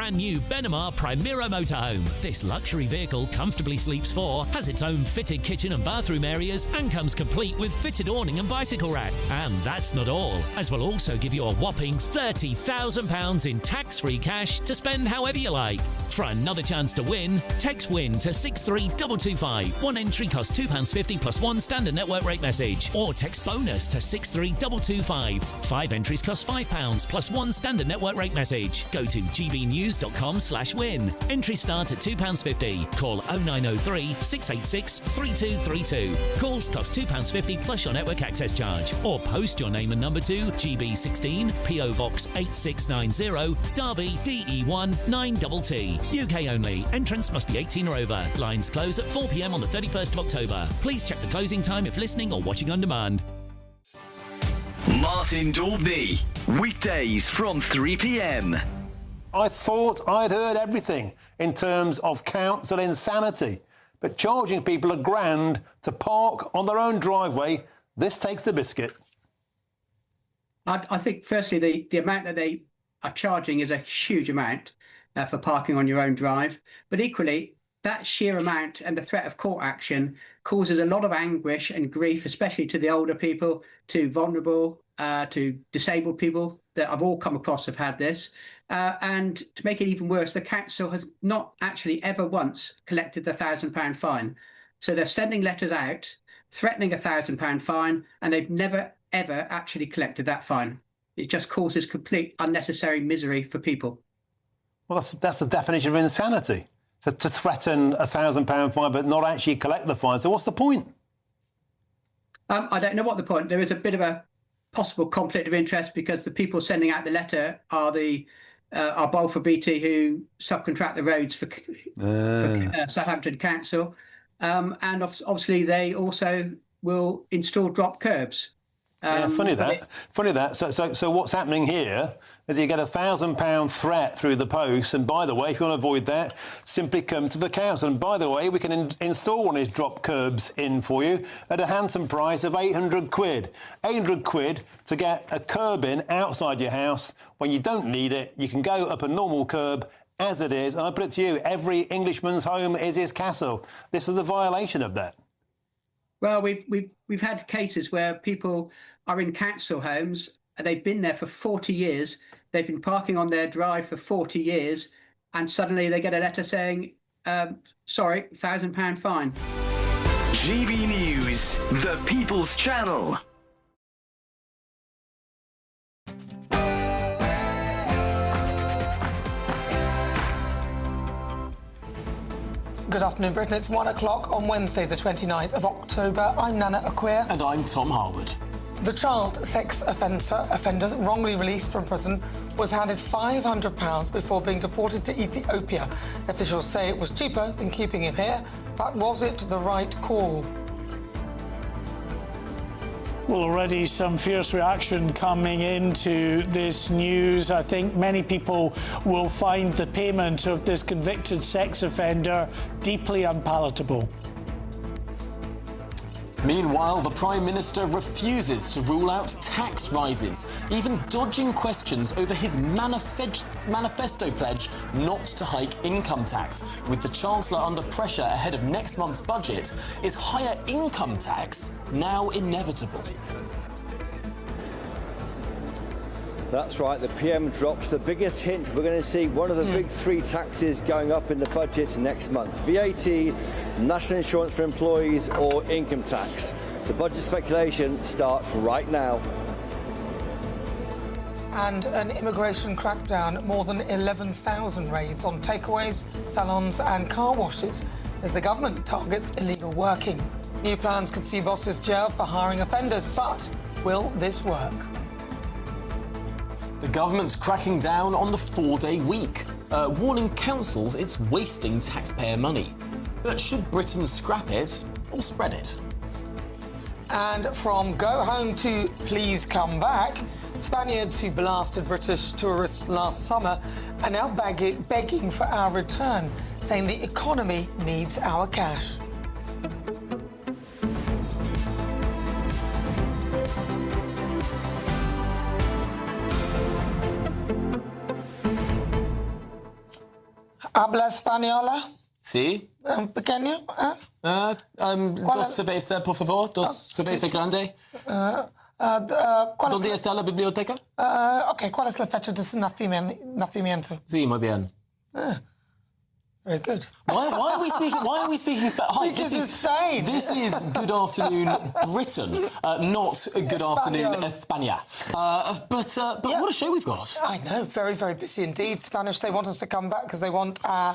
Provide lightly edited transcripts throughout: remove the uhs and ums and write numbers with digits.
brand new Benamar Primera motorhome. This luxury vehicle comfortably sleeps 4, has its own fitted kitchen and bathroom areas, and comes complete with fitted awning and bicycle rack. And that's not all, as we'll also give you a whopping £30,000 in tax-free cash to spend however you like. For another chance to win, text WIN to 63225. One entry costs £2.50 plus one standard network rate message. Or text BONUS to 63225. 5 entries cost £5 plus one standard network rate message. Go to gbnews.com/win. Entries start at £2.50. Call 0903 686 3232. Calls cost £2.50 plus your network access charge. Or post your name and number to GB16 PO Box 8690 Derby DE1 9TT. UK only. Entrance must be 18 or over. Lines close at 4 p.m. on the 31st of October. Please check the closing time if listening or watching on demand. Martin Daubney. Weekdays from 3 p.m. I thought I'd heard everything in terms of council insanity. But charging people £1,000 to park on their own driveway, this takes the biscuit. I think, firstly, the amount that they are charging is a huge amount for parking on your own drive. But equally, that sheer amount and the threat of court action causes a lot of anguish and grief, especially to the older people, to vulnerable, to disabled people that I've all come across have had this. And to make it even worse, the council has not actually ever once collected the £1,000 fine. So they're sending letters out, threatening a £1,000 fine, and they've never, ever actually collected that fine. It just causes complete unnecessary misery for people. Well, that's the definition of insanity. So to threaten a £1,000 fine but not actually collect the fine. So what's the point? I don't know what the point. There is a bit of a possible conflict of interest because the people sending out the letter are Balfour BT, who subcontract the roads for Southampton Council, and obviously they also will install drop curbs. Funny that. So what's happening here is you get a £1,000 threat through the post, and by the way, if you want to avoid that, simply come to the council. And by the way, we can install one of these drop curbs in for you at a handsome price of £800. £800 to get a curb in outside your house when you don't need it. You can go up a normal curb as it is, and I put it to you, every Englishman's home is his castle. This is the violation of that. Well, we've had cases where people are in council homes and they've been there for 40 years. They've been parking on their drive for 40 years, and suddenly they get a letter saying, sorry, £1,000 fine. GB News, the People's Channel. Good afternoon, Britain. It's 1 o'clock on Wednesday, the 29th of October. I'm Nana Akua. And I'm Tom Harwood. The child sex offender wrongly released from prison was handed £500 before being deported to Ethiopia. Officials say it was cheaper than keeping him here, but was it the right call? Well, already some fierce reaction coming into this news. I think many people will find the payment of this convicted sex offender deeply unpalatable. Meanwhile, the Prime Minister refuses to rule out tax rises, even dodging questions over his manifesto pledge not to hike income tax. With the Chancellor under pressure ahead of next month's budget, is higher income tax now inevitable? That's right, the PM drops the biggest hint. We're going to see one of the big three taxes going up in the budget next month. VAT, national insurance for employees or income tax. The budget speculation starts right now. And an immigration crackdown, more than 11,000 raids on takeaways, salons and car washes as the government targets illegal working. New plans could see bosses jailed for hiring offenders, but will this work? The government's cracking down on the 4-day week, warning councils it's wasting taxpayer money. But should Britain scrap it or spread it? And from go home to please come back, Spaniards who blasted British tourists last summer are now begging for our return, saying the economy needs our cash. Habla española? Sí. Pequeño? Dos cerveza, por favor. Dos cerveza grande. ¿Dónde está la biblioteca? Ok, ¿cuál es la fecha de su nacimiento? Sí, muy bien. Very good. Why are we speaking Spanish? Hi, Because it's Spain. This is Good Afternoon Britain, not Good Afternoon España. But what a show we've got. I know, very, very busy indeed. Spanish, they want us to come back because they want our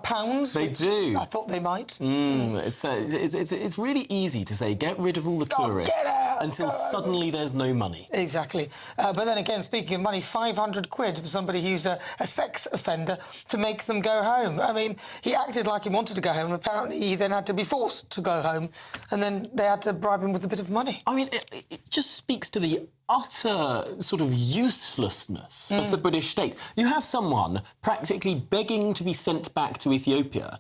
pounds. They do. I thought they might. It's really easy to say, get rid of all the tourists until suddenly there's no money. Exactly. But then again, speaking of money, 500 quid for somebody who's a sex offender to make them go home. I mean, he acted like he wanted to go home, and apparently he then had to be forced to go home, and then they had to bribe him with a bit of money. I mean, it just speaks to the utter sort of uselessness of the British state. You have someone practically begging to be sent back to Ethiopia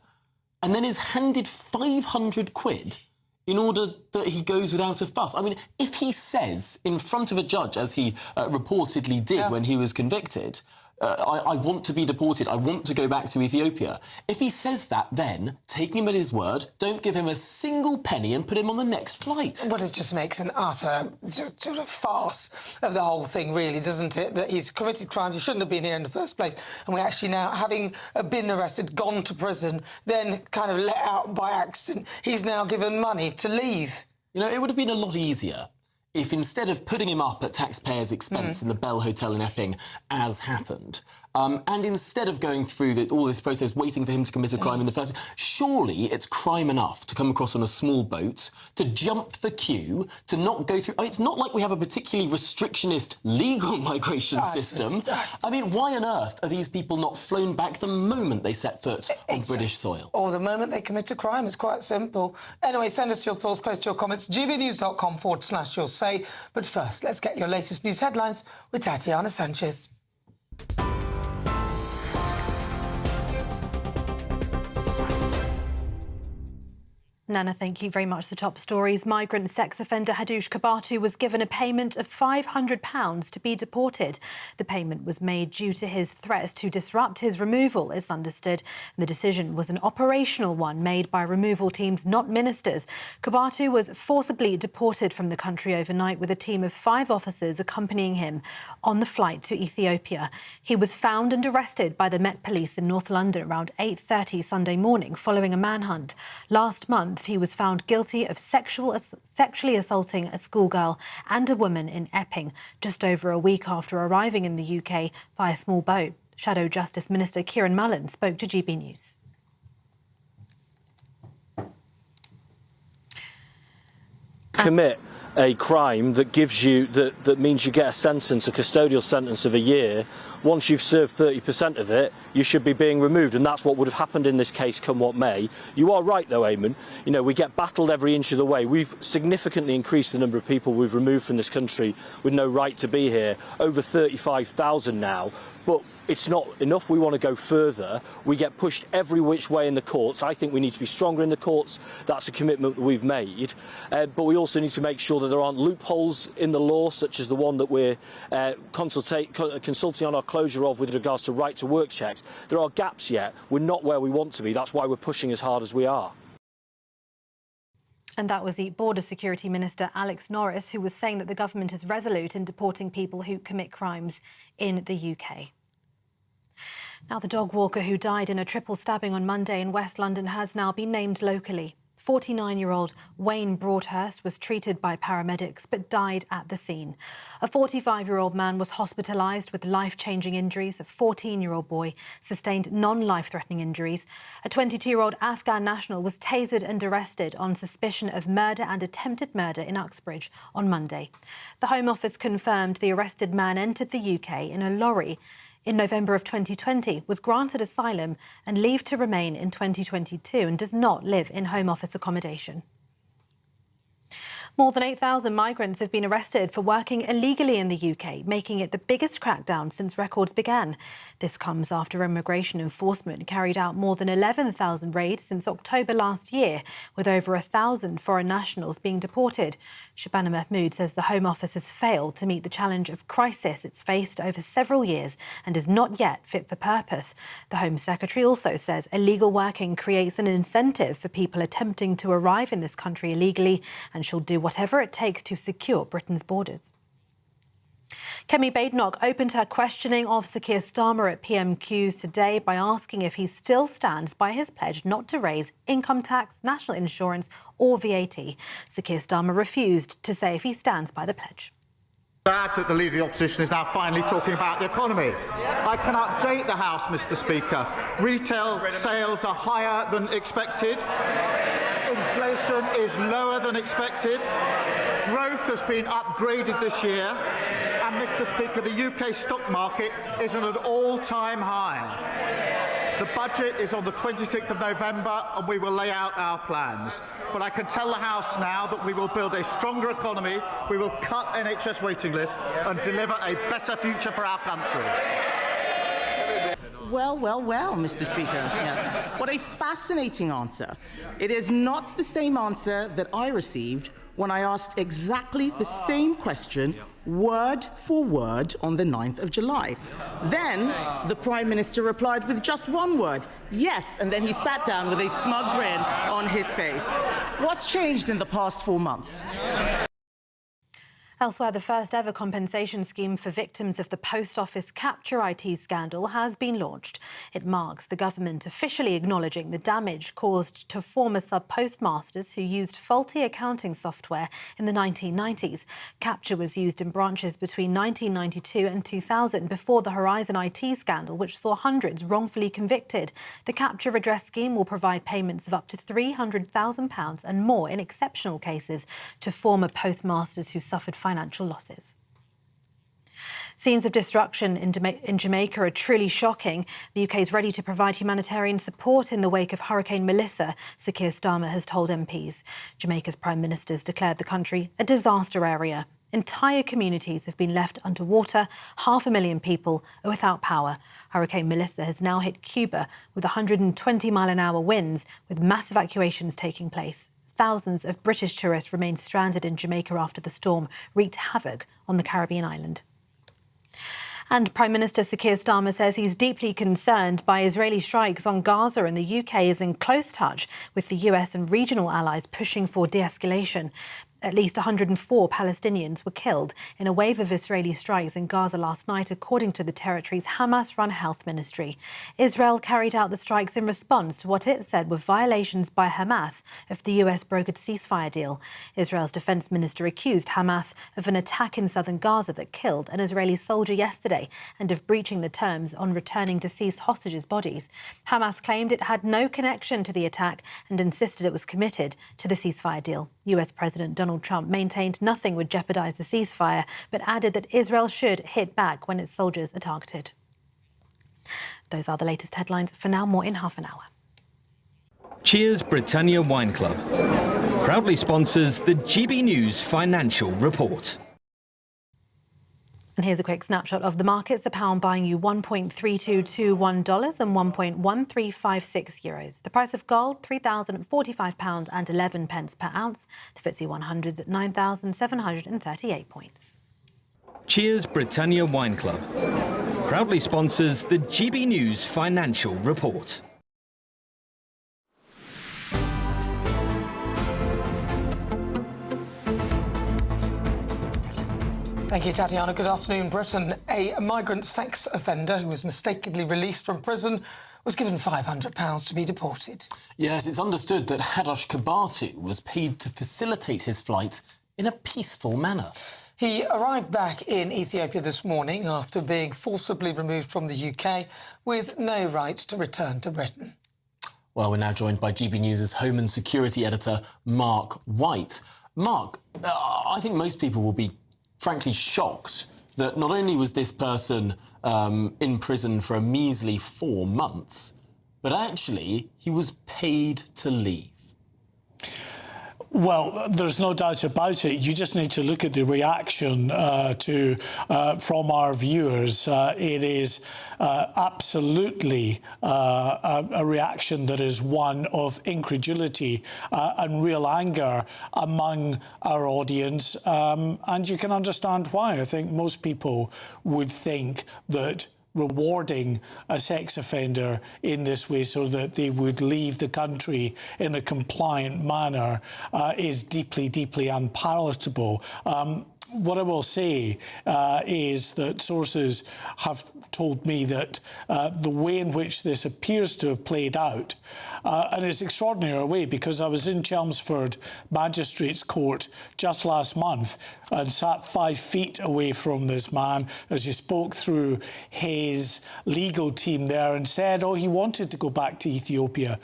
and then is handed 500 quid in order that he goes without a fuss. I mean, if he says in front of a judge, as he reportedly did when he was convicted, I want to be deported, I want to go back to Ethiopia. If he says that, then take him at his word, don't give him a single penny and put him on the next flight. Well, it just makes an utter sort of farce of the whole thing, really, doesn't it? That he's committed crimes, he shouldn't have been here in the first place. And we actually now, having been arrested, gone to prison, then kind of let out by accident, he's now given money to leave. You know, it would have been a lot easier if instead of putting him up at taxpayers' expense in the Bell Hotel in Epping, as happened, and instead of going through all this process, waiting for him to commit a crime in the first place, surely it's crime enough to come across on a small boat, to jump the queue, to not go through... it's not like we have a particularly restrictionist legal migration system. I mean, why on earth are these people not flown back the moment they set foot on British soil? Or the moment they commit a crime. It's quite simple. Anyway, send us your thoughts, post your comments, gbnews.com/your say. But first, let's get your latest news headlines with Tatiana Sanchez. Nana, thank you very much. The top stories. Migrant sex offender Hadush Kabatu was given a payment of £500 to be deported. The payment was made due to his threats to disrupt his removal, is understood. The decision was an operational one made by removal teams, not ministers. Kabatu was forcibly deported from the country overnight with a team of 5 officers accompanying him on the flight to Ethiopia. He was found and arrested by the Met Police in North London around 8:30 Sunday morning following a manhunt. Last month, he was found guilty of sexually assaulting a schoolgirl and a woman in Epping just over a week after arriving in the UK via small boat. Shadow Justice Minister Kieran Mullen spoke to GB News. Commit a crime that gives you that means you get a sentence, a custodial sentence of a year. Once you've served 30% of it, you should be being removed, and that's what would have happened in this case, come what may. You are right, though, Eamon. You know, we get battled every inch of the way. We've significantly increased the number of people we've removed from this country with no right to be here, over 35,000 now. But it's not enough. We want to go further. We get pushed every which way in the courts. I think we need to be stronger in the courts. That's a commitment that we've made. But we also need to make sure that there aren't loopholes in the law, such as the one that we're consulting on our closure of with regards to right to work checks. There are gaps yet. We're not where we want to be. That's why we're pushing as hard as we are. And that was the Border Security Minister, Alex Norris, who was saying that the government is resolute in deporting people who commit crimes in the UK. Now, the dog walker who died in a triple stabbing on Monday in West London has now been named locally. 49-year-old Wayne Broadhurst was treated by paramedics but died at the scene. A 45-year-old man was hospitalised with life-changing injuries. A 14-year-old boy sustained non-life-threatening injuries. A 22-year-old Afghan national was tasered and arrested on suspicion of murder and attempted murder in Uxbridge on Monday. The Home Office confirmed the arrested man entered the UK in a lorry in November of 2020, was granted asylum and leave to remain in 2022 and does not live in Home Office accommodation. More than 8,000 migrants have been arrested for working illegally in the UK, making it the biggest crackdown since records began. This comes after immigration enforcement carried out more than 11,000 raids since October last year, with over 1,000 foreign nationals being deported. Shabana Mahmood says the Home Office has failed to meet the challenge of crisis it's faced over several years and is not yet fit for purpose. The Home Secretary also says illegal working creates an incentive for people attempting to arrive in this country illegally and she'll do whatever it takes to secure Britain's borders. Kemi Badenoch opened her questioning of Sir Keir Starmer at PMQs today by asking if he still stands by his pledge not to raise income tax, national insurance or VAT. Sir Keir Starmer refused to say if he stands by the pledge. Glad that the Leader of the Opposition is now finally talking about the economy. I can update the House, Mr. Speaker. Retail sales are higher than expected. Inflation is lower than expected. Growth has been upgraded this year. And, Mr. Speaker, the UK stock market is at an all-time high. The budget is on the 26th of November and we will lay out our plans. But I can tell the House now that we will build a stronger economy, we will cut NHS waiting lists and deliver a better future for our country. Well, Mr. Speaker. Yes. What a fascinating answer. It is not the same answer that I received when I asked exactly the same question, word for word, on the 9th of July. Then the Prime Minister replied with just one word, yes, and then he sat down with a smug grin on his face. What's changed in the past 4 months? Elsewhere, the first ever compensation scheme for victims of the Post Office capture IT scandal has been launched. It marks the government officially acknowledging the damage caused to former sub-postmasters who used faulty accounting software in the 1990s. Capture was used in branches between 1992 and 2000 before the Horizon IT scandal, which saw hundreds wrongfully convicted. The capture redress scheme will provide payments of up to £300,000 and more in exceptional cases to former postmasters who suffered financial losses. Scenes of destruction in Jamaica are truly shocking. The UK is ready to provide humanitarian support in the wake of Hurricane Melissa, Sir Keir Starmer has told MPs. Jamaica's Prime Minister's declared the country a disaster area. Entire communities have been left underwater. 500,000 people are without power. Hurricane Melissa has now hit Cuba with 120-mile-an-hour winds, with mass evacuations taking place. Thousands of British tourists remain stranded in Jamaica after the storm wreaked havoc on the Caribbean island. And Prime Minister Sir Keir Starmer says he's deeply concerned by Israeli strikes on Gaza, and the UK is in close touch with the US and regional allies pushing for de-escalation. At least 104 Palestinians were killed in a wave of Israeli strikes in Gaza last night, according to the territory's Hamas-run health ministry. Israel carried out the strikes in response to what it said were violations by Hamas of the US brokered ceasefire deal. Israel's defense minister accused Hamas of an attack in southern Gaza that killed an Israeli soldier yesterday and of breaching the terms on returning deceased hostages' bodies. Hamas claimed it had no connection to the attack and insisted it was committed to the ceasefire deal. US President Donald Trump maintained nothing would jeopardise the ceasefire, but added that Israel should hit back when its soldiers are targeted. Those are the latest headlines. For now, more in half an hour. Cheers Britannia Wine Club proudly sponsors the GBNews Financial Report. And here's a quick snapshot of the markets. The pound buying you $1.3221 and €1.1356. The price of gold, £3,045 and 11 pence per ounce. The FTSE 100's at 9,738 points. Cheers Britannia Wine Club proudly sponsors the GBNews Financial Report. Thank you, Tatiana. Good afternoon. Britain. A migrant sex offender who was mistakenly released from prison was given £500 to be deported. Yes, it's understood that Hadosh Kabatu was paid to facilitate his flight in a peaceful manner. He arrived back in Ethiopia this morning after being forcibly removed from the UK with no right to return to Britain. Well, we're now joined by GB News' Home and Security Editor, Mark White. Mark, I think most people will be frankly shocked that not only was this person in prison for a measly 4 months, but actually he was paid to leave. Well, there's no doubt about it. You just need to look at the reaction from our viewers. It is absolutely a reaction that is one of incredulity and real anger among our audience. And you can understand why. I think most people would think that rewarding a sex offender in this way so that they would leave the country in a compliant manner is deeply, deeply unpalatable. What I will say is that sources have told me that the way in which this appears to have played out, and it's extraordinary way, because I was in Chelmsford Magistrates Court just last month and sat 5 feet away from this man as he spoke through his legal team there and said, oh, he wanted to go back to Ethiopia,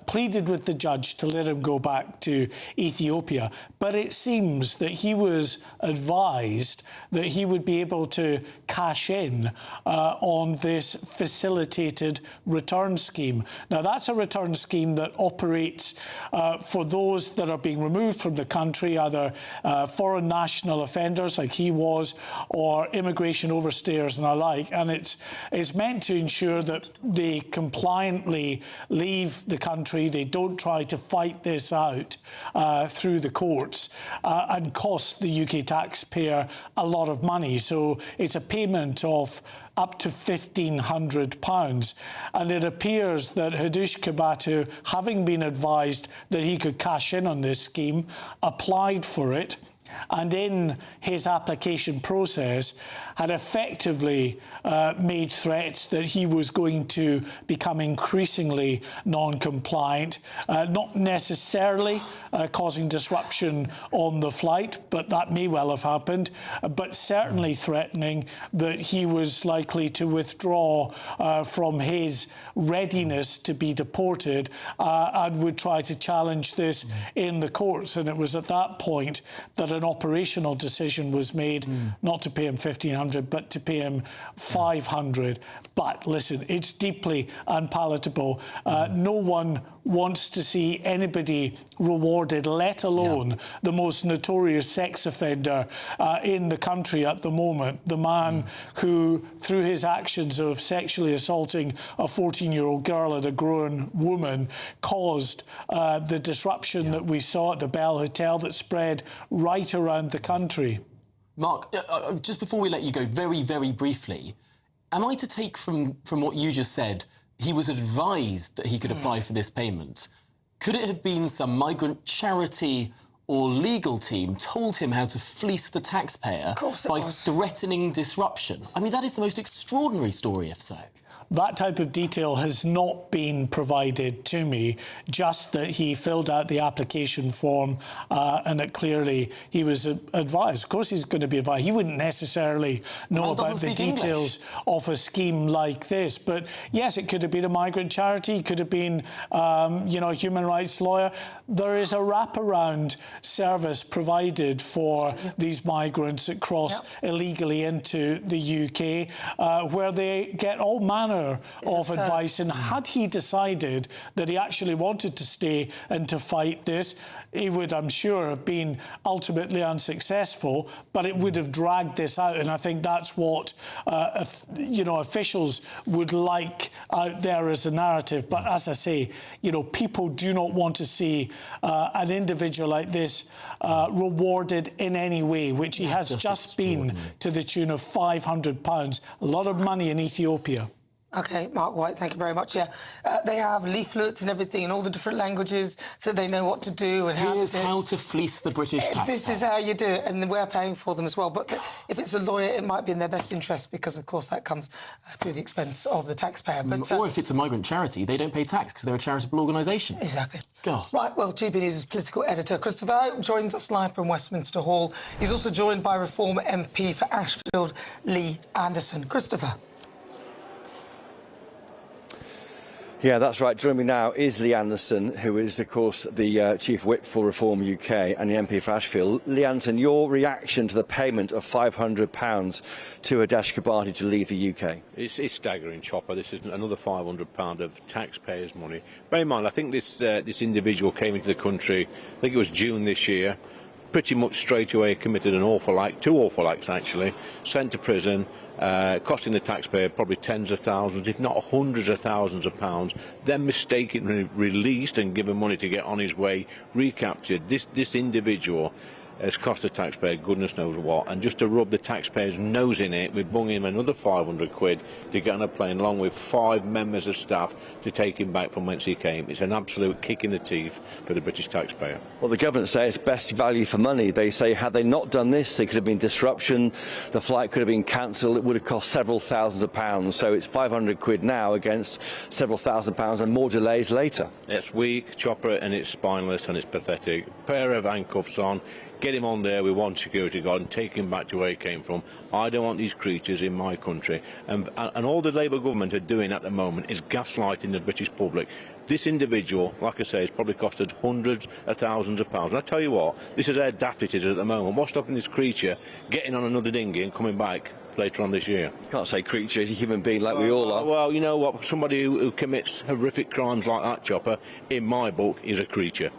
pleaded with the judge to let him go back to Ethiopia. But it seems that he was advised that he would be able to cash in on this facilitated return scheme. Now, that's a return scheme that operates for those that are being removed from the country, either foreign national offenders like he was, or immigration overstayers and the like. And it's meant to ensure that they compliantly leave the country, they don't try to fight this out through the courts and cost the UK taxpayer a lot of money. So it's a payment of up to £1,500. And it appears that Hadush Kabatu, having been advised that he could cash in on this scheme, applied for it, and in his application process had effectively made threats that he was going to become increasingly non-compliant, not necessarily causing disruption on the flight, but that may well have happened, but certainly threatening that he was likely to withdraw from his readiness to be deported and would try to challenge this in the courts. And it was at that point that an operational decision was made not to pay him $1,500 but to pay him $500. But listen, it's deeply unpalatable. No one wants to see anybody rewarded, let alone the most notorious sex offender in the country at the moment, the man who, through his actions of sexually assaulting a 14-year-old girl and a grown woman, caused the disruption that we saw at the Bell Hotel that spread right around the country. Mark, just before we let you go, very, very briefly, am I to take from what you just said, he was advised that he could apply for this payment? Could it have been some migrant charity or legal team told him how to fleece the taxpayer by threatening disruption? I mean, that is the most extraordinary story, if so. That type of detail has not been provided to me, just that he filled out the application form and that clearly he was advised. Of course he's going to be advised. He wouldn't necessarily know about the details of a scheme like this. But yes, it could have been a migrant charity, it could have been, a human rights lawyer. There is a wraparound service provided for these migrants that cross illegally into the UK, where they get all manner of advice. And had he decided that he actually wanted to stay and to fight this, he would, I'm sure, have been ultimately unsuccessful, but it would have dragged this out. And I think that's what, officials would like out there as a narrative. But as I say, people do not want to see an individual like this rewarded in any way, which he has just been to the tune of £500, a lot of money in Ethiopia. OK, Mark White, thank you very much. Yeah, they have leaflets and everything in all the different languages, so they know what to do and how to do it. Here's how to fleece the British taxpayer. This is how you do it, and we're paying for them as well. But if it's a lawyer, it might be in their best interest because, of course, that comes through the expense of the taxpayer. But, or if it's a migrant charity, they don't pay tax because they're a charitable organisation. Exactly. God. Right, well, GBNews' political editor Christopher Hope joins us live from Westminster Hall. He's also joined by Reform MP for Ashfield, Lee Anderson. Christopher. Yeah, that's right. Joining me now is Lee Anderson, who is, of course, the Chief Whip for Reform UK and the MP for Ashfield. Lee Anderson, your reaction to the payment of £500 to Hadesh Kabati to leave the UK? It's staggering, Chopper. This is another £500 of taxpayers' money. Bear in mind, I think this individual came into the country, I think it was June this year, pretty much straight away committed an awful act, 2 awful acts actually, sent to prison, costing the taxpayer probably tens of thousands, if not hundreds of thousands of pounds, then mistakenly released and given money to get on his way, recaptured. This individual has cost the taxpayer goodness knows what, and just to rub the taxpayer's nose in it, we've bung him another 500 quid to get on a plane along with 5 members of staff to take him back from whence he came. It's an absolute kick in the teeth for the British taxpayer. Well, the government say it's best value for money. They say had they not done this, there could have been disruption, the flight could have been cancelled, it would have cost several thousands of pounds. So it's 500 quid now against several thousand pounds and more delays later. It's weak, Chopper, and it's spineless and it's pathetic. Pair of handcuffs on. Get him on there with one security guard and take him back to where he came from. I don't want these creatures in my country. And all the Labour government are doing at the moment is gaslighting the British public. This individual, like I say, has probably cost us hundreds of thousands of pounds. And I tell you what, this is how daft it is at the moment. What's stopping this creature getting on another dinghy and coming back later on this year? You can't say creature, he's a human being like we all are. Well, you know what? Somebody who commits horrific crimes like that, Chopper, in my book, is a creature.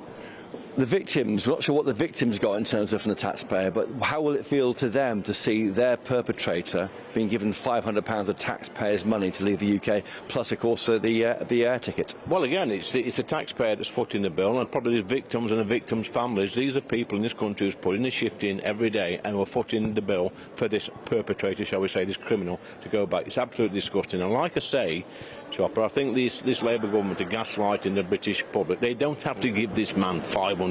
The victims, we're not sure what the victims got in terms of from the taxpayer, but how will it feel to them to see their perpetrator being given £500 of taxpayers' money to leave the UK, plus, of course, the air ticket? Well, again, it's the taxpayer that's footing the bill, and probably the victims and the victims' families. These are people in this country who's putting the shift in every day and who are footing the bill for this perpetrator, shall we say, this criminal, to go back. It's absolutely disgusting. And like I say, Chopper, I think this Labour government are gaslighting the British public. They don't have to give this man £500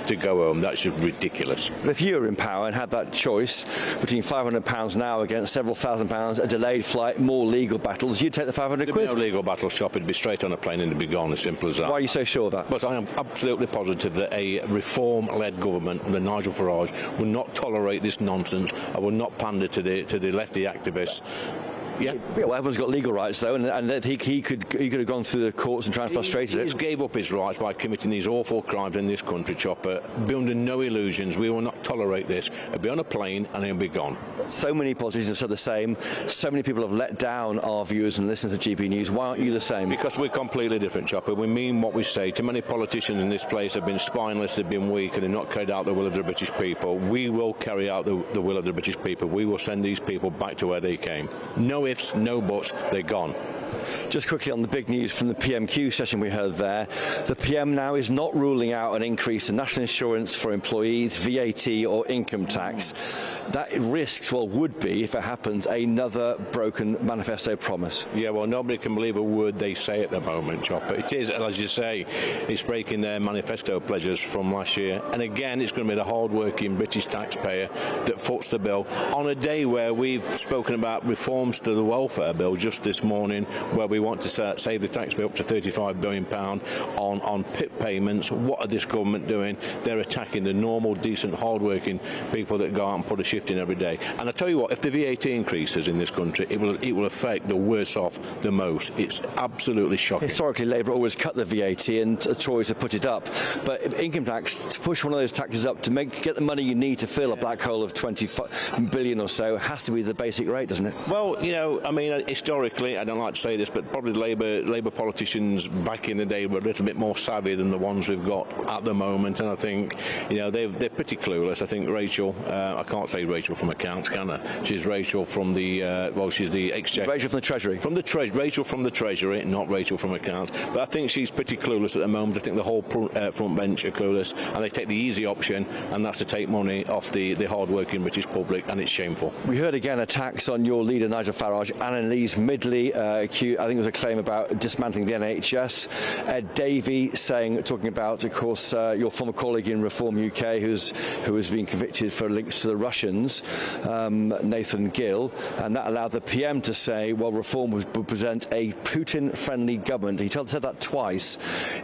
to go home. That's just ridiculous. But if you were in power and had that choice between £500 now against several £1,000s, a delayed flight, more legal battles, you'd take the 500 quid? There'd be no legal battle, Shop. It'd be straight on a plane and it'd be gone, as simple as that. Why are you so sure of that? But I am absolutely positive that a reform-led government under Nigel Farage will not tolerate this nonsense. I will not pander to the lefty activists. Yeah, well, everyone's got legal rights, though, and he could have gone through the courts and tried and frustrated it. He gave up his rights by committing these awful crimes in this country, Chopper. Be under no illusions. We will not tolerate this. He'll be on a plane and he'll be gone. So many politicians have said the same. So many people have let down our viewers and listeners to GB News. Why aren't you the same? Because we're completely different, Chopper. We mean what we say. Too many politicians in this place have been spineless, they've been weak, and they've not carried out the will of the British people. We will carry out the will of the British people. We will send these people back to where they came. No ifs, no buts. They're gone. Just quickly on the big news from the PMQ session we heard there, the PM now is not ruling out an increase in national insurance for employees, VAT or income tax. That risks, well, would be, if it happens, another broken manifesto promise. Yeah, well, nobody can believe a word they say at the moment, Chopper. It is, as you say, it's breaking their manifesto pledges from last year. And again, it's going to be the hard-working British taxpayer that foots the bill on a day where we've spoken about reforms to the welfare bill just this morning, where we want to save the taxpayer up to £35 billion on PIP payments. What are this government doing? They're attacking the normal, decent, hard-working people that go out and put a shift in every day. And I tell you what, if the VAT increases in this country, it will affect the worse off the most. It's absolutely shocking. Historically, Labour always cut the VAT and Tories have put it up. But income tax, to push one of those taxes up to get the money you need to fill a black hole of 20 billion or so, has to be the basic rate, doesn't it? Well, you know, I mean, historically, I don't like to say this, but probably Labour politicians back in the day were a little bit more savvy than the ones we've got at the moment, and I think, you know, they're pretty clueless. I think Rachel, I can't say Rachel from accounts, can I? She's Rachel from the, she's the Exchequer. Rachel from the Treasury. Rachel from the Treasury, not Rachel from accounts. But I think she's pretty clueless at the moment. I think the whole front bench are clueless, and they take the easy option, and that's to take money off the hard-working British public, and it's shameful. We heard again attacks on your leader, Nigel Farage. Annalise Midley, I think it was a claim about dismantling the NHS. Ed Davey talking about, of course, your former colleague in Reform UK, who has been convicted for links to the Russians, Nathan Gill, and that allowed the PM to say, well, Reform would present a Putin-friendly government. He said that twice.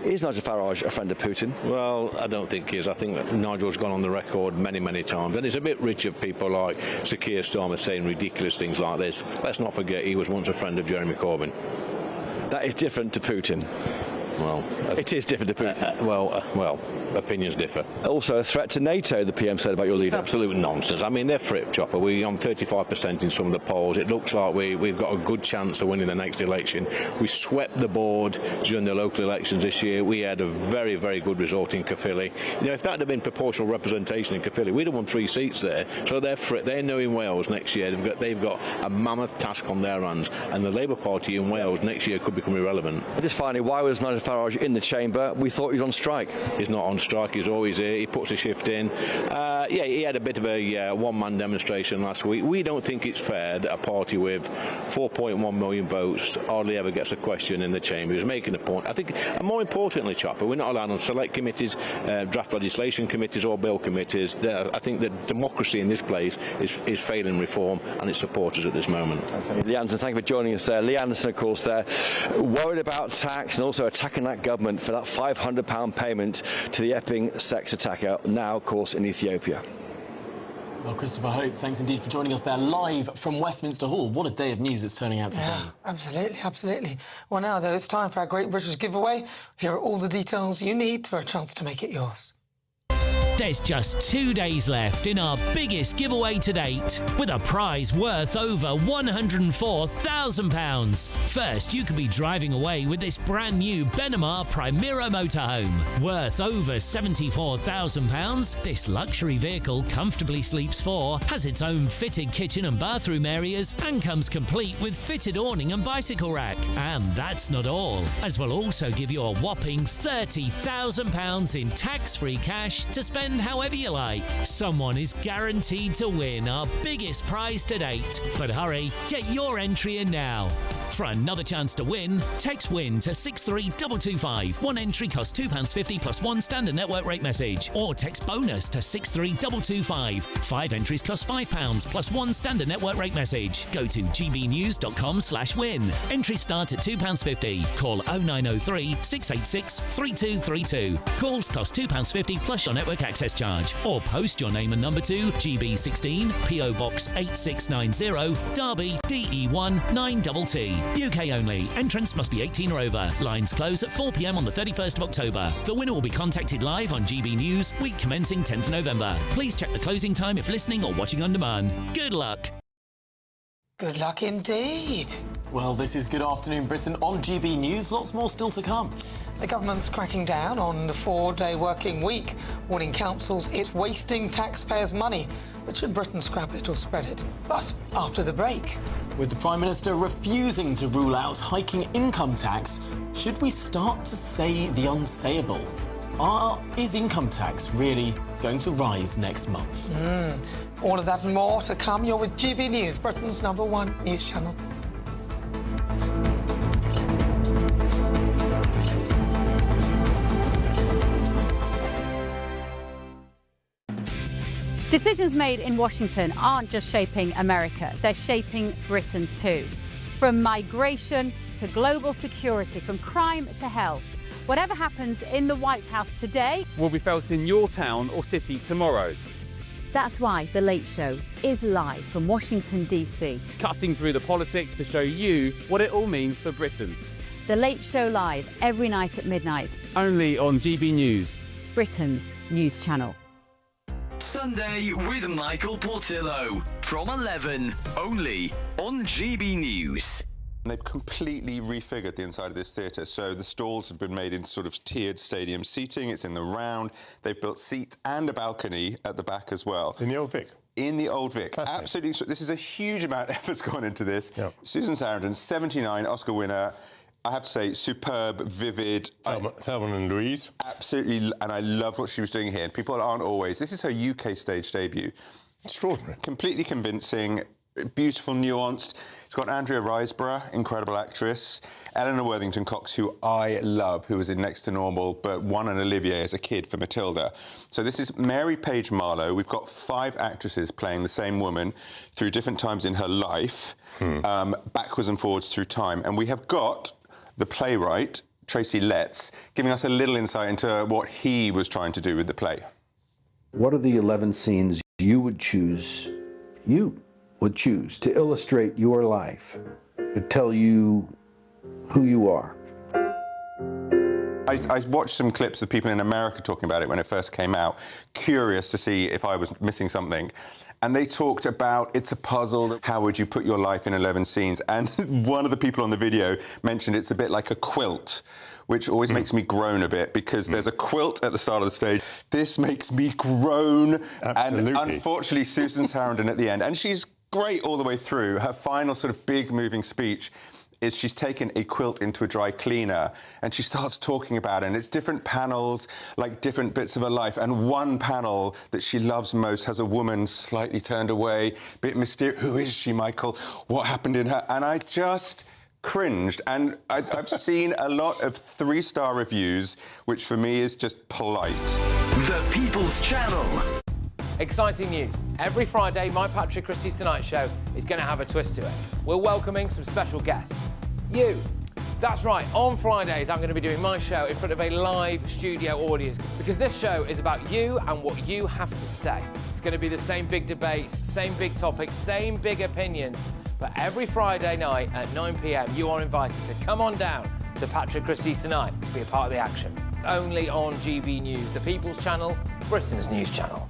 Is Nigel Farage a friend of Putin? Well, I don't think he is. I think that Nigel's gone on the record many, many times, and it's a bit rich of people like Sir Keir Starmer saying ridiculous things like this. Let's not forget he was once a friend of Jeremy Corbyn. That is different to Putin. Well, it is different to Putin. Well, opinions differ. Also a threat to NATO, the PM said about your leader. It's absolute nonsense. I mean, they're frip chopper. We're on 35% in some of the polls. It looks like we've got a good chance of winning the next election. We swept the board during the local elections this year. We had a very, very good result in Caerphilly. You know, if that had been proportional representation in Caerphilly, we'd have won 3 seats there. So they're frip. They know in Wales next year they've got a mammoth task on their hands, and the Labour Party in Wales next year could become irrelevant. Just finally, why was Nigel Farage in the chamber? We thought he was on strike. He's not on strike. He's always here. He puts a shift in. He had a bit of a one-man demonstration last week. We don't think it's fair that a party with 4.1 million votes hardly ever gets a question in the chamber. He's making a point. I think, and more importantly, Chopper, we're not allowed on select committees, draft legislation committees or bill committees. I think that democracy in this place is failing reform and its supporters at this moment. Lee Anderson, thank you for joining us there. Lee Anderson, of course, there, worried about tax and also attacking that government for that £500 payment to the Epping sex attacker, now, of course, in Ethiopia. Well, Christopher Hope, thanks indeed for joining us there live from Westminster Hall. What a day of news it's turning out to be. Absolutely, absolutely. Well, now, though, it's time for our Great British giveaway. Here are all the details you need for a chance to make it yours. There's just 2 days left in our biggest giveaway to date, with a prize worth over £104,000. First, you could be driving away with this brand new Benamar Primera motorhome. Worth over £74,000, this luxury vehicle comfortably sleeps 4, has its own fitted kitchen and bathroom areas, and comes complete with fitted awning and bicycle rack. And that's not all, as we'll also give you a whopping £30,000 in tax-free cash to spend however you like. Someone is guaranteed to win our biggest prize to date. But hurry, get your entry in now. For another chance to win, text WIN to 63225. One entry costs £2.50 plus one standard network rate message. Or text BONUS to 63225. 5 entries cost £5 plus one standard network rate message. Go to gbnews.com/win. Entries start at £2.50. Call 0903 686 3232. Calls cost £2.50 plus your network access charge. Or post your name and number to GB16 PO Box 8690 Derby DE1 9TT. UK only. Entrants must be 18 or over. Lines close at 4 p.m. on the 31st of October. The winner will be contacted live on GB News, week commencing 10th November. Please check the closing time if listening or watching on demand. Good luck. Good luck indeed. Well, this is Good Afternoon Britain on GB News. Lots more still to come. The government's cracking down on the 4-day working week, warning councils it's wasting taxpayers' money. But should Britain scrap it or spread it? But after the break. With the Prime Minister refusing to rule out hiking income tax, should we start to say the unsayable? Is income tax really going to rise next month? All of that and more to come. You're with GB News, Britain's #1 news channel. Decisions made in Washington aren't just shaping America, they're shaping Britain too. From migration to global security, from crime to health. Whatever happens in the White House today will be felt in your town or city tomorrow. That's why The Late Show is live from Washington, D.C. Cutting through the politics to show you what it all means for Britain. The Late Show live every night at midnight. Only on GB News, Britain's news channel. Sunday with Michael Portillo from 11, only on GB News. They've completely refigured the inside of this theatre. So the stalls have been made into sort of tiered stadium seating. It's in the round. They've built seats and a balcony at the back as well. In the Old Vic? In the Old Vic. Absolutely. So this is a huge amount of effort's gone into this. Yep. Susan Sarandon, 79, Oscar winner. I have to say, superb, vivid. Thelma and Louise. Absolutely, and I love what she was doing here. People aren't always. This is her UK stage debut. Extraordinary. Completely convincing, beautiful, nuanced. It's got Andrea Riseborough, incredible actress. Eleanor Worthington-Cox, who I love, who was in Next to Normal, but won an Olivier as a kid for Matilda. So this is Mary Page Marlowe. We've got 5 actresses playing the same woman through different times in her life, backwards and forwards through time. And we have got the playwright, Tracy Letts, giving us a little insight into what he was trying to do with the play. What are the 11 scenes you would choose to illustrate your life, to tell you who you are. I watched some clips of people in America talking about it when it first came out, curious to see if I was missing something. And they talked about it's a puzzle. How would you put your life in 11 scenes? And one of the people on the video mentioned it's a bit like a quilt, which always makes me groan a bit because there's a quilt at the start of the stage. This makes me groan. Absolutely. And unfortunately, Susan Sarandon at the end, and she's great all the way through, her final sort of big moving speech is she's taken a quilt into a dry cleaner and she starts talking about it, and it's different panels, like different bits of her life, and one panel that she loves most has a woman slightly turned away, bit mysterious. Who is she, Michael? What happened in her? And I just cringed, and I've seen a lot of 3-star reviews, which for me is just polite. The People's Channel. Exciting news. Every Friday, my Patrick Christie's Tonight Show is going to have a twist to it. We're welcoming some special guests. You. That's right, on Fridays I'm going to be doing my show in front of a live studio audience because this show is about you and what you have to say. It's going to be the same big debates, same big topics, same big opinions. But every Friday night at 9 p.m, you are invited to come on down to Patrick Christie's Tonight to be a part of the action. Only on GB News, the People's Channel, Britain's news channel.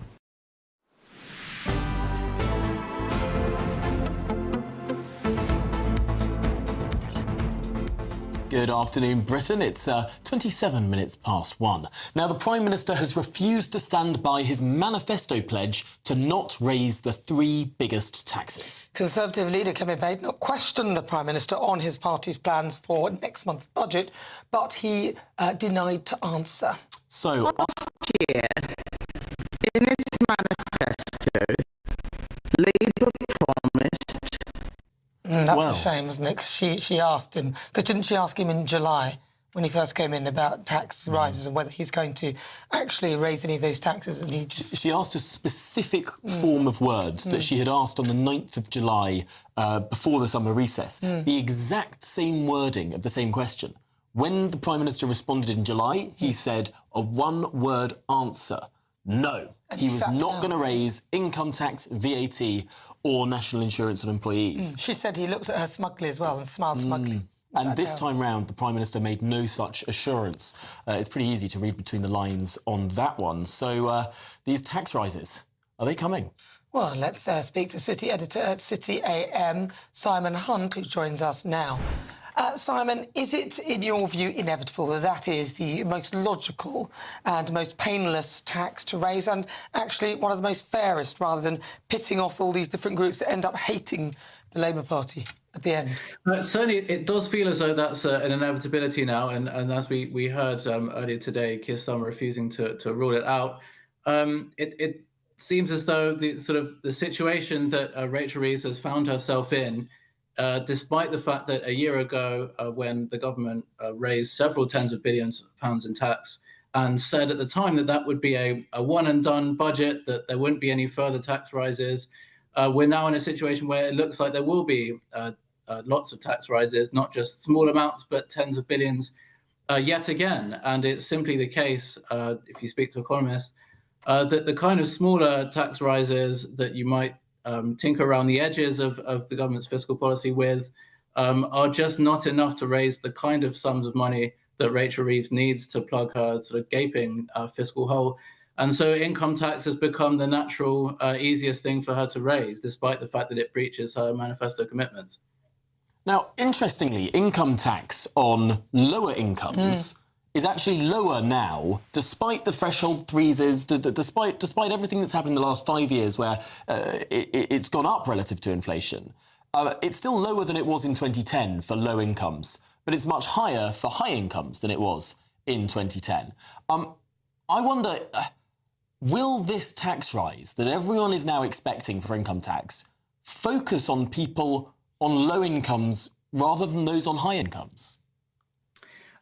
Good afternoon, Britain. It's 27 minutes past 1. Now, the Prime Minister has refused to stand by his manifesto pledge to not raise the 3 biggest taxes. Conservative leader Kevin Bates not questioned the Prime Minister on his party's plans for next month's budget, but he denied to answer. So, last year, in its manifesto, Labour promised... That's a shame, isn't it? 'Cause she asked him... Because didn't she ask him in July, when he first came in, about tax rises and whether he's going to actually raise any of those taxes? And he just... She asked a specific form of words that she had asked on the 9th of July before the summer recess. The exact same wording of the same question. When the Prime Minister responded in July, he said a one-word answer. No. And he was sat not down. going to raise income tax, VAT or national insurance on employees. She said he looked at her smugly as well and smiled smugly. And this time round, the Prime Minister made no such assurance. It's pretty easy to read between the lines on that one. So these tax rises, are they coming? Well, let's speak to City editor at City AM, Simon Hunt, who joins us now. Simon, is it, in your view, inevitable that that is the most logical and most painless tax to raise, and actually one of the most fairest, rather than pitting off all these different groups that end up hating the Labour Party at the end? Certainly, it does feel as though that's an inevitability now, and as we heard earlier today, Keir Starmer refusing to rule it out. It seems as though the situation that Rachel Reeves has found herself in, despite the fact that a year ago, when the government raised several tens of billions of pounds in tax and said at the time that that would be a one-and-done budget, that there wouldn't be any further tax rises, we're now in a situation where it looks like there will be lots of tax rises, not just small amounts, but tens of billions yet again. And it's simply the case, if you speak to economists, that the kind of smaller tax rises that you might tinker around the edges of the government's fiscal policy with are just not enough to raise the kind of sums of money that Rachel Reeves needs to plug her sort of gaping fiscal hole. And so income tax has become the natural, easiest thing for her to raise, despite the fact that it breaches her manifesto commitments. Now, interestingly, income tax on lower incomes is actually lower now, despite the threshold freezes, despite everything that's happened in the last 5 years where it's gone up relative to inflation. It's still lower than it was in 2010 for low incomes, but it's much higher for high incomes than it was in 2010. I wonder, will this tax rise that everyone is now expecting for income tax focus on people on low incomes rather than those on high incomes?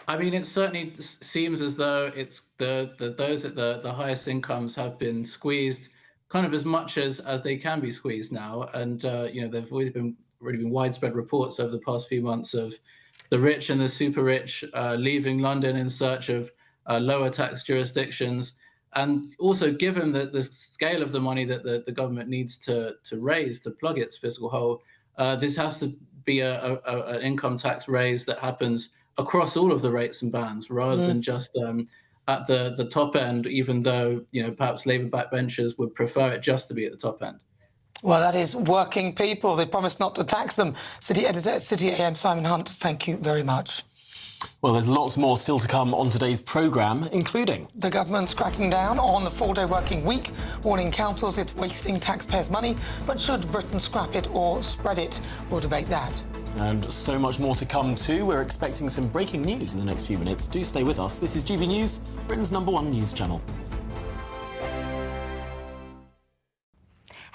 I mean, it certainly seems as though it's those at the highest incomes have been squeezed kind of as much as they can be squeezed now. And, there've always been widespread reports over the past few months of the rich and the super rich leaving London in search of lower tax jurisdictions. And also, given the scale of the money that the government needs to raise to plug its fiscal hole, this has to be an income tax raise that happens across all of the rates and bands, rather than just at the top end, even though perhaps Labour backbenchers would prefer it just to be at the top end. Well, that is working people. They promised not to tax them. City editor at City AM, Simon Hunt, thank you very much. Well, there's lots more still to come on today's programme, including the government's cracking down on the 4-day working week, warning councils it's wasting taxpayers' money. But should Britain scrap it or spread it? We'll debate that. And so much more to come too. We're expecting some breaking news in the next few minutes. Do stay with us. This is GB News, Britain's #1 news channel.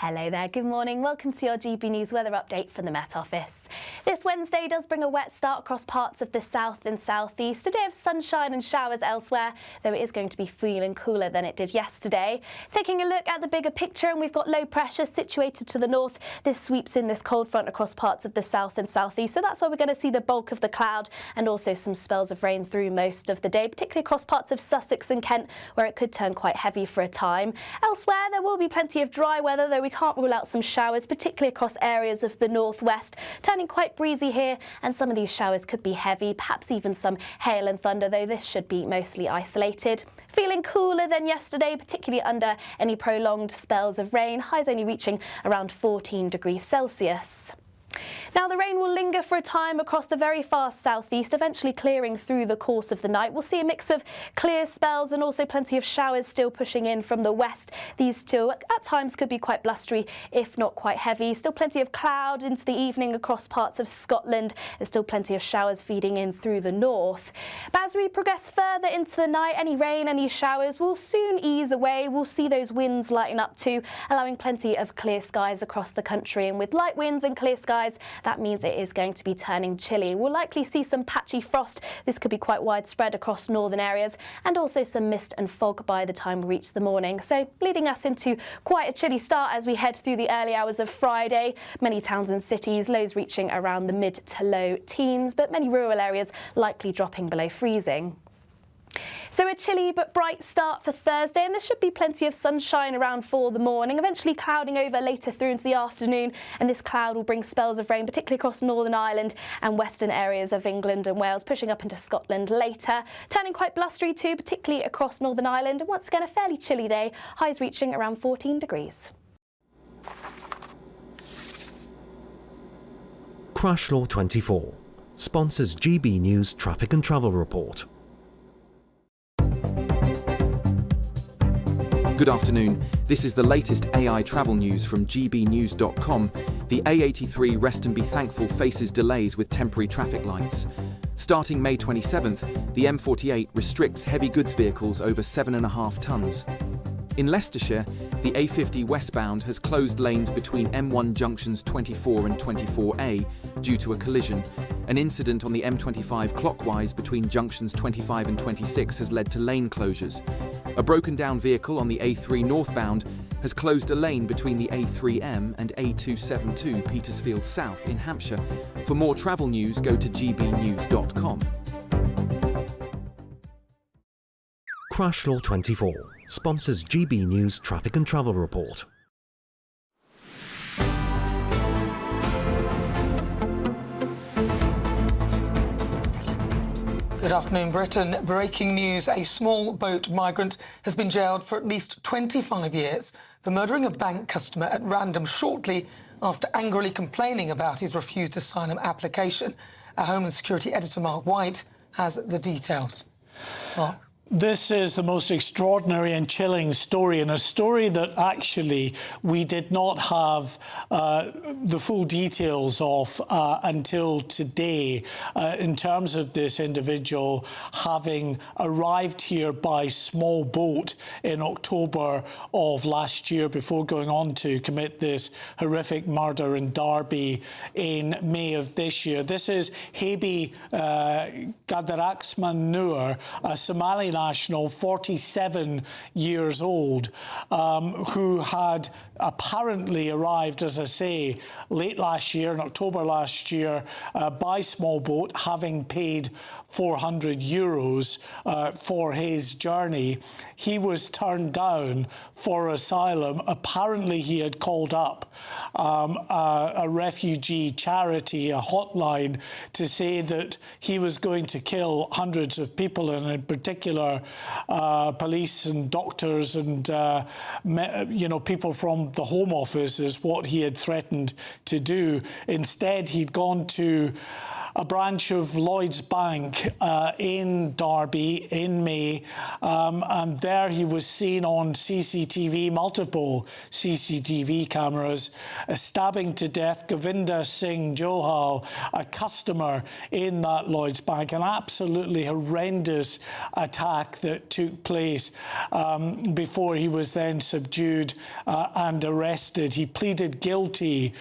Hello there, good morning. Welcome to your GB News weather update from the Met Office. This Wednesday does bring a wet start across parts of the south and southeast. A day of sunshine and showers elsewhere, though it is going to be feeling cooler than it did yesterday. Taking a look at the bigger picture, and we've got low pressure situated to the north. This sweeps in this cold front across parts of the south and southeast, so that's where we're going to see the bulk of the cloud and also some spells of rain through most of the day, particularly across parts of Sussex and Kent, where it could turn quite heavy for a time. Elsewhere, there will be plenty of dry weather, though we can't rule out some showers, particularly across areas of the northwest, turning quite breezy here, and some of these showers could be heavy, perhaps even some hail and thunder, though this should be mostly isolated. Feeling cooler than yesterday, particularly under any prolonged spells of rain, highs only reaching around 14 degrees Celsius. Now, the rain will linger for a time across the very far southeast, eventually clearing through the course of the night. We'll see a mix of clear spells and also plenty of showers still pushing in from the west. These still at times could be quite blustery, if not quite heavy. Still plenty of cloud into the evening across parts of Scotland. There's still plenty of showers feeding in through the north. But as we progress further into the night, any rain, any showers will soon ease away. We'll see those winds lighten up too, allowing plenty of clear skies across the country. And with light winds and clear skies, that means it is going to be turning chilly. We'll likely see some patchy frost. This could be quite widespread across northern areas, and also some mist and fog by the time we reach the morning. So leading us into quite a chilly start as we head through the early hours of Friday. Many towns and cities, lows reaching around the mid to low teens, but many rural areas likely dropping below freezing. So a chilly but bright start for Thursday, and there should be plenty of sunshine around for the morning, eventually clouding over later through into the afternoon, and this cloud will bring spells of rain, particularly across Northern Ireland and western areas of England and Wales, pushing up into Scotland later, turning quite blustery too, particularly across Northern Ireland, and once again a fairly chilly day, highs reaching around 14 degrees. Crash Law 24 sponsors GB News Traffic and Travel Report. Good afternoon. This is the latest AI travel news from GBnews.com. The A83 Rest and Be Thankful faces delays with temporary traffic lights. Starting May 27th, the M48 restricts heavy goods vehicles over 7.5 tonnes. In Leicestershire, the A50 westbound has closed lanes between M1 junctions 24 and 24A due to a collision. An incident on the M25 clockwise between junctions 25 and 26 has led to lane closures. A broken down vehicle on the A3 northbound has closed a lane between the A3M and A272 Petersfield South in Hampshire. For more travel news, go to gbnews.com. Crash Law 24 sponsors GB News Traffic and Travel Report. Good afternoon, Britain. Breaking news. A small boat migrant has been jailed for at least 25 years for murdering a bank customer at random shortly after angrily complaining about his refused asylum application. Our Home and Security editor, Mark White, has the details. Mark. This is the most extraordinary and chilling story, and a story that actually we did not have the full details of until today in terms of this individual having arrived here by small boat in October of last year before going on to commit this horrific murder in Derby in May of this year. This is Hebi Gadaraxman Noor, a Somali national, 47 years old, who had apparently arrived, as I say, late last year, in October last year, by small boat, having paid €400 for his journey. He was turned down for asylum. Apparently, he had called up a refugee charity, a hotline, to say that he was going to kill hundreds of people, and in particular police and doctors and people from the Home Office is what he had threatened to do. Instead, he'd gone to a branch of Lloyds Bank in Derby in May, and there he was seen on CCTV, multiple CCTV cameras, stabbing to death Govinda Singh Johal, a customer in that Lloyds Bank. An absolutely horrendous attack that took place before he was then subdued and arrested. He pleaded guilty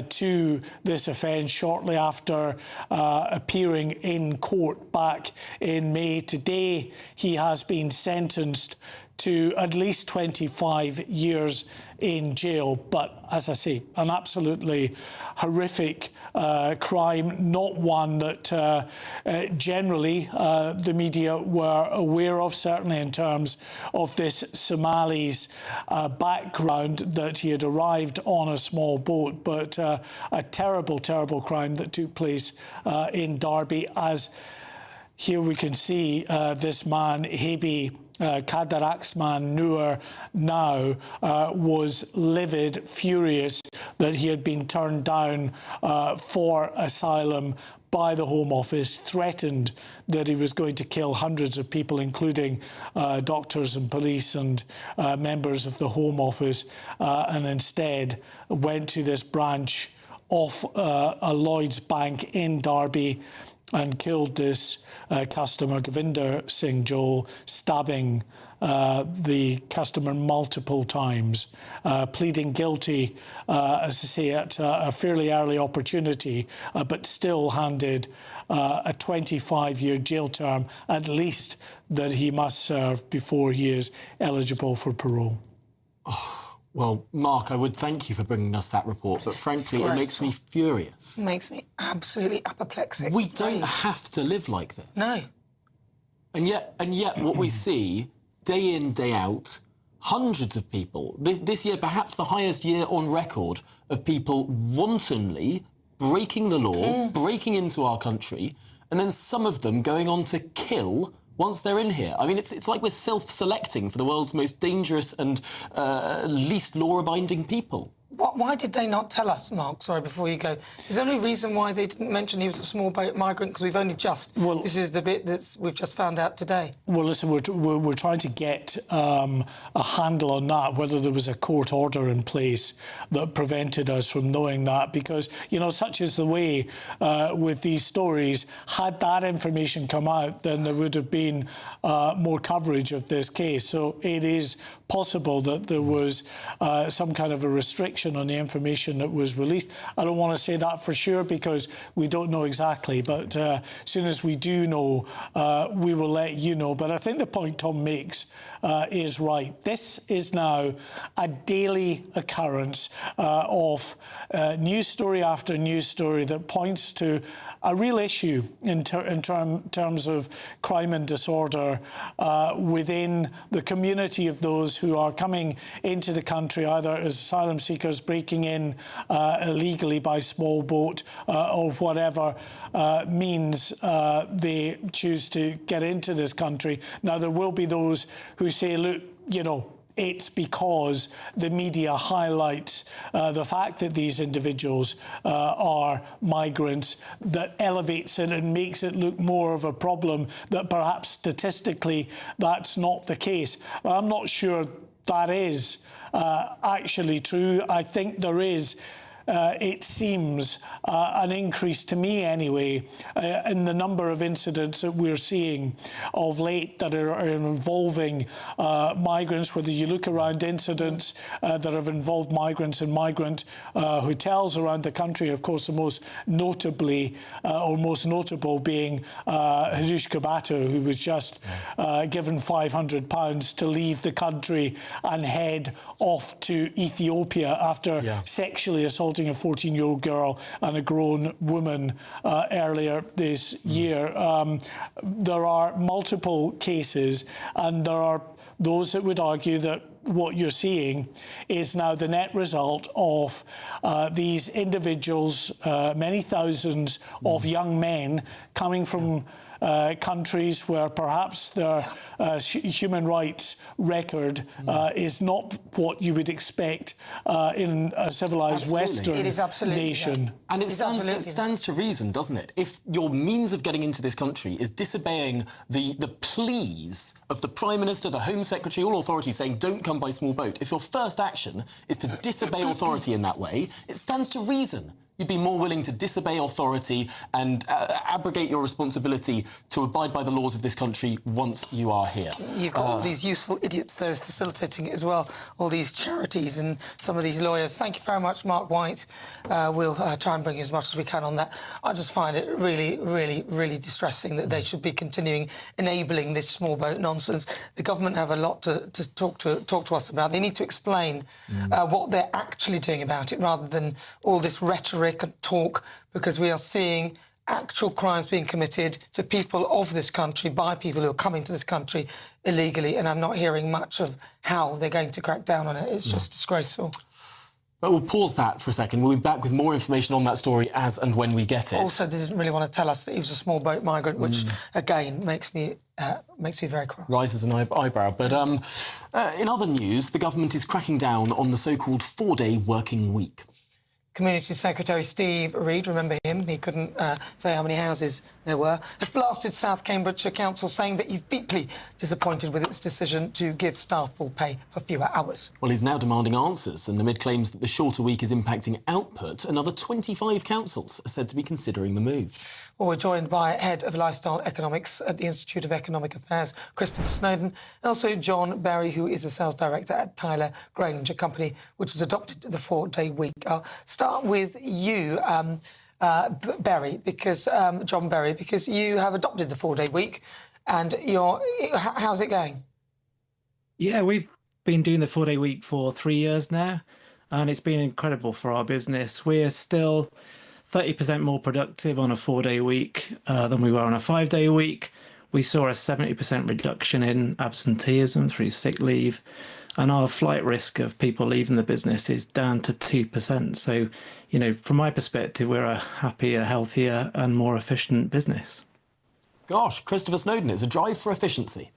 to this offence shortly after appearing in court back in May. Today, he has been sentenced to at least 25 years in jail. But as I say, an absolutely horrific crime, not one that generally the media were aware of, certainly in terms of this Somali's background, that he had arrived on a small boat, but a terrible, terrible crime that took place in Derby. As here we can see this man, Hebe Kadaraxman Noor, now was livid, furious that he had been turned down for asylum by the Home Office, threatened that he was going to kill hundreds of people, including doctors and police and members of the Home Office, and instead went to this branch of a Lloyds Bank in Derby and killed this customer, Govinda Singh Johal, stabbing the customer multiple times, pleading guilty, as I say, at a fairly early opportunity, but still handed a 25-year jail term, at least, that he must serve before he is eligible for parole. Oh. Well, Mark, I would thank you for bringing us that report, but frankly, it makes me furious. It makes me absolutely apoplectic. We don't have to live like this. No. And yet what we see, day in, day out, hundreds of people, this year perhaps the highest year on record of people wantonly breaking the law, breaking into our country, and then some of them going on to kill once they're in here. I mean, it's like we're self-selecting for the world's most dangerous and least law-abiding people. Why did they not tell us, Mark? Sorry, before you go. Is there any reason why they didn't mention he was a small boat migrant? Because we've only just... Well, this is the bit we've just found out today. Well, listen, we're trying to get a handle on that, whether there was a court order in place that prevented us from knowing that, because, you know, such is the way with these stories. Had that information come out, then there would have been more coverage of this case. So it is possible that there was some kind of a restriction on the information that was released. I don't want to say that for sure because we don't know exactly, but as soon as we do know, we will let you know. But I think the point Tom makes is right. This is now a daily occurrence of news story after news story that points to a real issue in terms of crime and disorder within the community of those who are coming into the country either as asylum seekers, breaking in illegally by small boat or whatever means they choose to get into this country. Now, there will be those who say, look, you know, it's because the media highlights the fact that these individuals are migrants that elevates it and makes it look more of a problem, that perhaps statistically that's not the case. But I'm not sure that is actually true. I think there is it seems an increase, to me anyway, in the number of incidents that we're seeing of late that are involving migrants, whether you look around incidents that have involved migrants in migrant hotels around the country. Of course, the most notably, or most notable being Harwood Kibatu, who was just given £500 to leave the country and head off to Ethiopia after sexually assaulting a 14-year-old girl and a grown woman earlier this year. There are multiple cases, and there are those that would argue that what you're seeing is now the net result of these individuals, many thousands of young men coming from countries where perhaps their human rights record is not what you would expect in a civilised Western nation. And it stands to reason, doesn't it? If your means of getting into this country is disobeying the pleas of the Prime Minister, the Home Secretary, all authorities saying don't come by small boat, if your first action is to disobey authority in that way, it stands to reason you'd be more willing to disobey authority and abrogate your responsibility to abide by the laws of this country once you are here. You've got all these useful idiots there facilitating it as well, all these charities and some of these lawyers. Thank you very much, Mark White. We'll try and bring you as much as we can on that. I just find it really, really, really distressing that they should be continuing enabling this small boat nonsense. The government have a lot to talk to us about. They need to explain what they're actually doing about it, rather than all this rhetoric and talk, because we are seeing actual crimes being committed to people of this country by people who are coming to this country illegally, and I'm not hearing much of how they're going to crack down on it. It's just disgraceful. But we'll pause that for a second. We'll be back with more information on that story as and when we get it. Also, they didn't really want to tell us that he was a small boat migrant, which, again, makes me very cross. Raises an eyebrow. But in other news, the government is cracking down on the so-called 4-day working week. Community Secretary Steve Reid, remember him, he couldn't say how many houses there were, has blasted South Cambridgeshire Council, saying that he's deeply disappointed with its decision to give staff full pay for fewer hours. Well, he's now demanding answers, and amid claims that the shorter week is impacting output, another 25 councils are said to be considering the move. Well, we're joined by Head of Lifestyle Economics at the Institute of Economic Affairs, Christopher Snowden, and also John Berry, who is a sales director at Tyler Grange, a company which has adopted the 4-day week. I'll start with you, Berry, because John Berry, because you have adopted the 4-day week, and how's it going? Yeah, we've been doing the 4-day week for 3 years now, and it's been incredible for our business. We're still 30% more productive on a 4-day week than we were on a 5-day week. We saw a 70% reduction in absenteeism through sick leave, and our flight risk of people leaving the business is down to 2%. So, you know, from my perspective, we're a happier, healthier and more efficient business. Gosh, Christopher Snowden, it's a drive for efficiency.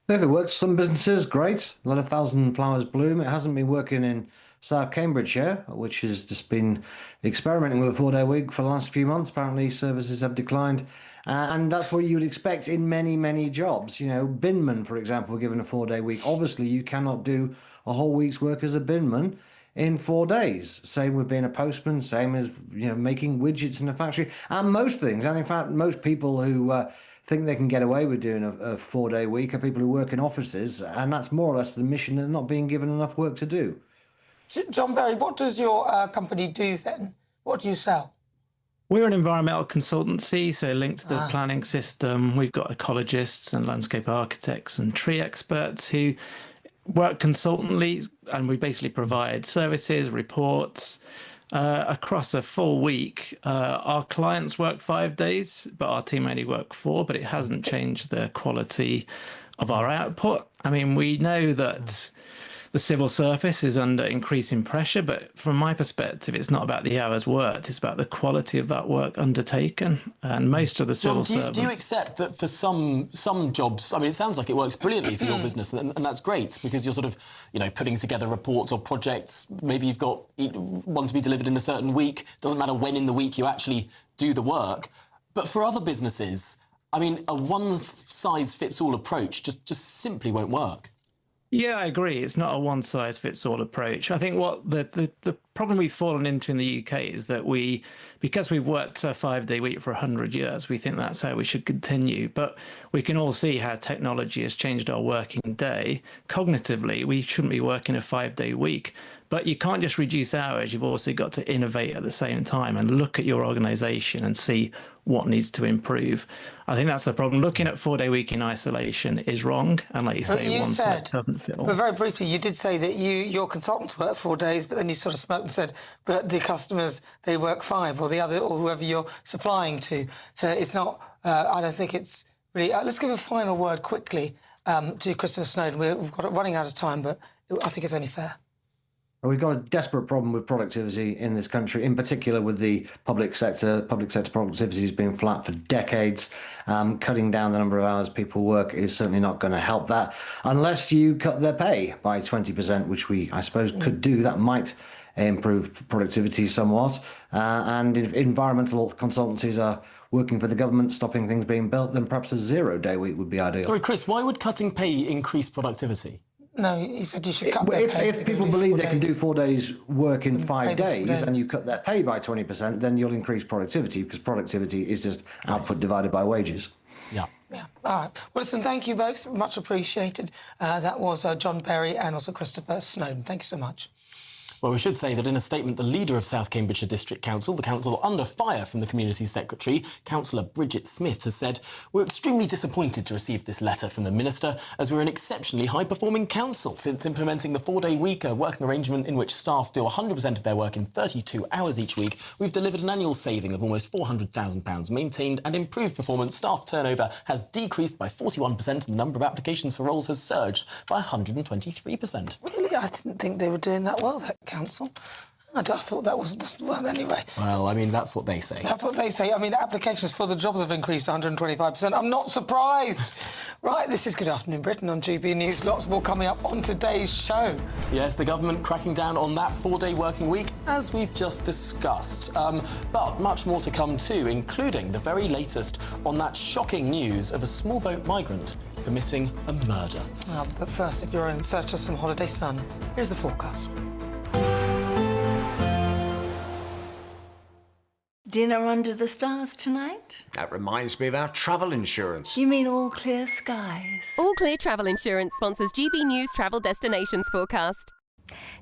If it works, some businesses, great. Let 1,000 flowers bloom. It hasn't been working in South Cambridgeshire, which has just been experimenting with a 4-day week for the last few months. Apparently services have declined. And that's what you would expect in many, many jobs. You know, binmen, for example, were given a 4-day week. Obviously, you cannot do a whole week's work as a binman in 4 days. Same with being a postman, same as, you know, making widgets in a factory, and most things. And in fact, most people who think they can get away with doing a 4-day week are people who work in offices, and that's more or less the mission and not being given enough work to do. John Berry, what does your company do then? What do you sell? We're an environmental consultancy, so linked to the planning system. We've got ecologists and landscape architects and tree experts who work consultantly, and we basically provide services, reports across a full week. Our clients work 5 days, but our team only work 4, but it hasn't changed the quality of our output. I mean, we know that the civil service is under increasing pressure, but from my perspective, it's not about the hours worked, it's about the quality of that work undertaken. And most of the civil servants... Do you accept that for some jobs, I mean, it sounds like it works brilliantly for your business, and that's great, because you're sort of, you know, putting together reports or projects. Maybe you've got one to be delivered in a certain week. Doesn't matter when in the week you actually do the work. But for other businesses, I mean, a one-size-fits-all approach just simply won't work. Yeah, I agree. It's not a one-size-fits-all approach. I think what the problem we've fallen into in the UK is that because we've worked a 5-day week for 100 years, we think that's how we should continue. But we can all see how technology has changed our working day. Cognitively, we shouldn't be working a 5-day week. But you can't just reduce hours. You've also got to innovate at the same time and look at your organisation and see what needs to improve. I think that's the problem. Looking at 4-day week in isolation is wrong. And like you say, one size doesn't fit all. But very briefly, you did say that your consultants work 4 days, but then you sort of smoked and said, but the customers, they work 5, or whoever you're supplying to. So it's not, I don't think it's really... let's give a final word quickly to Christopher Snowdon. We've got it running out of time, but I think it's only fair. We've got a desperate problem with productivity in this country, in particular with the public sector. Public sector productivity has been flat for decades. Cutting down the number of hours people work is certainly not going to help that, unless you cut their pay by 20%, which we, I suppose, could do. That might improve productivity somewhat. And if environmental consultancies are working for the government, stopping things being built, then perhaps a 0-day week would be ideal. Sorry, Chris, why would cutting pay increase productivity? No, he said you should cut their pay. If people believe they can do 4 days work in 5 days and you cut their pay by 20%, then you'll increase productivity, because productivity is just output divided by wages. Yeah. Yeah. All right. Well, listen, thank you both. Much appreciated. That was John Berry and also Christopher Snowdon. Thank you so much. Well, we should say that in a statement, the leader of South Cambridgeshire District Council, the council under fire from the Community Secretary, Councillor Bridget Smith, has said, "We're extremely disappointed to receive this letter from the Minister, as we're an exceptionally high-performing council. Since implementing the 4-day week, a working arrangement in which staff do 100% of their work in 32 hours each week, we've delivered an annual saving of almost £400,000, maintained and improved performance. Staff turnover has decreased by 41% and the number of applications for roles has surged by 123%. Really? I didn't think they were doing that well, that council. I thought that was... Well, anyway. Well, I mean, that's what they say. That's what they say. I mean, applications for the jobs have increased 125%. I'm not surprised. Right, this is Good Afternoon Britain on GB News. Lots more coming up on today's show. Yes, the government cracking down on that 4-day working week, as we've just discussed. But much more to come too, including the very latest on that shocking news of a small boat migrant committing a murder. But first, if you're in search of some holiday sun, here's the forecast. Dinner under the stars tonight? That reminds me of our travel insurance. You mean All Clear Skies? All Clear Travel Insurance sponsors GB News Travel Destinations Forecast.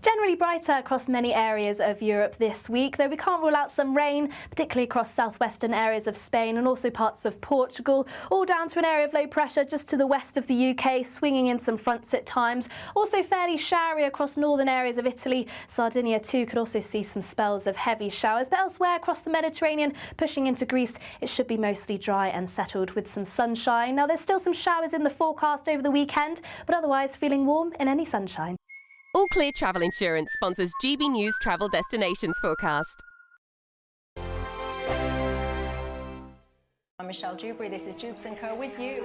Generally brighter across many areas of Europe this week, though we can't rule out some rain, particularly across southwestern areas of Spain and also parts of Portugal, all down to an area of low pressure just to the west of the UK, swinging in some fronts at times. Also fairly showery across northern areas of Italy. Sardinia too could also see some spells of heavy showers, but elsewhere across the Mediterranean, pushing into Greece, it should be mostly dry and settled with some sunshine. Now there's still some showers in the forecast over the weekend, but otherwise feeling warm in any sunshine. All Clear Travel Insurance sponsors GB News Travel Destinations Forecast. I'm Michelle Dewberry, this is Jubes & Co with you.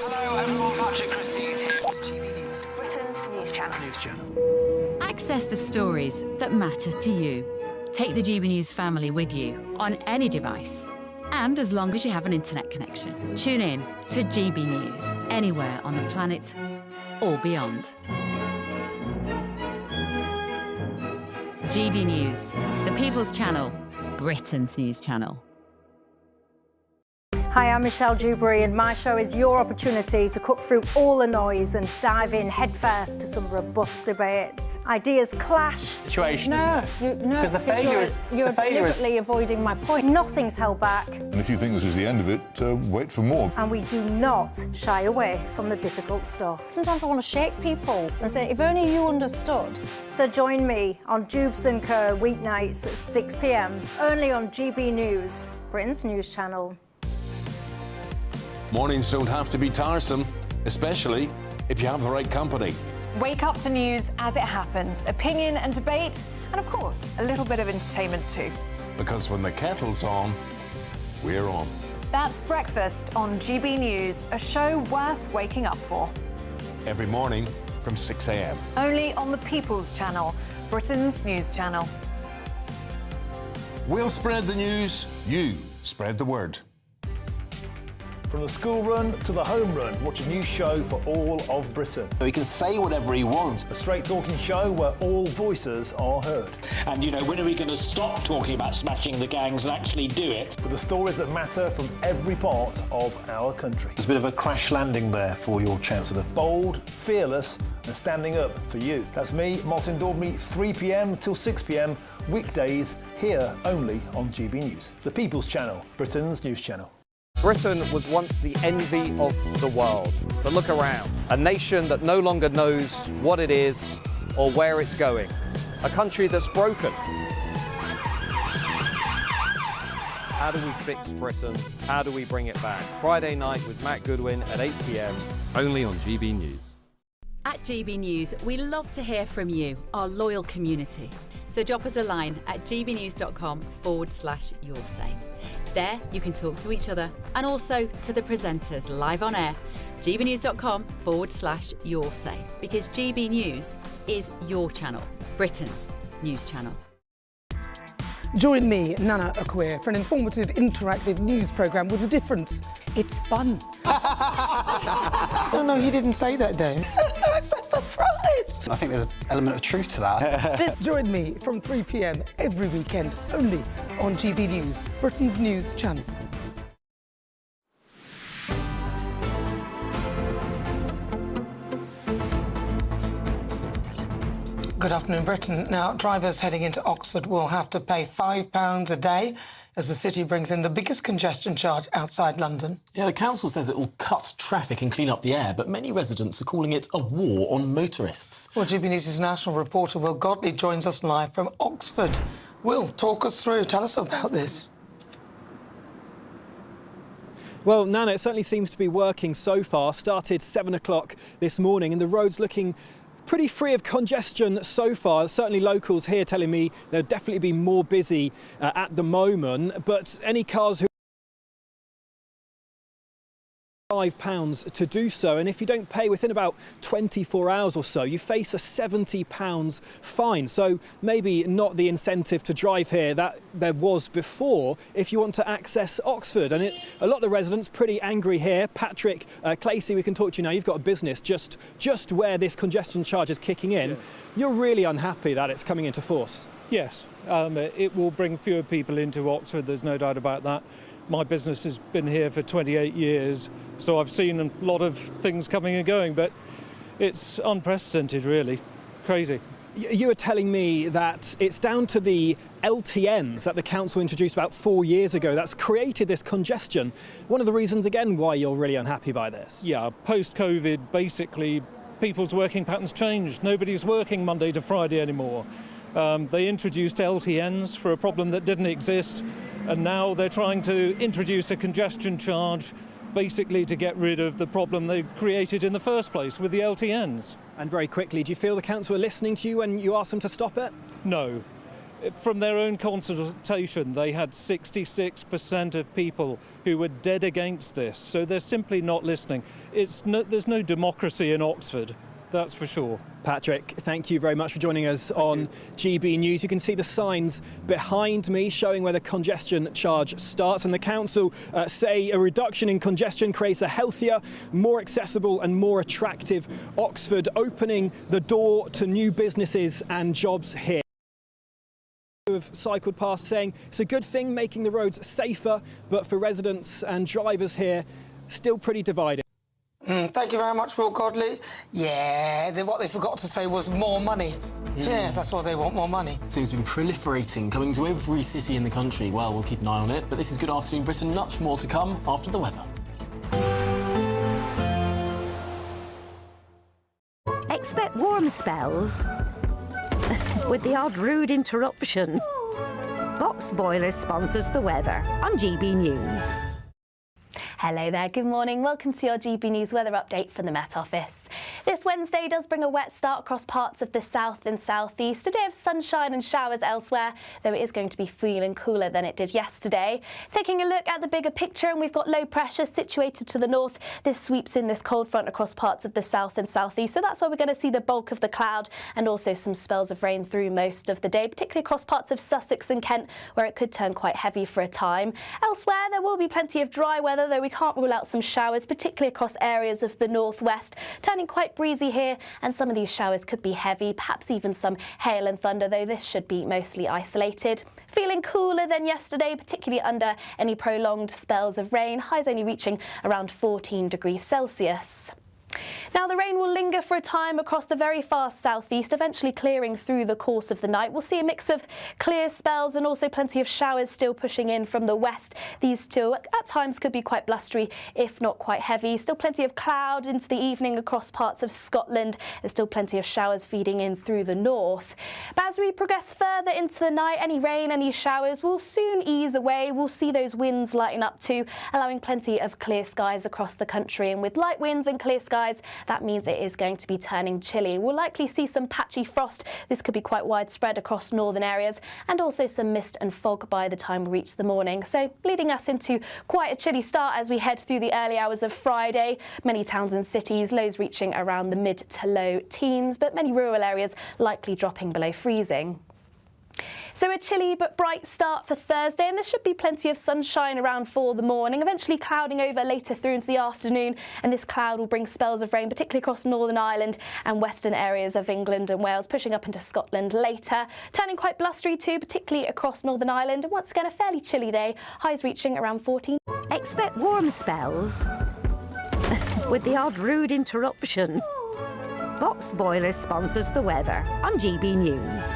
Hello everyone, Patrick Christie is here. GB News, Britain's news channel. Access the stories that matter to you. Take the GB News family with you on any device. And as long as you have an internet connection, tune in to GB News, anywhere on the planet or beyond. GB News, the People's Channel, Britain's news channel. Hi, I'm Michelle Dewberry and my show is your opportunity to cut through all the noise and dive in headfirst to some robust debates. Ideas clash. Situation, no, because the failure is... You're deliberately avoiding my point. Nothing's held back. And if you think this is the end of it, wait for more. And we do not shy away from the difficult stuff. Sometimes I want to shake people and say, if only you understood. So join me on Jubes & Co weeknights at 6 p.m, only on GB News, Britain's news channel. Mornings don't have to be tiresome, especially if you have the right company. Wake up to news as it happens, opinion and debate, and of course, a little bit of entertainment too. Because when the kettle's on, we're on. That's Breakfast on GB News, a show worth waking up for. Every morning from 6 a.m. Only on the People's Channel, Britain's news channel. We'll spread the news, you spread the word. From the school run to the home run, watch a new show for all of Britain. So he can say whatever he wants. A straight-talking show where all voices are heard. And, you know, when are we going to stop talking about smashing the gangs and actually do it? With the stories that matter from every part of our country. There's a bit of a crash landing there for your Chancellor. Bold, fearless and standing up for you. That's me, Martin Daubney, 3 p.m. till 6 p.m, weekdays, here only on GB News. The People's Channel, Britain's news channel. Britain was once the envy of the world. But look around. A nation that no longer knows what it is or where it's going. A country that's broken. How do we fix Britain? How do we bring it back? Friday night with Matt Goodwin at 8 p.m. Only on GB News. At GB News, we love to hear from you, our loyal community. So drop us a line at gbnews.com/yoursay. There you can talk to each other and also to the presenters live on air. gbnews.com/yoursay, because GB News is your channel, Britain's news channel. Join me, Nana Akua, for an informative, interactive news programme with a difference. It's fun. No, he didn't say that, Dave. I'm so surprised. I think there's an element of truth to that. Join me from 3 p.m. every weekend, only on GB News, Britain's news channel. Good afternoon, Britain. Now, drivers heading into Oxford will have to pay £5 a day as the city brings in the biggest congestion charge outside London. Yeah, the council says it will cut traffic and clean up the air, but many residents are calling it a war on motorists. Well, GB News' national reporter Will Godley joins us live from Oxford. Will, talk us through. Tell us about this. Well, Nana, it certainly seems to be working so far. Started 7 o'clock this morning and the road's looking pretty free of congestion so far. Certainly locals here telling me there'll definitely be more busy at the moment, but any cars who £5 to do so, and if you don't pay within about 24 hours or so, you face a £70 fine. So maybe not the incentive to drive here that there was before if you want to access Oxford. And a lot of the residents pretty angry here. Patrick Clacy, we can talk to you now. You've got a business just where this congestion charge is kicking in. Yeah. You're really unhappy that it's coming into force. Yes, it will bring fewer people into Oxford, there's no doubt about that. My business has been here for 28 years, so I've seen a lot of things coming and going, but it's unprecedented, really. Crazy. You were telling me that it's down to the LTNs that the council introduced about 4 years ago that's created this congestion. One of the reasons, again, why you're really unhappy by this. Yeah, post-COVID, basically, people's working patterns changed. Nobody's working Monday to Friday anymore. They introduced LTNs for a problem that didn't exist, and now they're trying to introduce a congestion charge basically to get rid of the problem they created in the first place with the LTNs. And very quickly, do you feel the council are listening to you when you ask them to stop it? No. From their own consultation, they had 66% of people who were dead against this, so they're simply not listening. There's no democracy in Oxford. That's for sure. Patrick, thank you very much for joining us on GB News. You can see the signs behind me showing where the congestion charge starts, and the council say a reduction in congestion creates a healthier, more accessible and more attractive Oxford, opening the door to new businesses and jobs here. Have cycled past saying it's a good thing making the roads safer, but for residents and drivers here, still pretty divided. Thank you very much, Will Godley. Yeah, what they forgot to say was more money. Yes, that's why they want more money. Seems to be proliferating, coming to every city in the country. Well, we'll keep an eye on it. But this is Good Afternoon Britain. Much more to come after the weather. Expect warm spells with the odd rude interruption. Box Boilers sponsors the weather on GB News. Hello there, good morning. Welcome to your GB News weather update from the Met Office. This Wednesday does bring a wet start across parts of the south and southeast. A day of sunshine and showers elsewhere, though it is going to be feeling cooler than it did yesterday. Taking a look at the bigger picture, and we've got low pressure situated to the north. This sweeps in this cold front across parts of the south and southeast, so that's where we're going to see the bulk of the cloud and also some spells of rain through most of the day, particularly across parts of Sussex and Kent, where it could turn quite heavy for a time. Elsewhere, there will be plenty of dry weather, though we can't rule out some showers, particularly across areas of the northwest, turning quite breezy here, and some of these showers could be heavy, perhaps even some hail and thunder, though this should be mostly isolated. Feeling cooler than yesterday, particularly under any prolonged spells of rain, highs only reaching around 14 degrees Celsius. Now, the rain will linger for a time across the very far southeast, eventually clearing through the course of the night. We'll see a mix of clear spells and also plenty of showers still pushing in from the west. These still at times could be quite blustery, if not quite heavy. Still plenty of cloud into the evening across parts of Scotland. There's still plenty of showers feeding in through the north. But as we progress further into the night, any rain, any showers will soon ease away. We'll see those winds lighten up too, allowing plenty of clear skies across the country. And with light winds and clear skies, that means it is going to be turning chilly. We'll likely see some patchy frost. This could be quite widespread across northern areas, and also some mist and fog by the time we reach the morning. So leading us into quite a chilly start as we head through the early hours of Friday. Many towns and cities, lows reaching around the mid to low teens, but many rural areas likely dropping below freezing. So a chilly but bright start for Thursday, and there should be plenty of sunshine around for the morning, eventually clouding over later through into the afternoon, and this cloud will bring spells of rain, particularly across Northern Ireland and western areas of England and Wales, pushing up into Scotland later, turning quite blustery too, particularly across Northern Ireland, and once again a fairly chilly day, highs reaching around 14. Expect warm spells with the odd rude interruption. Box Boilers sponsors the weather on GB News.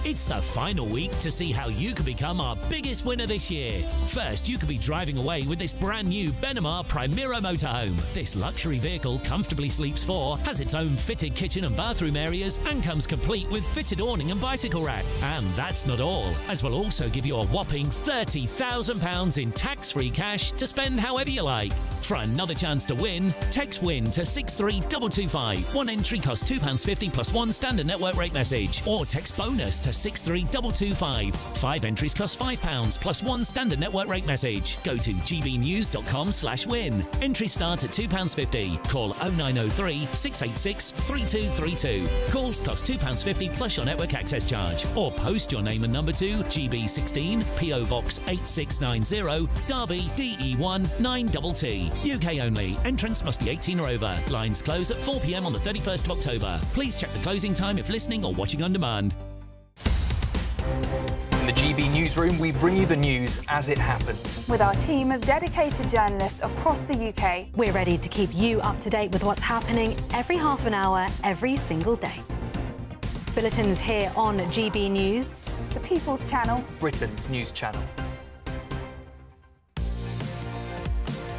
It's the final week to see how you can become our biggest winner this year. First, you could be driving away with this brand new Benamar Primera motorhome. This luxury vehicle comfortably sleeps four, has its own fitted kitchen and bathroom areas, and comes complete with fitted awning and bicycle rack. And that's not all, as we'll also give you a whopping £30,000 in tax-free cash to spend however you like. For another chance to win, text WIN to 63225. One entry costs £2.50 plus one standard network rate message, or text BONUS to 63225. 5 entries cost £5 plus one standard network rate message. Go to gbnews.com/win. Entries start at £2.50. Call 0903 686 3232. Calls cost £2.50 plus your network access charge. Or post your name and number to GB16 PO Box 8690 Derby DE1 9TT. UK only. Entrance must be 18 or over. Lines close at 4 p.m. on the 31st of October. Please check the closing time if listening or watching on demand. In the GB newsroom, we bring you the news as it happens. With our team of dedicated journalists across the UK, we're ready to keep you up to date with what's happening every half an hour, every single day. Bulletins here on GB News, the People's Channel, Britain's news channel.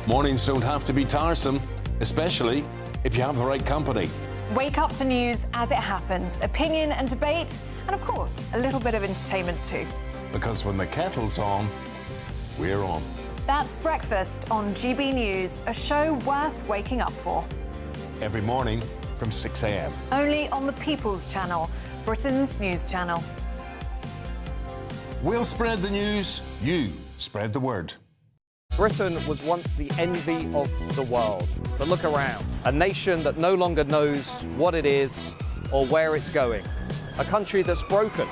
Mornings don't have to be tiresome, especially if you have the right company. Wake up to news as it happens, opinion and debate, and of course, a little bit of entertainment too. Because when the kettle's on, we're on. That's Breakfast on GB News, a show worth waking up for. Every morning from 6 a.m. Only on the People's Channel, Britain's news channel. We'll spread the news, you spread the word. Britain was once the envy of the world. But look around. A nation that no longer knows what it is or where it's going. A country that's broken.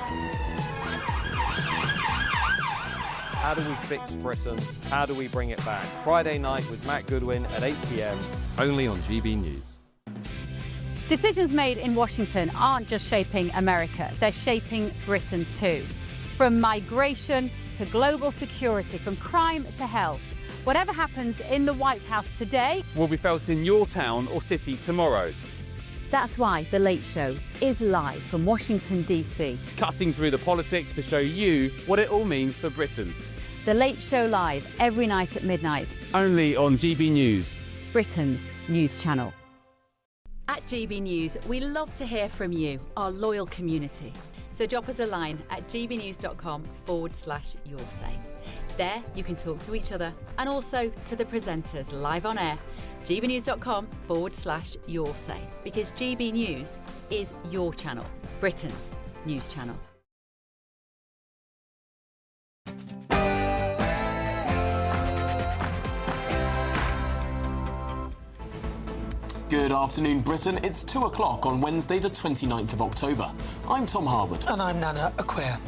How do we fix Britain? How do we bring it back? Friday night with Matt Goodwin at 8 p.m. only on GB News. Decisions made in Washington aren't just shaping America, they're shaping Britain too. From migration to global security, from crime to health. Whatever happens in the White House today will be felt in your town or city tomorrow. That's why The Late Show is live from Washington, D.C. Cutting through the politics to show you what it all means for Britain. The Late Show live every night at midnight. Only on GB News, Britain's news channel. At GB News, we love to hear from you, our loyal community. So drop us a line at gbnews.com/yoursay. There you can talk to each other and also to the presenters live on air. gbnews.com/yoursay, because GB News is your channel, Britain's news channel. Good afternoon, Britain. It's 2 o'clock on Wednesday, the 29th of October. I'm Tom Harwood. And I'm Nana Akua.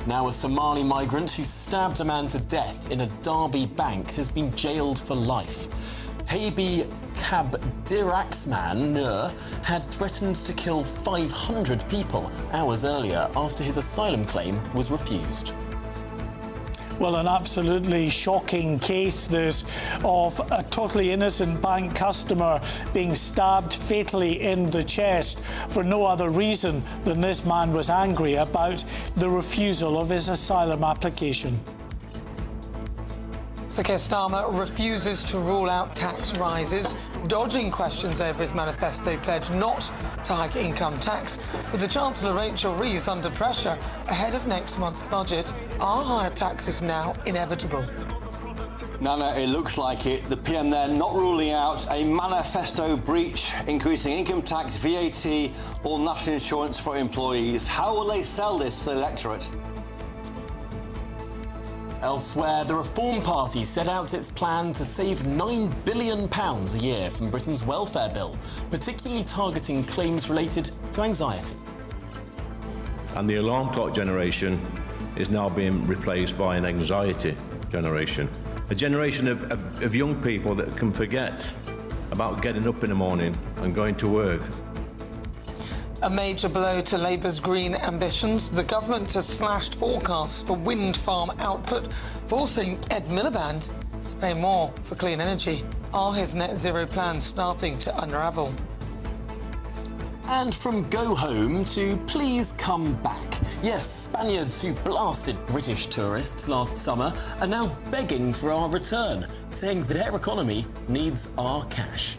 Now, a Somali migrant who stabbed a man to death in a Derby bank has been jailed for life. Habi Kabdiraxman Nur had threatened to kill 500 people hours earlier after his asylum claim was refused. Well, an absolutely shocking case, this, of a totally innocent bank customer being stabbed fatally in the chest for no other reason than this man was angry about the refusal of his asylum application. Sir Keir Starmer refuses to rule out tax rises, dodging questions over his manifesto pledge not to hike income tax. With the Chancellor Rachel Reeves under pressure ahead of next month's budget, are higher taxes now inevitable? Nana, it looks like it. The PM there not ruling out a manifesto breach, increasing income tax, VAT or national insurance for employees. How will they sell this to the electorate? Elsewhere, the Reform Party set out its plan to save £9 billion a year from Britain's welfare bill, particularly targeting claims related to anxiety. And the alarm clock generation is now being replaced by an anxiety generation. A generation of young people that can forget about getting up in the morning and going to work. A major blow to Labour's green ambitions. The government has slashed forecasts for wind farm output, forcing Ed Miliband to pay more for clean energy. Are his net zero plans starting to unravel? And from go home to please come back. Yes, Spaniards who blasted British tourists last summer are now begging for our return, saying their economy needs our cash.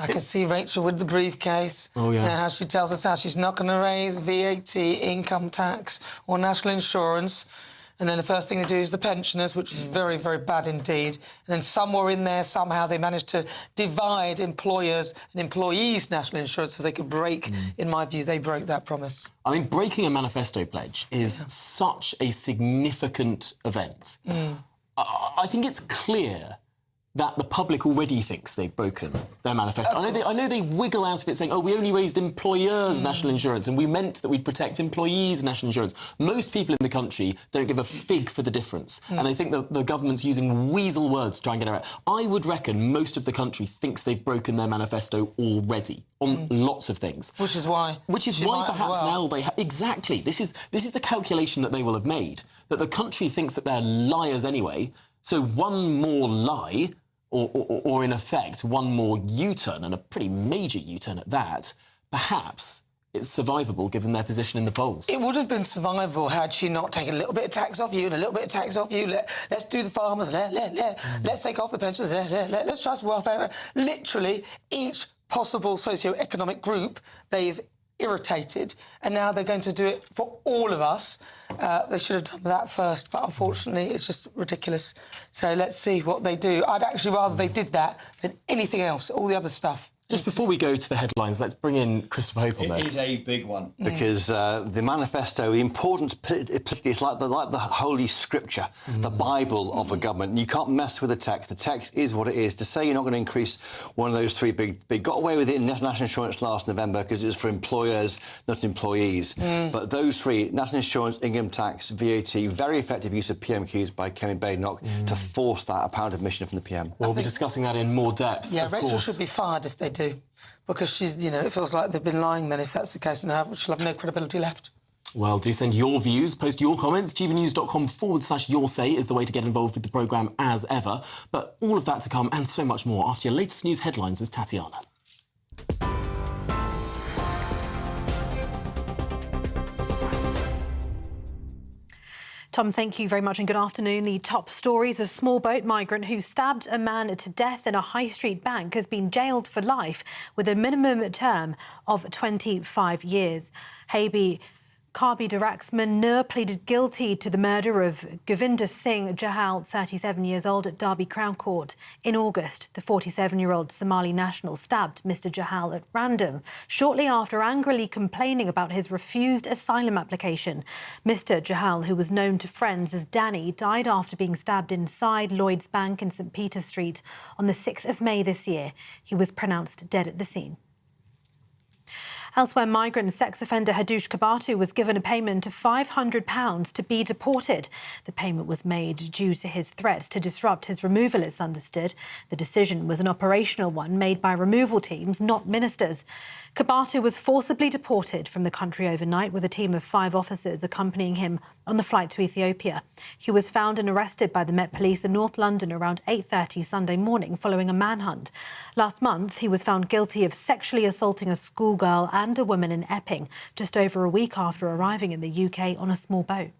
I can see Rachel with the briefcase. Oh, yeah. How she tells us how she's not going to raise VAT, income tax or national insurance. And then the first thing they do is the pensioners, which is very, very bad indeed. And then somewhere in there, somehow they managed to divide employers and employees' national insurance so they could break, in my view, they broke that promise. I mean, breaking a manifesto pledge is such a significant event. I think it's clear that the public already thinks they've broken their manifesto. I know they wiggle out of it saying, oh, we only raised employers' national insurance and we meant that we'd protect employees' national insurance. Most people in the country don't give a fig for the difference and they think that the government's using weasel words to try and get it right. I would reckon most of the country thinks they've broken their manifesto already on lots of things. Which is why Perhaps now they have... Exactly. This is the calculation that they will have made, that the country thinks that they're liars anyway, so one more lie... Or in effect, one more U-turn, and a pretty major U-turn at that, perhaps it's survivable given their position in the polls. It would have been survivable had she not taken a little bit of tax off you and a little bit of tax off you. Let's do the farmers. Let's take off the pensions. Let's try some welfare. Literally, each possible socio-economic group they've irritated, and now they're going to do it for all of us. They should have done that first, but unfortunately it's just ridiculous. So let's see what they do. I'd actually rather they did that than anything else, all the other stuff. Just before we go to the headlines, let's bring in Christopher Hope on this. It is a big one. Because the manifesto, the importance politically, it's like the holy scripture, the Bible of a government. You can't mess with the text. The text is what it is. To say you're not going to increase one of those three big got away with it in national insurance last November because it was for employers, not employees. But those three, national insurance, income tax, VAT, very effective use of PMQs by Kevin Badenoch to force that apparent admission from the PM. We'll be discussing that in more depth, Yeah, of Rachel course. should be fired if they do, because she's, it feels like they've been lying then if that's the case, and she'll have no credibility left. Well, do send your views, post your comments. gbnews.com/your say is the way to get involved with the programme as ever. But all of that to come and so much more after your latest news headlines with Tatiana. Tom, thank you very much and good afternoon. The top stories: a small boat migrant who stabbed a man to death in a high street bank has been jailed for life with a minimum term of 25 years. Habi Karbi Daraxman Nur pleaded guilty to the murder of Govinder Singh Jahal, 37 years old, at Derby Crown Court. In August, the 47-year-old Somali national stabbed Mr Jahal at random, shortly after angrily complaining about his refused asylum application. Mr Jahal, who was known to friends as Danny, died after being stabbed inside Lloyd's Bank in St Peter Street on the 6th of May this year. He was pronounced dead at the scene. Elsewhere, migrant sex offender Hadush Kabatu was given a payment of £500 to be deported. The payment was made due to his threats to disrupt his removal, it's understood. The decision was an operational one made by removal teams, not ministers. Kabatu was forcibly deported from the country overnight with a team of 5 officers accompanying him on the flight to Ethiopia. He was found and arrested by the Met Police in North London around 8:30 Sunday morning following a manhunt. Last month, he was found guilty of sexually assaulting a schoolgirl and a woman in Epping just over a week after arriving in the UK on a small boat.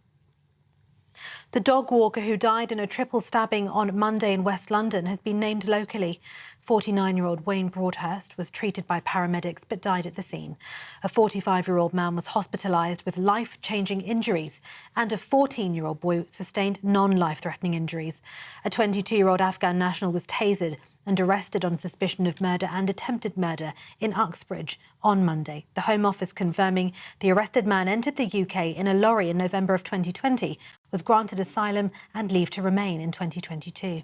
The dog walker who died in a triple stabbing on Monday in West London has been named locally. 49-year-old Wayne Broadhurst was treated by paramedics but died at the scene. A 45-year-old man was hospitalised with life-changing injuries and a 14-year-old boy sustained non-life-threatening injuries. A 22-year-old Afghan national was tasered and arrested on suspicion of murder and attempted murder in Uxbridge on Monday. The Home Office confirming the arrested man entered the UK in a lorry in November of 2020, was granted asylum and leave to remain in 2022.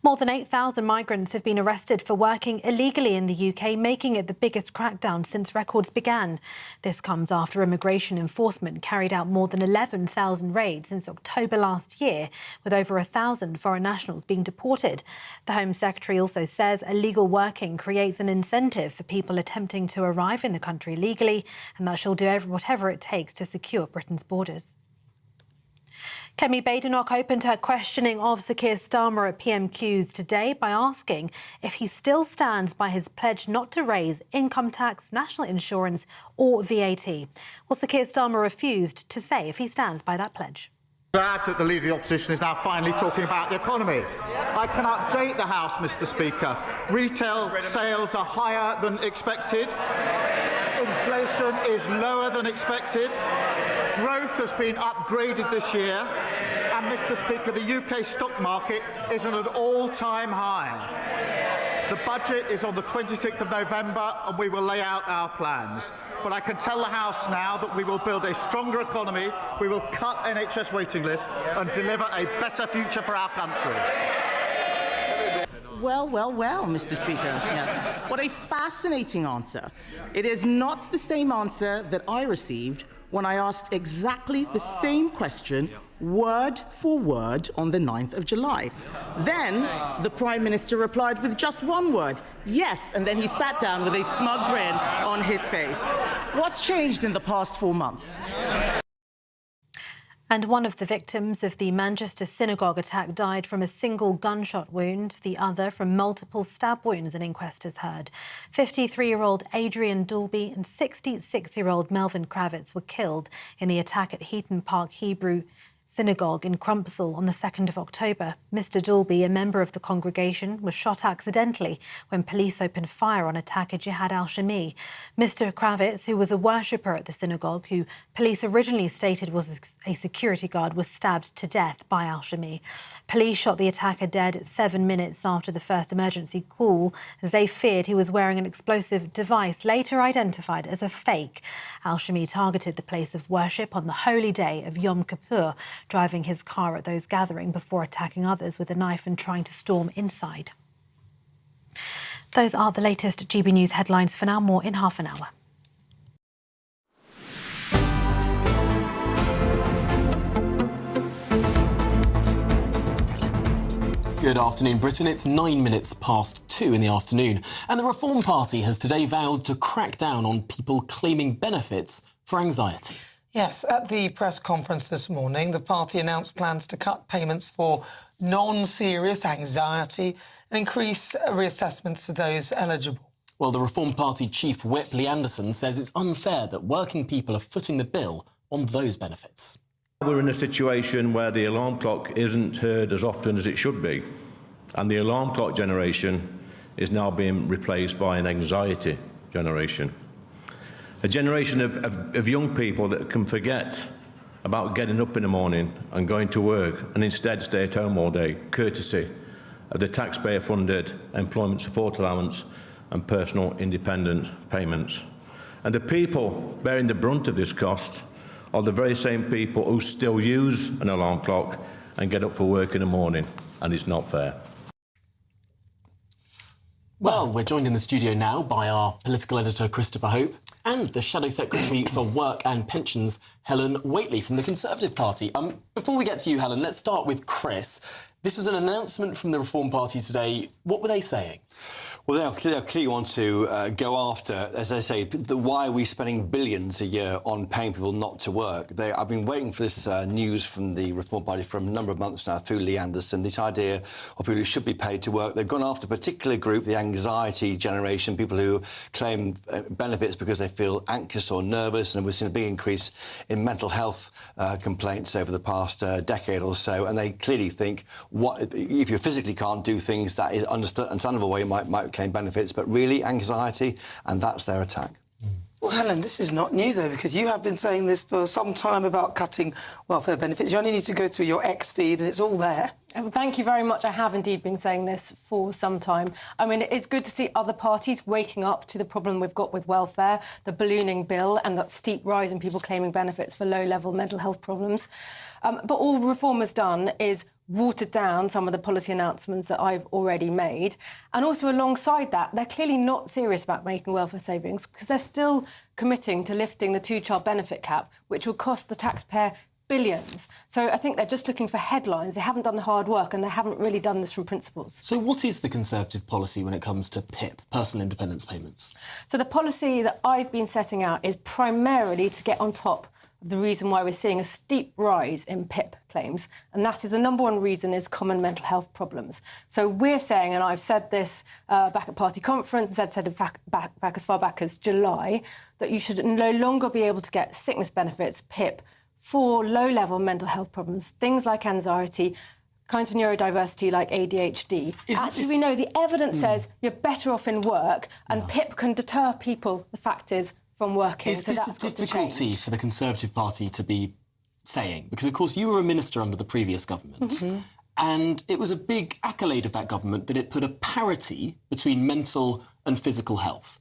More than 8,000 migrants have been arrested for working illegally in the UK, making it the biggest crackdown since records began. This comes after immigration enforcement carried out more than 11,000 raids since October last year, with over 1,000 foreign nationals being deported. The Home Secretary also says illegal working creates an incentive for people attempting to arrive in the country legally, and that she'll do whatever it takes to secure Britain's borders. Kemi Badenoch opened her questioning of Sir Keir Starmer at PMQs today by asking if he still stands by his pledge not to raise income tax, national insurance or VAT. Well, Sir Keir Starmer refused to say if he stands by that pledge. Glad that the Leader of the Opposition is now finally talking about the economy. I can update the House, Mr Speaker. Retail sales are higher than expected. Inflation is lower than expected. Growth has been upgraded this year. And, Mr Speaker, the UK stock market is at an all-time high. The budget is on the 26th of November and we will lay out our plans. But I can tell the House now that we will build a stronger economy, we will cut NHS waiting lists and deliver a better future for our country. Well, Mr. Speaker, yes. What a fascinating answer. It is not the same answer that I received when I asked exactly the same question, word for word, on the 9th of July. Then the Prime Minister replied with just one word, yes, and then he sat down with a smug grin on his face. What's changed in the past 4 months? And one of the victims of the Manchester synagogue attack died from a single gunshot wound, the other from multiple stab wounds, an inquest has heard. 53-year-old Adrian Dulby and 66-year-old Melvin Kravitz were killed in the attack at Heaton Park Hebrew Synagogue in Crumpsall on the 2nd of October. Mr Dulby, a member of the congregation, was shot accidentally when police opened fire on attacker Jihad al-Shami. Mr Kravitz, who was a worshipper at the synagogue, who police originally stated was a security guard, was stabbed to death by al-Shami. Police shot the attacker dead 7 minutes after the first emergency call, as they feared he was wearing an explosive device, later identified as a fake. Al-Shami targeted the place of worship on the holy day of Yom Kippur, driving his car at those gathering before attacking others with a knife and trying to storm inside. Those are the latest GB News headlines for now. More in half an hour. Good afternoon, Britain. It's 9 minutes past 2 in the afternoon, and the Reform Party has today vowed to crack down on people claiming benefits for anxiety. Yes, at the press conference this morning, the party announced plans to cut payments for non-serious anxiety and increase reassessments to those eligible. Well, the Reform Party Chief Whip, Lee Anderson, says it's unfair that working people are footing the bill on those benefits. We're in a situation where the alarm clock isn't heard as often as it should be, and the alarm clock generation is now being replaced by an anxiety generation. A generation of young people that can forget about getting up in the morning and going to work and instead stay at home all day, courtesy of the taxpayer-funded employment support allowance and personal independent payments. And the people bearing the brunt of this cost are the very same people who still use an alarm clock and get up for work in the morning, and it's not fair. Well, we're joined in the studio now by our political editor, Christopher Hope, and the Shadow Secretary for Work and Pensions, Helen Whately from the Conservative Party. Before we get to you, Helen, let's start with Chris. This was an announcement from the Reform Party today. What were they saying? Well, they clearly want to go after, as I say, why are we spending billions a year on paying people not to work? I've been waiting for this news from the Reform Party for a number of months now through Lee Anderson, this idea of people who should be paid to work. They've gone after a particular group, the anxiety generation, people who claim benefits because they feel anxious or nervous, and we've seen a big increase in mental health complaints over the past decade or so, and they clearly think, if you physically can't do things, that is understandable why you might claim benefits, but really anxiety, and that's their attack. Well, Helen, this is not new, though, because you have been saying this for some time about cutting welfare benefits. You only need to go through your X feed and it's all there. Well, thank you very much. I have indeed been saying this for some time. I mean, it's good to see other parties waking up to the problem we've got with welfare, the ballooning bill and that steep rise in people claiming benefits for low-level mental health problems. But all Reform has done is watered down some of the policy announcements that I've already made. And also alongside that, they're clearly not serious about making welfare savings because they're still committing to lifting the two-child benefit cap, which will cost the taxpayer billions. So I think they're just looking for headlines. They haven't done the hard work and they haven't really done this from principles. So what is the Conservative policy when it comes to PIP, personal independence payments? So the policy that I've been setting out is primarily to get on top of the reason why we're seeing a steep rise in PIP claims, and that is the number one reason is common mental health problems. So we're saying, and I've said this back at party conference, and said back as far back as July, that you should no longer be able to get sickness benefits, PIP, for low-level mental health problems, things like anxiety, kinds of neurodiversity like ADHD. Actually, we know the evidence says you're better off in work, and PIP can deter people, the fact is, from working. Is this a difficulty for the Conservative Party to be saying? Because, of course, you were a minister under the previous government, and it was a big accolade of that government that it put a parity between mental and physical health.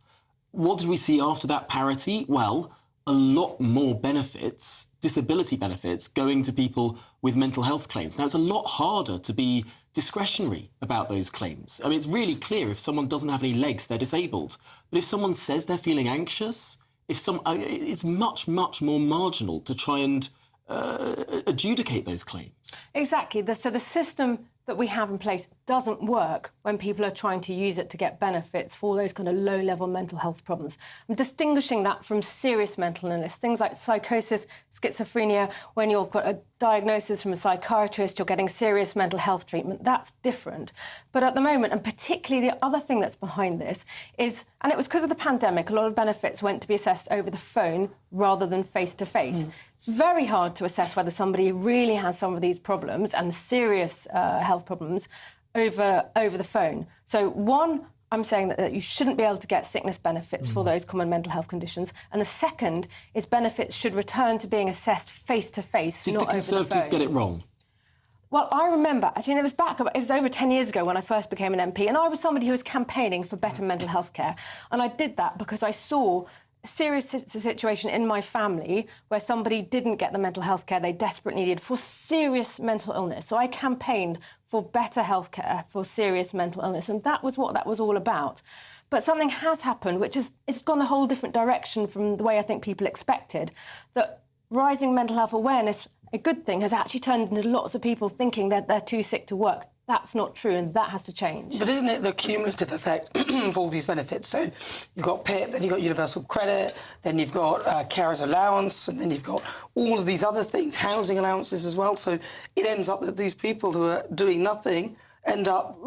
What did we see after that parity? Well, a lot more benefits, disability benefits, going to people with mental health claims. Now, it's a lot harder to be discretionary about those claims. I mean, it's really clear if someone doesn't have any legs, they're disabled. But if someone says they're feeling anxious, it's much, much more marginal to try and adjudicate those claims. Exactly. So the system that we have in place doesn't work when people are trying to use it to get benefits for those kind of low-level mental health problems. I'm distinguishing that from serious mental illness, things like psychosis, schizophrenia. When you've got a diagnosis from a psychiatrist, you're getting serious mental health treatment. That's different. But at the moment, and particularly the other thing that's behind this is, and it was because of the pandemic, a lot of benefits went to be assessed over the phone rather than face-to-face. It's very hard to assess whether somebody really has some of these problems and serious health problems over the phone. So one, I'm saying that you shouldn't be able to get sickness benefits for those common mental health conditions. And the second is benefits should return to being assessed face-to-face, not over the phone. Did the Conservatives get it wrong? Well, I remember, actually, it was over 10 years ago when I first became an MP, and I was somebody who was campaigning for better mental health care. And I did that because I saw a serious situation in my family where somebody didn't get the mental health care they desperately needed for serious mental illness. So I campaigned for better health care for serious mental illness, and that was what that was all about. But something has happened, which is it's gone a whole different direction from the way I think people expected, that rising mental health awareness, a good thing, has actually turned into lots of people thinking that they're too sick to work. That's not true, and that has to change. But isn't it the cumulative effect of all these benefits? So you've got PIP, then you've got universal credit, then you've got carers allowance, and then you've got all of these other things, housing allowances as well. So it ends up that these people who are doing nothing end up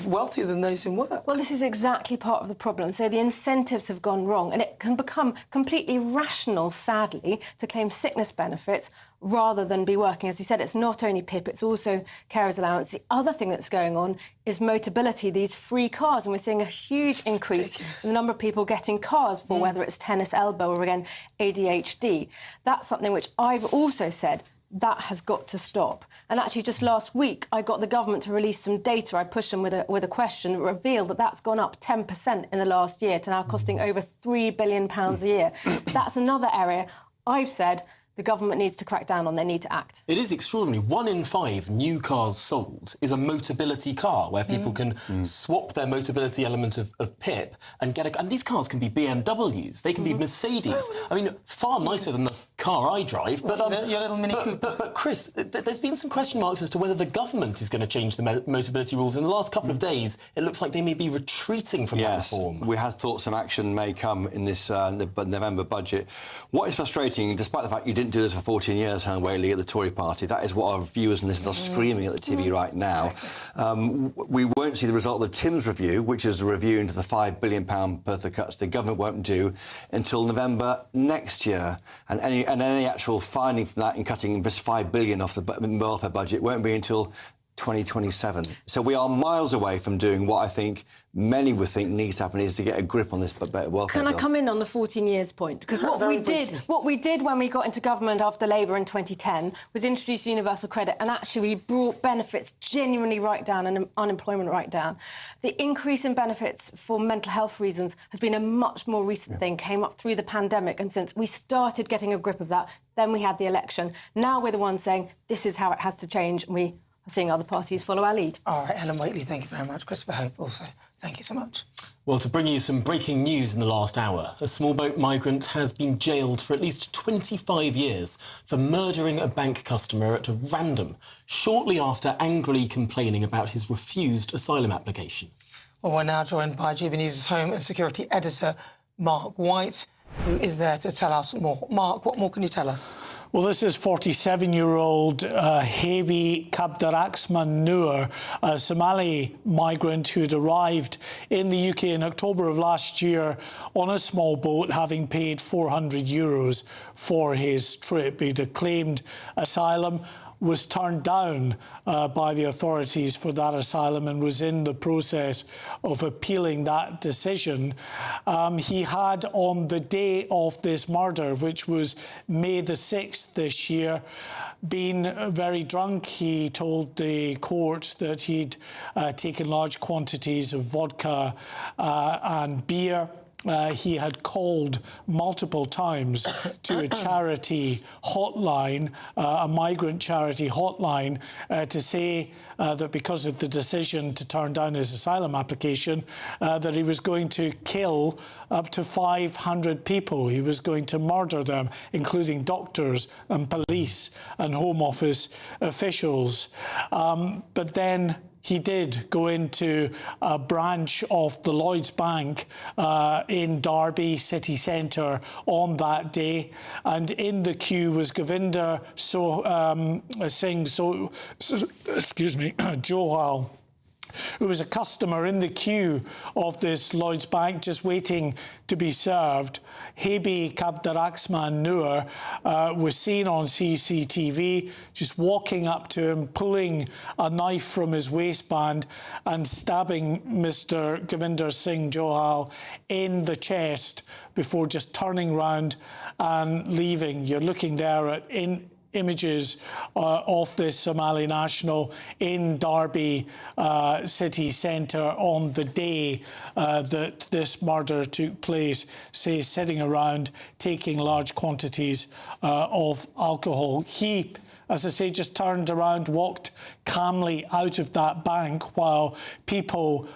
wealthier than those in work. Well, this is exactly part of the problem. So the incentives have gone wrong, and it can become completely rational, sadly, to claim sickness benefits rather than be working. As you said, it's not only PIP, it's also carer's allowance. The other thing that's going on is Motability, these free cars, and we're seeing a huge increase in the number of people getting cars for whether it's tennis elbow or, again, ADHD. That's something which I've also said that has got to stop. And actually, just last week, I got the government to release some data. I pushed them with a question that revealed that that's gone up 10% in the last year to now costing over £3 billion a year. That's another area I've said the government needs to crack down on. They need to act. It is extraordinary. 1 in 5 new cars sold is a Motability car, where people can swap their Motability element of PIP and get a... And these cars can be BMWs, they can be Mercedes. I mean, far nicer than the car I drive. But, your little Mini Cooper. But Chris, there's been some question marks as to whether the government is going to change the Motability rules. In the last couple of days, it looks like they may be retreating from that reform. We had thought some action may come in this the November budget. What is frustrating, despite the fact you didn't do this for 14 years, Helen Whaley, at the Tory party, that is what our viewers and listeners are screaming at the TV right now. We won't see the result of the Timms review, which is a review into the £5 billion worth of cuts the government won't do until November next year. And any actual finding from that in cutting this £5 billion off the welfare budget won't be until 2027. So we are miles away from doing what I think many would think needs to happen, is to get a grip on this better welfare Can I bill. come in on the 14 years point? Because what we did when we got into government after Labour in 2010 was introduce universal credit, and actually we brought benefits genuinely right down and unemployment right down. The increase in benefits for mental health reasons has been a much more recent thing, came up through the pandemic, and since we started getting a grip of that, then we had the election. Now we're the ones saying this is how it has to change, and we are seeing other parties follow our lead. All right, Helen Whaley, thank you very much. Christopher Hope also, thank you so much. Well, to bring you some breaking news in the last hour, a small boat migrant has been jailed for at least 25 years for murdering a bank customer at random, shortly after angrily complaining about his refused asylum application. Well, we're now joined by GBNews' Home and Security Editor, Mark White, who is there to tell us more. Mark, what more can you tell us? Well, this is 47-year-old Hebi Kabdaraxman Noor, a Somali migrant who had arrived in the UK in October of last year on a small boat, having paid €400 for his trip. He'd claimed asylum, was turned down by the authorities for that asylum, and was in the process of appealing that decision. He had, on the day of this murder, which was May the 6th this year, been very drunk. He told the court that he'd taken large quantities of vodka and beer. He had called multiple times to a charity hotline, a migrant charity hotline, to say that because of the decision to turn down his asylum application, that he was going to kill up to 500 people. He was going to murder them, including doctors and police and Home Office officials. But then he did go into a branch of the Lloyds Bank in Derby city centre on that day, and in the queue was Govinder Singh Johal, who was a customer in the queue of this Lloyds Bank, just waiting to be served. Hebi Kabdaraxman Noor was seen on CCTV just walking up to him, pulling a knife from his waistband and stabbing Mr. Govinder Singh Johal in the chest before just turning round and leaving. You're looking there at images of this Somali national in Derby city centre on the day that this murder took place, say, sitting around taking large quantities of alcohol. He, as I say, just turned around, walked calmly out of that bank while people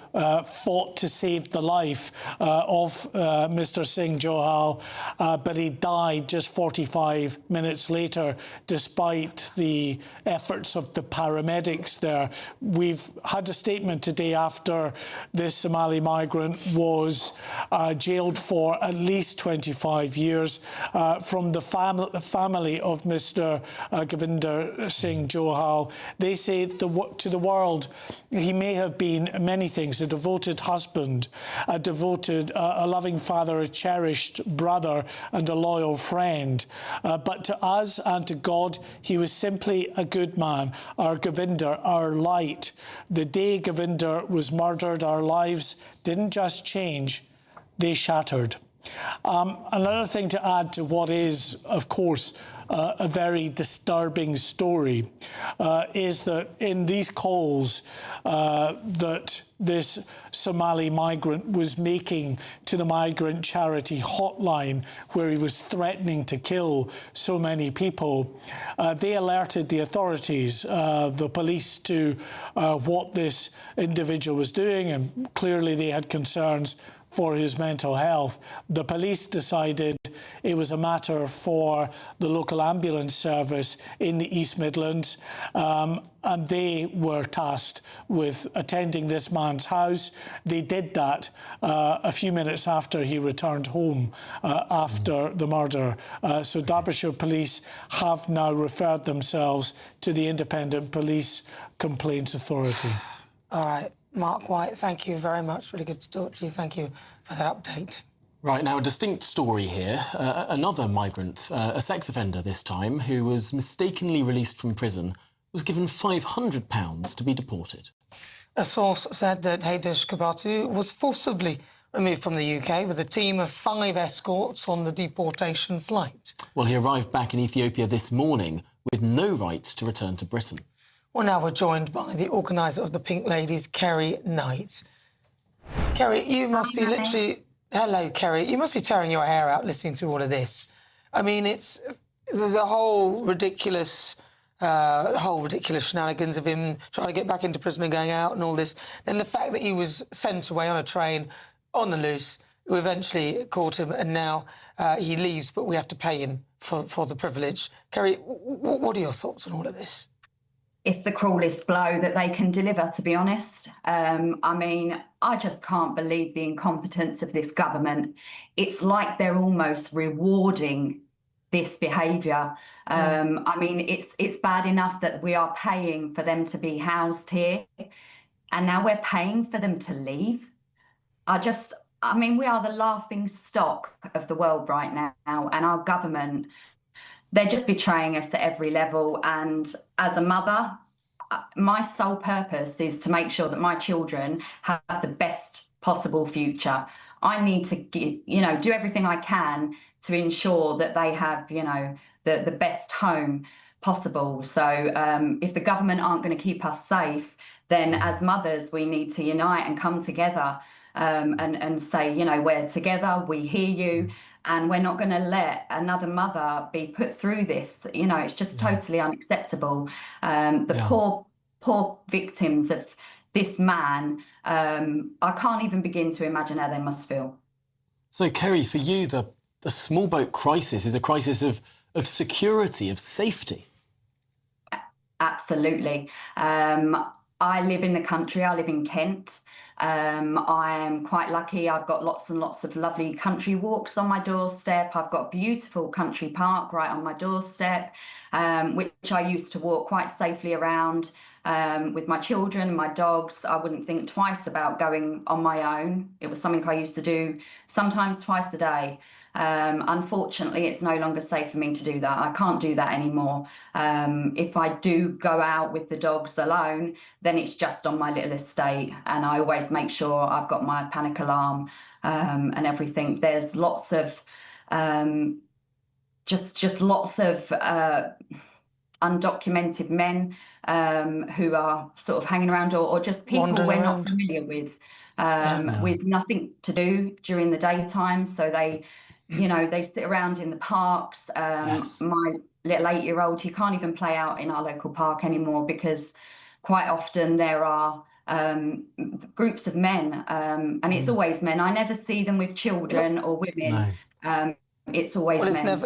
fought to save the life of Mr. Singh Johal, but he died just 45 minutes later, despite the efforts of the paramedics there. We've had a statement today after this Somali migrant was jailed for at least 25 years from the family of Mr. Govinder Singh Johal. They say say to the world he may have been many things: a devoted husband, a loving father, a cherished brother, and a loyal friend. But to us and to God, he was simply a good man, our Govinder, our light. The day Govinder was murdered, our lives didn't just change, they shattered. Another thing to add to what is, of course, a very disturbing story is that in these calls that this Somali migrant was making to the migrant charity hotline, where he was threatening to kill so many people, they alerted the authorities, the police, to what this individual was doing, and clearly they had concerns for his mental health. The police decided it was a matter for the local ambulance service in the East Midlands, and they were tasked with attending this man's house. They did that a few minutes after he returned home after the murder. So Derbyshire Police have now referred themselves to the Independent Police Complaints Authority. All right. Mark White, thank you very much. Really good to talk to you. Thank you for that update. Right, now a distinct story here. Another migrant, a sex offender this time, who was mistakenly released from prison, was given £500 to be deported. A source said that Harwood Kabatu was forcibly removed from the UK with a team of 5 escorts on the deportation flight. Well, he arrived back in Ethiopia this morning with no rights to return to Britain. Well, now we're joined by the organiser of the Pink Ladies, Kerry Knight. Kerry, you must be literally... Hello, Kerry. You must be tearing your hair out listening to all of this. I mean, it's the whole ridiculous shenanigans of him trying to get back into prison and going out and all this. Then the fact that he was sent away on a train on the loose, we eventually caught him, and now he leaves, but we have to pay him for the privilege. Kerry, what are your thoughts on all of this? It's the cruelest blow that they can deliver, to be honest. I mean, I just can't believe the incompetence of this government. It's like they're almost rewarding this behaviour. I mean, it's bad enough that we are paying for them to be housed here, and now we're paying for them to leave. I mean, we are the laughing stock of the world right now, and our government, they're just betraying us at every level. And as a mother, my sole purpose is to make sure that my children have the best possible future. I need to, do everything I can to ensure that they have, the best home possible. So if the government aren't going to keep us safe, then as mothers, we need to unite and come together and say, we're together, we hear you. And we're not going to let another mother be put through this. It's just totally unacceptable. Poor victims of this man, I can't even begin to imagine how they must feel. So, Kerry, for you, the small boat crisis is a crisis of security, of safety. Absolutely. I live in the country. I live in Kent. I'm quite lucky. I've got lots and lots of lovely country walks on my doorstep. I've got a beautiful country park right on my doorstep, which I used to walk quite safely around with my children and my dogs. I wouldn't think twice about going on my own. It was something I used to do sometimes twice a day. Unfortunately, it's no longer safe for me to do that. I can't do that anymore. If I do go out with the dogs alone, then it's just on my little estate, and I always make sure I've got my panic alarm and everything. There's lots of just lots of undocumented men who are sort of hanging around, or just people we're not familiar with nothing to do during the daytime. So they sit around in the parks. My little 8-year-old, he can't even play out in our local park anymore because quite often there are groups of men, and it's always men. I never see them with children or women. No. It's always men.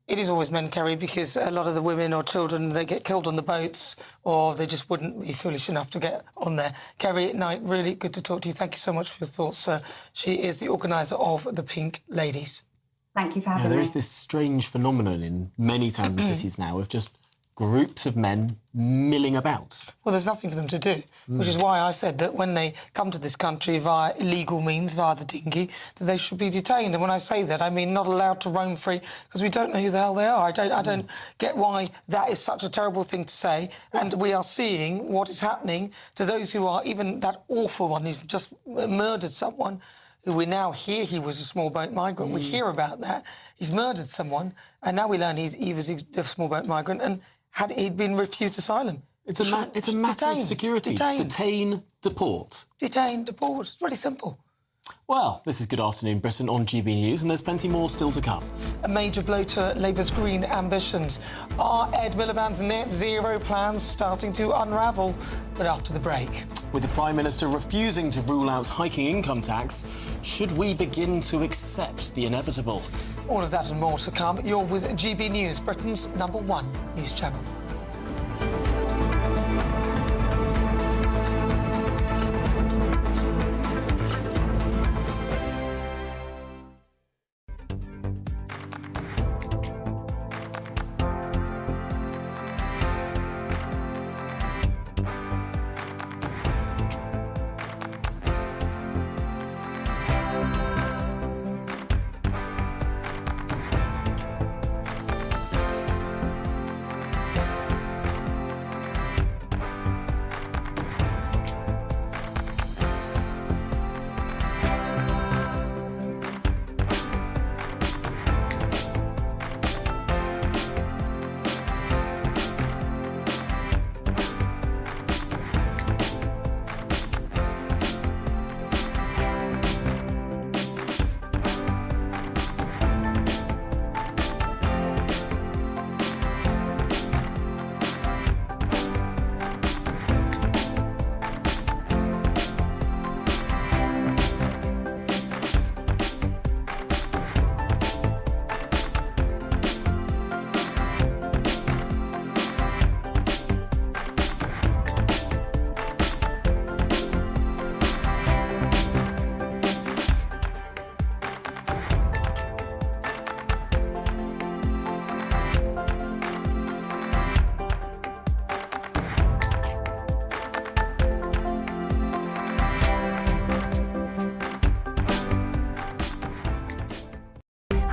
It is always men, Kerry, because a lot of the women or children, they get killed on the boats, or they just wouldn't be foolish enough to get on there. Kerry Knight, really good to talk to you. Thank you so much for your thoughts. She is the organiser of the Pink Ladies. Thank you for having me. There is this strange phenomenon in many towns and cities now of just groups of men milling about? Well, there's nothing for them to do, which is why I said that when they come to this country via illegal means, via the dinghy, that they should be detained. And when I say that, I mean not allowed to roam free, because we don't know who the hell they are. I don't get why that is such a terrible thing to say. And we are seeing what is happening to those who are, even that awful one who's just murdered someone, who we now hear he was a small boat migrant. We hear about that. He's murdered someone, and now we learn he was a small boat migrant, and he'd been refused asylum. It's a matter of security. Detain, deport. Detain, deport. It's really simple. Well, this is Good Afternoon Britain on GB News, and there's plenty more still to come. A major blow to Labour's green ambitions. Are Ed Miliband's net zero plans starting to unravel? But after the break. With the Prime Minister refusing to rule out hiking income tax, should we begin to accept the inevitable? All of that and more to come. You're with GB News, Britain's #1 news channel.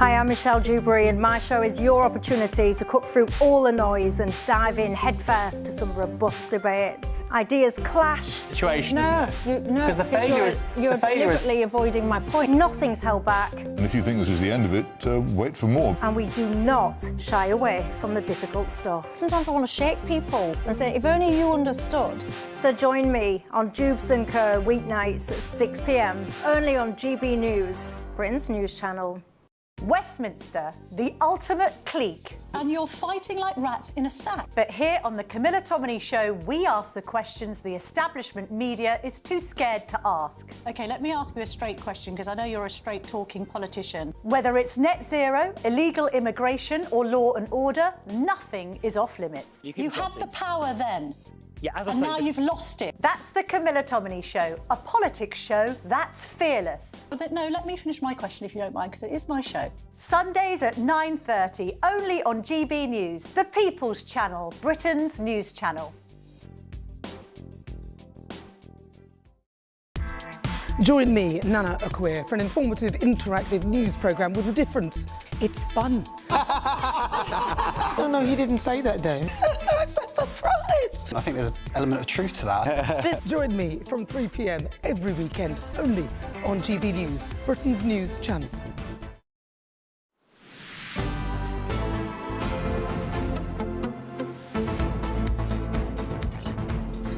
Hi, I'm Michelle Dewberry, and my show is your opportunity to cut through all the noise and dive in headfirst to some robust debates. Ideas clash. Situation, isn't it? No, because the failure is you're deliberately avoiding my point. Nothing's held back. And if you think this is the end of it, wait for more. And we do not shy away from the difficult stuff. Sometimes I want to shake people and say, if only you understood. So join me on Jubes & Co. weeknights at 6 p.m, only on GB News, Britain's news channel. Westminster, the ultimate clique. And you're fighting like rats in a sack. But here on the Camilla Tominey Show, we ask the questions the establishment media is too scared to ask. OK, let me ask you a straight question, because I know you're a straight-talking politician. Whether it's net zero, illegal immigration or law and order, nothing is off limits. You had the power then. Yeah, as I and now you've lost it. That's the Camilla Tominey Show, a politics show that's fearless. But no, let me finish my question if you don't mind, because it is my show. Sundays at 9:30, only on GB News, the People's Channel, Britain's news channel. Join me, Nana Akua, for an informative, interactive news programme with a difference. It's fun. No, he didn't say that, though. I'm so surprised. I think there's an element of truth to that. Join me from 3 p.m. every weekend, only on GB News, Britain's news channel.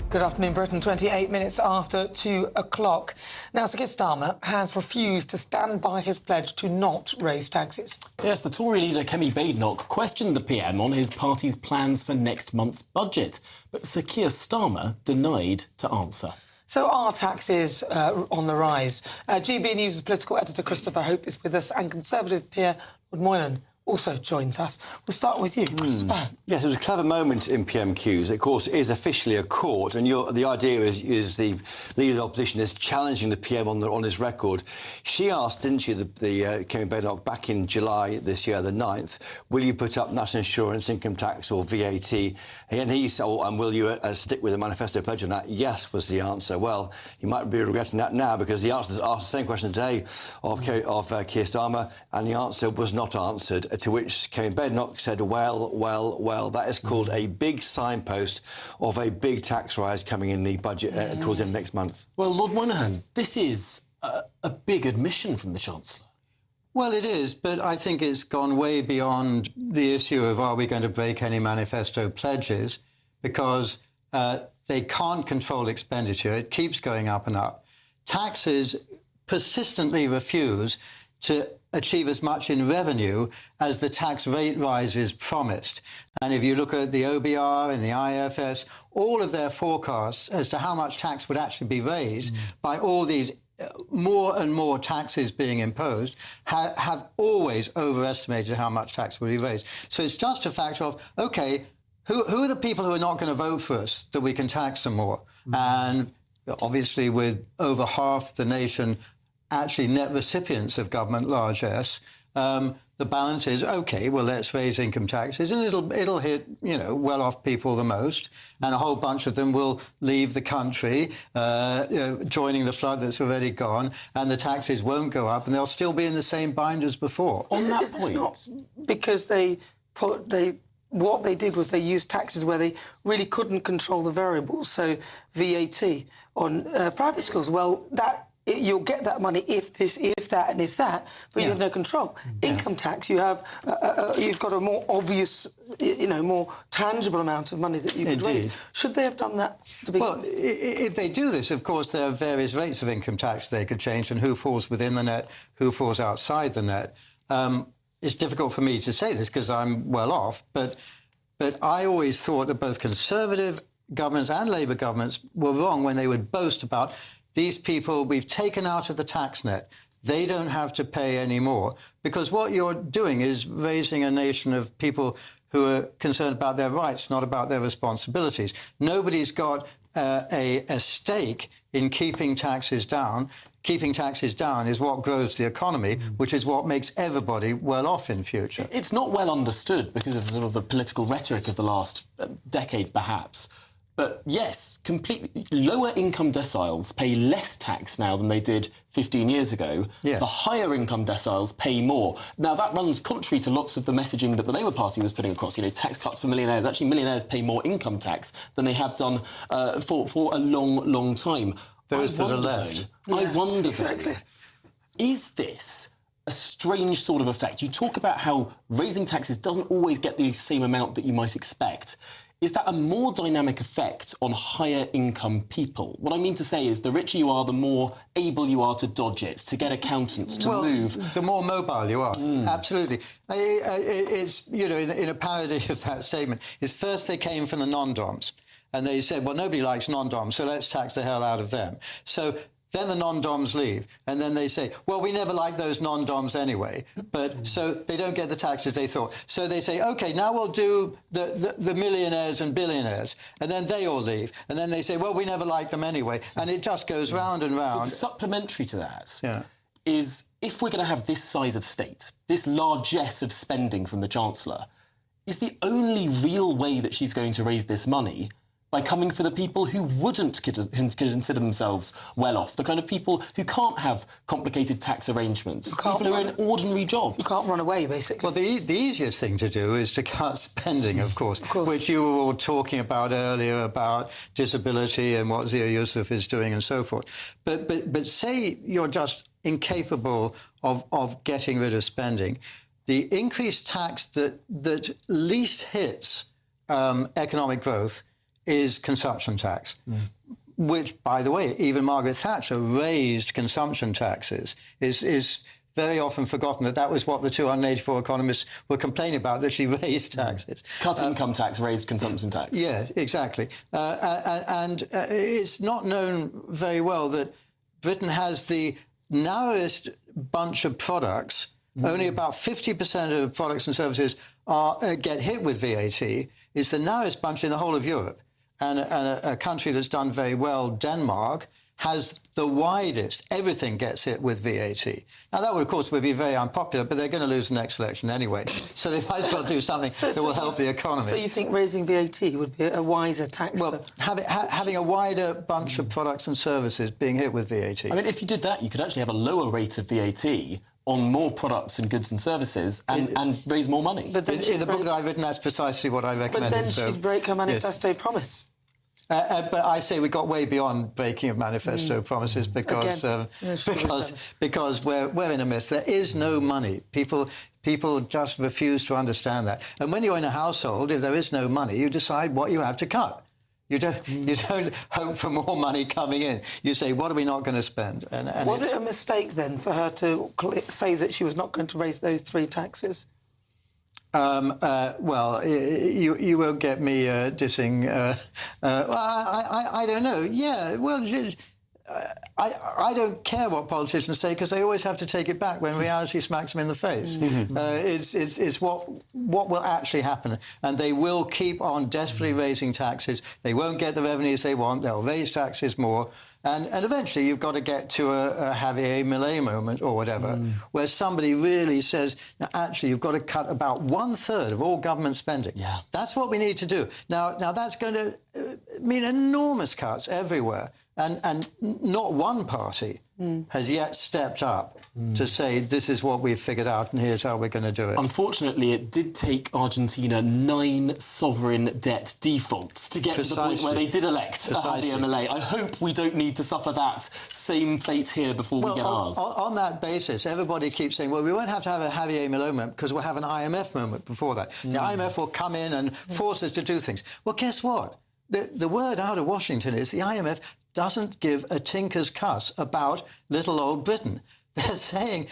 Good afternoon, Britain. 28 minutes after 2 o'clock. Now, Sir Keir Starmer has refused to stand by his pledge to not raise taxes. Yes, the Tory leader Kemi Badenoch questioned the PM on his party's plans for next month's budget, but Sir Keir Starmer denied to answer. So are taxes on the rise? GB News' political editor Christopher Hope is with us, and Conservative peer Lord Moylan. also joins us. We'll start with you, Christopher. Yes, it was a clever moment in PMQs. Of course, it is officially a court, and the idea is the leader of the opposition is challenging the PM on his record. She asked, didn't she, the Kemi Badenoch back in July this year, the 9th, will you put up national insurance, income tax or VAT? And he said, and will you stick with the manifesto pledge on that? Yes, was the answer. Well, you might be regretting that now, because the answer asked the same question today of Keir Starmer, and the answer was not answered. To which Kemi Badenoch said, well, that is called a big signpost of a big tax rise coming in the budget towards the end of next month. Well, Lord Moynihan, this is a big admission from the Chancellor. Well, it is, but I think it's gone way beyond the issue of are we going to break any manifesto pledges, because they can't control expenditure. It keeps going up and up. Taxes persistently refuse to achieve as much in revenue as the tax rate rises promised. And if you look at the OBR and the IFS, all of their forecasts as to how much tax would actually be raised by all these more and more taxes being imposed have always overestimated how much tax will be raised. So it's just a factor of, OK, who are the people who are not going to vote for us that we can tax some more? And obviously with over half the nation actually net recipients of government, large S, the balance is, OK, well, let's raise income taxes, and it'll hit, well-off people the most, and a whole bunch of them will leave the country, joining the flood that's already gone, and the taxes won't go up, and they'll still be in the same bind as before. On that point, not because what they did was they used taxes where they really couldn't control the variables, so VAT on private schools. Well, you'll get that money if this, if that, and if that, but you have no control. Income tax, you've got a more obvious, more tangible amount of money that you could raise. Should they have done that to begin with? Well, if they do this, of course, there are various rates of income tax they could change, and who falls within the net, who falls outside the net. It's difficult for me to say this because I'm well off, but I always thought that both Conservative governments and Labour governments were wrong when they would boast about these people we've taken out of the tax net. They don't have to pay any more, because what you're doing is raising a nation of people who are concerned about their rights, not about their responsibilities. Nobody's got a stake in keeping taxes down. Keeping taxes down is what grows the economy, which is what makes everybody well off in future. It's not well understood because of sort of the political rhetoric of the last decade, perhaps. But yes, completely lower income deciles pay less tax now than they did 15 years ago. Yes. The higher income deciles pay more. Now, that runs contrary to lots of the messaging that the Labour Party was putting across. Tax cuts for millionaires. Actually, millionaires pay more income tax than they have done for a long, long time. Those that are left. I wonder, though, is this a strange sort of effect? You talk about how raising taxes doesn't always get the same amount that you might expect. Is that a more dynamic effect on higher income people? What I mean to say is the richer you are, the more able you are to dodge it, to get accountants to move. The more mobile you are, absolutely. It's, in a parody of that statement, is first they came from the non-doms, and they said, well, nobody likes non-doms, so let's tax the hell out of them. So then the non-doms leave, and then they say, well, we never liked those non-doms anyway, but so they don't get the taxes they thought. So they say, OK, now we'll do the millionaires and billionaires, and then they all leave. And then they say, well, we never liked them anyway, and it just goes round and round. So supplementary to that is, if we're going to have this size of state, this largesse of spending from the Chancellor, is the only real way that she's going to raise this money by coming for the people who wouldn't consider themselves well off, the kind of people who can't have complicated tax arrangements, people who are in ordinary jobs. You can't run away, basically. Well, the easiest thing to do is to cut spending, of course, which you were all talking about earlier, about disability and what Zia Yusuf is doing and so forth. But say you're just incapable of getting rid of spending. The increased tax that least hits economic growth is consumption tax, which, by the way, even Margaret Thatcher raised consumption taxes. Is very often forgotten that was what the 284 economists were complaining about, that she raised taxes. Cut income tax, raised consumption tax. Yes, exactly. And it's not known very well that Britain has the narrowest bunch of products Only about 50% of products and services get hit with VAT. It's the narrowest bunch in the whole of Europe. And a country that's done very well, Denmark, has the widest. Everything gets hit with VAT. Now, that, of course, would be very unpopular, but they're going to lose the next election anyway. So they might as well do something that will help the economy. So you think raising VAT would be a wiser tax? Well, having a wider bunch of products and services being hit with VAT. I mean, if you did that, you could actually have a lower rate of VAT on more products and goods and services and raise more money. But in the book that I've written, that's precisely what I recommend. But then she'd break her manifesto promise. But I say we got way beyond breaking of manifesto promises because we're in a mess. There is no money. People just refuse to understand that. And when you're in a household, if there is no money, you decide what you have to cut. You don't hope for more money coming in. You say, what are we not going to spend? And was it a mistake then for her to say that she was not going to raise those 3 taxes? Well, you won't get me dissing. I don't know. Yeah, well, I don't care what politicians say because they always have to take it back when reality smacks them in the face. It's what will actually happen, and they will keep on desperately raising taxes. They won't get the revenues they want. They'll raise taxes more. And eventually you've got to get to a Javier Milei moment or whatever, where somebody really says, now, actually, you've got to cut about 1/3 of all government spending. Yeah. That's what we need to do. Now that's going to mean enormous cuts everywhere. And not one party has yet stepped up to say this is what we've figured out and here's how we're going to do it. Unfortunately, it did take Argentina 9 sovereign debt defaults to get to the point where they did elect Javier Milei. I hope we don't need to suffer that same fate here before we get ours. On that basis, everybody keeps saying, well, we won't have to have a Javier Milei moment because we'll have an IMF moment before that. The IMF will come in and force us to do things. Well, guess what? The word out of Washington is the IMF doesn't give a tinker's cuss about little old Britain. They're saying,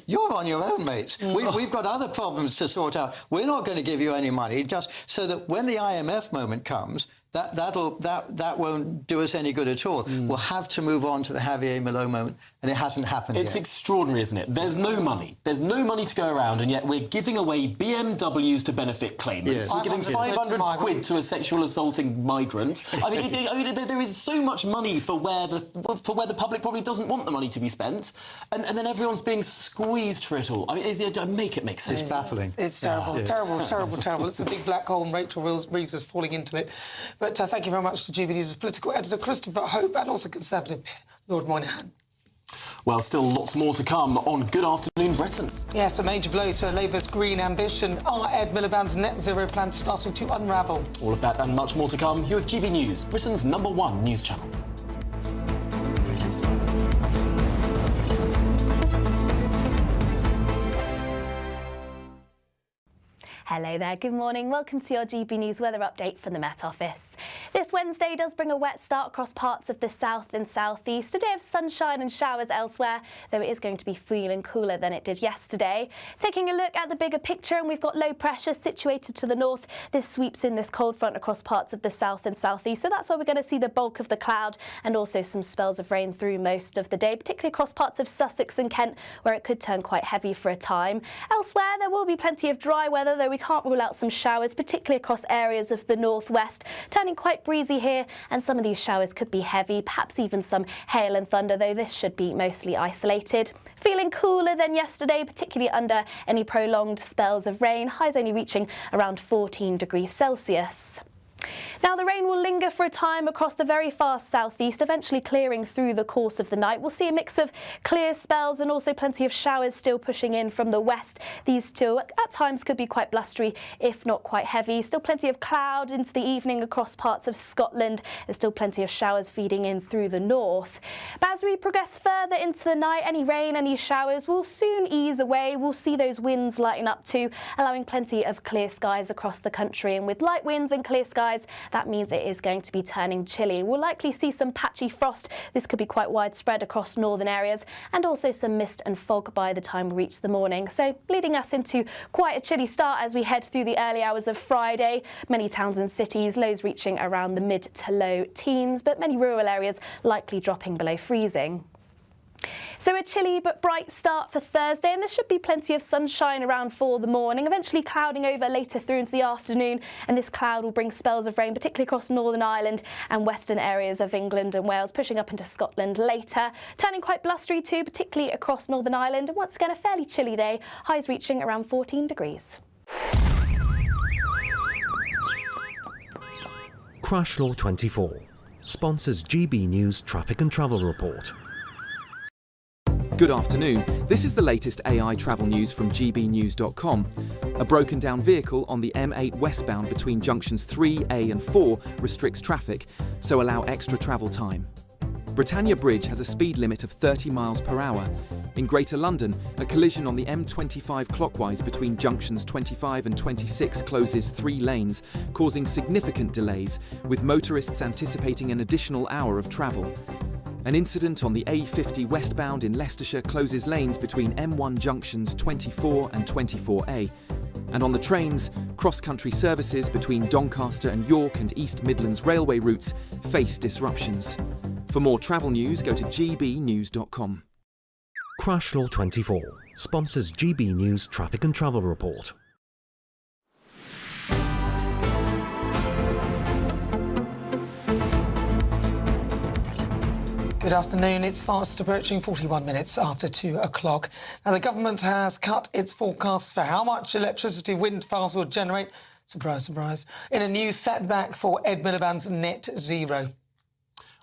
you're on your own, mates. We've got other problems to sort out. We're not going to give you any money, just so that when the IMF moment comes, that won't do us any good at all. We'll have to move on to the Javier Milei moment, and it hasn't happened yet. It's extraordinary, isn't it? There's no money. There's no money to go around, and yet we're giving away BMWs to benefit claimants. Yes. We're giving 500 quid to a sexual assaulting migrant. I mean, there is so much money for where the public probably doesn't want the money to be spent, and then everyone's being squeezed for it all. I mean, make it make sense. It's baffling. It's terrible, terrible. It's a big black hole, and Rachel Reeves is falling into it. But thank you very much to GBNews' political editor Christopher Hope and also Conservative Lord Moynihan. Well, still lots more to come on Good Afternoon Britain. Yes, a major blow to Labour's green ambition. Are Ed Miliband's net zero plans starting to unravel? All of that and much more to come. You're with GB News, Britain's #1 news channel. Hello there, good morning. Welcome to your GB News weather update from the Met Office. This Wednesday does bring a wet start across parts of the south and southeast. A day of sunshine and showers elsewhere, though it is going to be feeling cooler than it did yesterday. Taking a look at the bigger picture, and we've got low pressure situated to the north. This sweeps in this cold front across parts of the south and southeast, so that's where we're going to see the bulk of the cloud and also some spells of rain through most of the day, particularly across parts of Sussex and Kent, where it could turn quite heavy for a time. Elsewhere, there will be plenty of dry weather, though we can't rule out some showers, particularly across areas of the northwest, turning quite breezy here, and some of these showers could be heavy, perhaps even some hail and thunder, though this should be mostly isolated. Feeling cooler than yesterday, particularly under any prolonged spells of rain, highs only reaching around 14 degrees Celsius. Now, the rain will linger for a time across the very far southeast, eventually clearing through the course of the night. We'll see a mix of clear spells and also plenty of showers still pushing in from the west. These two at times could be quite blustery, if not quite heavy. Still plenty of cloud into the evening across parts of Scotland. There's still plenty of showers feeding in through the north. But as we progress further into the night, any rain, any showers will soon ease away. We'll see those winds lighten up too, allowing plenty of clear skies across the country. And with light winds and clear skies, that means it is going to be turning chilly. We'll likely see some patchy frost. This could be quite widespread across northern areas, and also some mist and fog by the time we reach the morning. So leading us into quite a chilly start as we head through the early hours of Friday. Many towns and cities, lows reaching around the mid to low teens, but many rural areas likely dropping below freezing. So a chilly but bright start for Thursday, and there should be plenty of sunshine around for the morning, eventually clouding over later through into the afternoon, and this cloud will bring spells of rain, particularly across Northern Ireland and western areas of England and Wales, pushing up into Scotland later, turning quite blustery too, particularly across Northern Ireland, and once again a fairly chilly day, highs reaching around 14 degrees. Crash Law 24 sponsors GB News Traffic and Travel Report. Good afternoon. This is the latest AI travel news from GBNews.com. A broken down vehicle on the M8 westbound between junctions 3A and 4 restricts traffic, so allow extra travel time. Britannia Bridge has a speed limit of 30 miles per hour. In Greater London, a collision on the M25 clockwise between junctions 25 and 26 closes 3 lanes, causing significant delays, with motorists anticipating an additional hour of travel. An incident on the A50 westbound in Leicestershire closes lanes between M1 junctions 24 and 24A. And on the trains, cross-country services between Doncaster and York and East Midlands railway routes face disruptions. For more travel news, go to gbnews.com. Crash Law 24 sponsors GB News Traffic and Travel Report. Good afternoon. It's fast approaching 41 minutes after 2 o'clock. Now, the government has cut its forecasts for how much electricity wind farms will generate, surprise, surprise, in a new setback for Ed Miliband's net zero.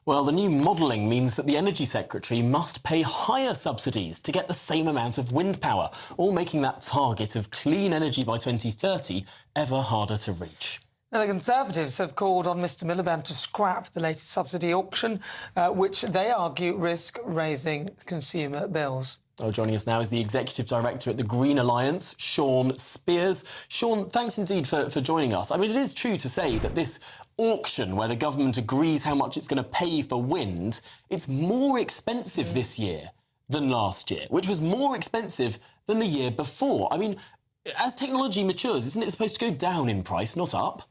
Well, the new modelling means that the Energy Secretary must pay higher subsidies to get the same amount of wind power, all making that target of clean energy by 2030 ever harder to reach. Now, the Conservatives have called on Mr Miliband to scrap the latest subsidy auction, which they argue risk raising consumer bills. Oh, joining us now is the Executive Director at the Green Alliance, Sean Spears. Sean, thanks indeed for joining us. I mean, it is true to say that this auction, where the government agrees how much it's going to pay for wind, it's more expensive this year than last year, which was more expensive than the year before. I mean, as technology matures, isn't it supposed to go down in price, not up?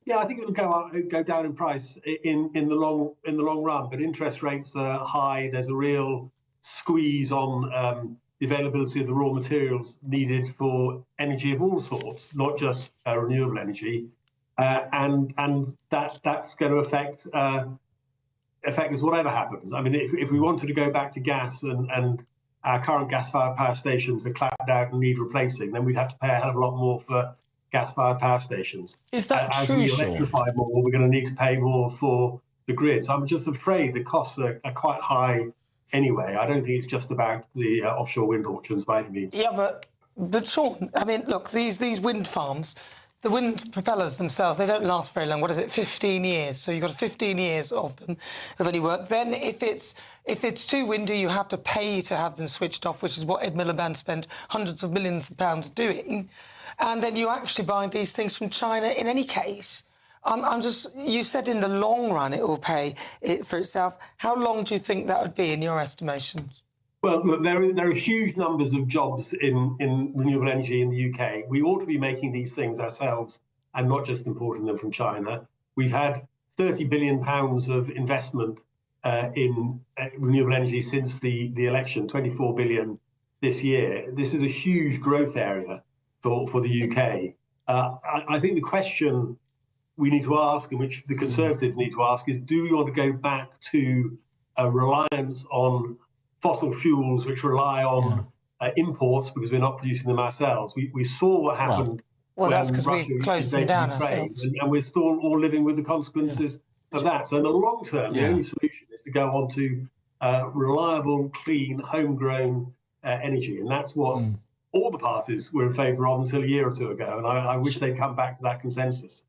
Yeah, I think it'll go down in price in the long run. But interest rates are high. There's a real squeeze on the availability of the raw materials needed for energy of all sorts, not just renewable energy, and that's going to affect us whatever happens. I mean, if we wanted to go back to gas and our current gas-fired power stations are clapped out and need replacing, then we'd have to pay a hell of a lot more for gas-fired power stations. Is that true? As we electrify more, we're going to need to pay more for the grids. I'm just afraid the costs are quite high anyway. I don't think it's just about the offshore wind auctions by any means. Yeah, but Sean, I mean, look, these wind farms, the wind propellers themselves, they don't last very long. What is it, 15 years? So you've got 15 years of them of any work. Then if it's too windy, you have to pay to have them switched off, which is what Ed Miliband spent hundreds of millions of pounds doing. And then you actually buy these things from China in any case. You said in the long run it will pay for itself. How long do you think that would be in your estimations? Well, look, there are huge numbers of jobs in renewable energy in the UK. We ought to be making these things ourselves and not just importing them from China. We've had £30 billion of investment in renewable energy since the election, 24 billion this year. This is a huge growth area for the UK. I think the question we need to ask, and which the Conservatives need to ask, is do we want to go back to a reliance on fossil fuels which rely on imports because we're not producing them ourselves? We saw what happened. Well, that's because we closed them down ourselves. And we're still all living with the consequences of that. So in the long term, the only solution is to go on to reliable, clean, homegrown energy. And that's what all the parties were in favour of until a year or two ago. And I wish they'd come back to that consensus.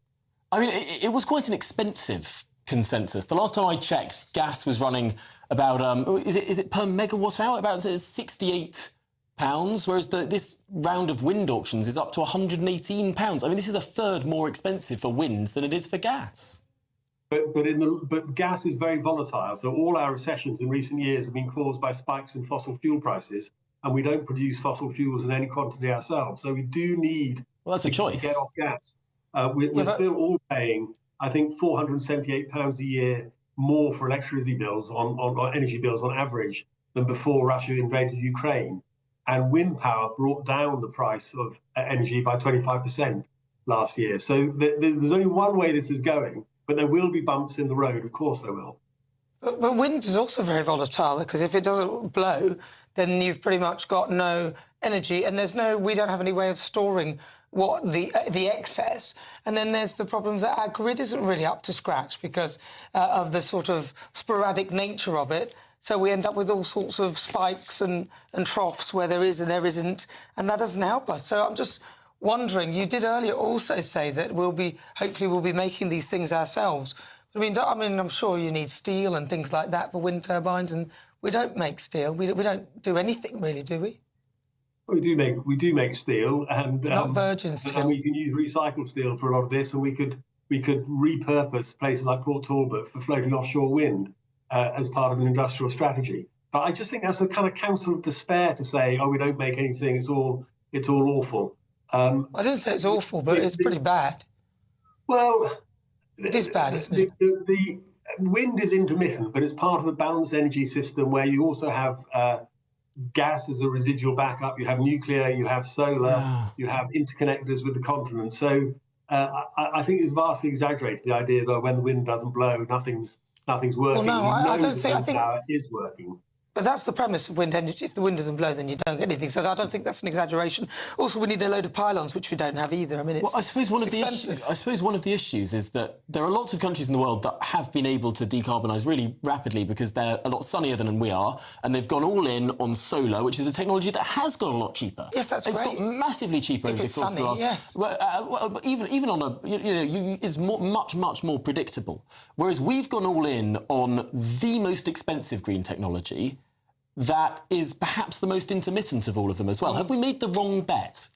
I mean, it was quite an expensive consensus. The last time I checked, gas was running about, is it per megawatt hour? About £68, whereas this round of wind auctions is up to £118. I mean, this is a third more expensive for wind than it is for gas. But gas is very volatile. So all our recessions in recent years have been caused by spikes in fossil fuel prices, and we don't produce fossil fuels in any quantity ourselves. So we do need that's a choice. To get off gas. We're still all paying, I think, £478 a year more for electricity bills on energy bills on average than before Russia invaded Ukraine. And wind power brought down the price of energy by 25% last year. So there's only one way this is going, but there will be bumps in the road. Of course there will. But wind is also very volatile, because if it doesn't blow, then you've pretty much got no energy, and we don't have any way of storing what the excess. And then there's the problem that our grid isn't really up to scratch because of the sort of sporadic nature of it. So we end up with all sorts of spikes and troughs where there is and there isn't, and that doesn't help us. So I'm just wondering, you did earlier also say that hopefully we'll be making these things ourselves. I mean, I'm sure you need steel and things like that for wind turbines, and we don't make steel. We don't do anything really, do we? We do make steel, and not virgin steel. And we can use recycled steel for a lot of this, and we could repurpose places like Port Talbot for floating offshore wind as part of an industrial strategy. But I just think that's a kind of counsel of despair to say, oh, we don't make anything. It's all awful. I didn't say it's awful, but it's pretty bad. Well, it is bad, isn't it? The wind is intermittent, but it's part of a balanced energy system where you also have gas as a residual backup. You have nuclear, you have solar, you have interconnectors with the continent. So I think it's vastly exaggerated, the idea that when the wind doesn't blow, nothing's working. Well, no, I don't think. I think power is working. But that's the premise of wind energy. If the wind doesn't blow, then you don't get anything. So I don't think that's an exaggeration. Also, we need a load of pylons, which we don't have either. I mean, I suppose one of the issues is that there are lots of countries in the world that have been able to decarbonise really rapidly because they're a lot sunnier than we are, and they've gone all in on solar, which is a technology that has got a lot cheaper. Yes, that's It's great. got massively cheaper over the course of the last. Yes. Well, even on a it's much more predictable. Whereas we've gone all in on the most expensive green technology. That is perhaps the most intermittent of all of them as well. Have we made the wrong bet?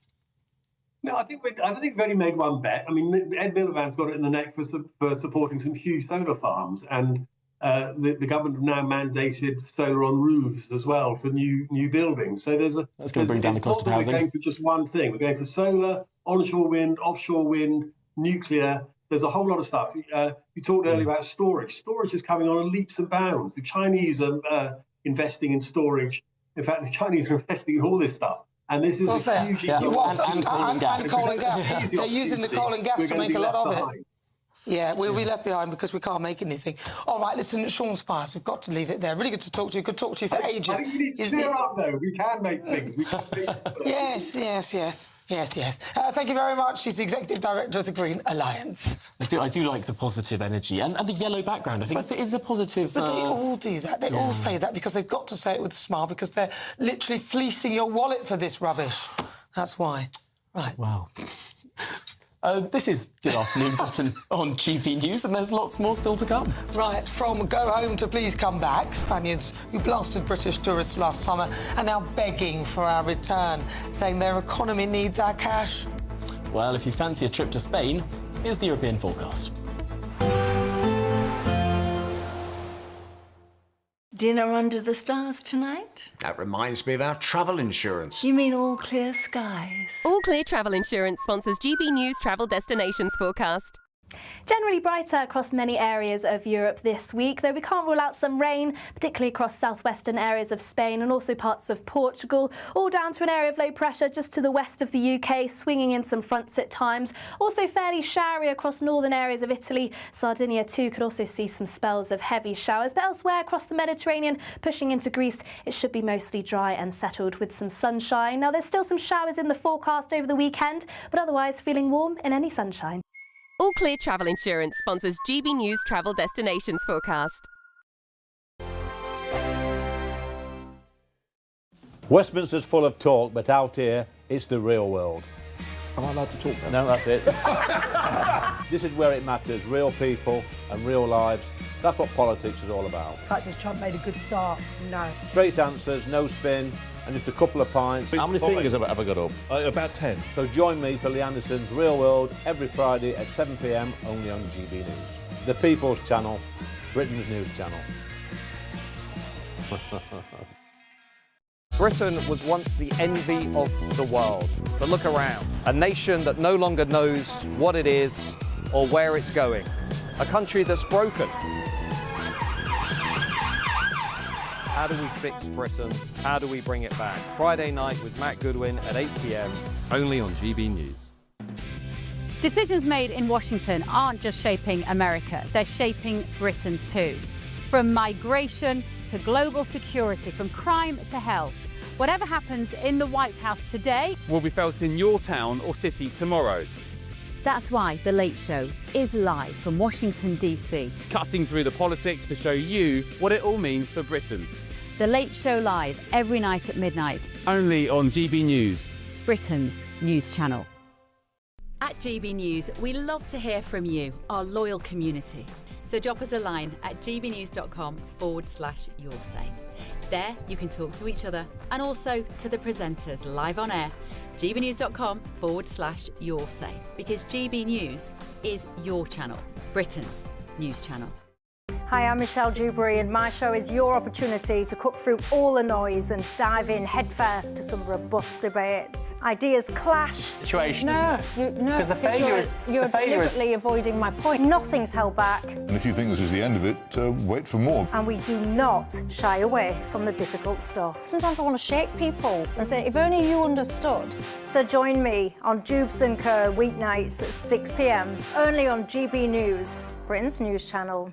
No, I think we've only made one bet. I mean, Ed Miliband's got it in the neck for supporting some huge solar farms, and the government have now mandated solar on roofs as well for new buildings. So that's going to bring down the cost of housing. We're going for just one thing. We're going for solar, onshore wind, offshore wind, nuclear. There's a whole lot of stuff. You talked earlier about storage. Storage is coming on leaps and bounds. The Chinese are investing in storage. In fact, the Chinese are investing in all this stuff. And this is a huge... And coal and gas. They're using the coal and gas to make a lot of it. Yeah, we'll be left behind because we can't make anything. All right, listen, Sean Spiers, we've got to leave it there. Really good to talk to you. Could talk to you for ages. I think you need to cheer up, though. We can make things. We can Yes. Thank you very much. She's the Executive Director of the Green Alliance. I do like the positive energy and the yellow background. I think it is a positive... But they all do that. They all say that because they've got to say it with a smile because they're literally fleecing your wallet for this rubbish. That's why. Right. Wow. This is Good Afternoon Britain on GBNews, and there's lots more still to come. Right, from go home to please come back, Spaniards who blasted British tourists last summer are now begging for our return, saying their economy needs our cash. Well, if you fancy a trip to Spain, here's the European forecast. Dinner under the stars tonight? That reminds me of our travel insurance. You mean all clear skies? All Clear Travel Insurance sponsors GB News Travel Destinations forecast. Generally brighter across many areas of Europe this week, though we can't rule out some rain, particularly across southwestern areas of Spain and also parts of Portugal, all down to an area of low pressure just to the west of the UK, swinging in some fronts at times. Also fairly showery across northern areas of Italy. Sardinia too could also see some spells of heavy showers, but elsewhere across the Mediterranean, pushing into Greece, it should be mostly dry and settled with some sunshine. Now there's still some showers in the forecast over the weekend, but otherwise feeling warm in any sunshine. All Clear Travel Insurance sponsors GB News Travel Destinations forecast. Westminster's full of talk, but out here, it's the real world. Am I allowed to talk then? No, that's it. This is where it matters, real people and real lives. That's what politics is all about. The fact is Trump made a good start. No. Straight answers, no spin, and just a couple of pints. How many fingers have I got up? About 10. So join me for Lee Anderson's Real World every Friday at 7 p.m. only on GB News. The People's Channel, Britain's news channel. Britain was once the envy of the world. But look around. A nation that no longer knows what it is or where it's going. A country that's broken. How do we fix Britain? How do we bring it back? Friday night with Matt Goodwin at 8 p.m. only on GB News. Decisions made in Washington aren't just shaping America, they're shaping Britain too. From migration to global security, from crime to health. Whatever happens in the White House today will be felt in your town or city tomorrow. That's why The Late Show is live from Washington, D.C. Cutting through the politics to show you what it all means for Britain. The Late Show live every night at midnight. Only on GB News, Britain's news channel. At GB News, we love to hear from you, our loyal community. So drop us a line at gbnews.com/yoursay. There you can talk to each other and also to the presenters live on air. gbnews.com/yoursay, because GB News is your channel, Britain's news channel. Hi, I'm Michelle Dewberry, and my show is your opportunity to cut through all the noise and dive in headfirst to some robust debates. Ideas clash. Situation, no, isn't it? No, because the failure is you're deliberately avoiding my point. Nothing's held back. And if you think this is the end of it, wait for more. And we do not shy away from the difficult stuff. Sometimes I want to shake people and say, if only you understood. So join me on Jubes and Co weeknights at 6 p.m. only on GB News, Britain's news channel.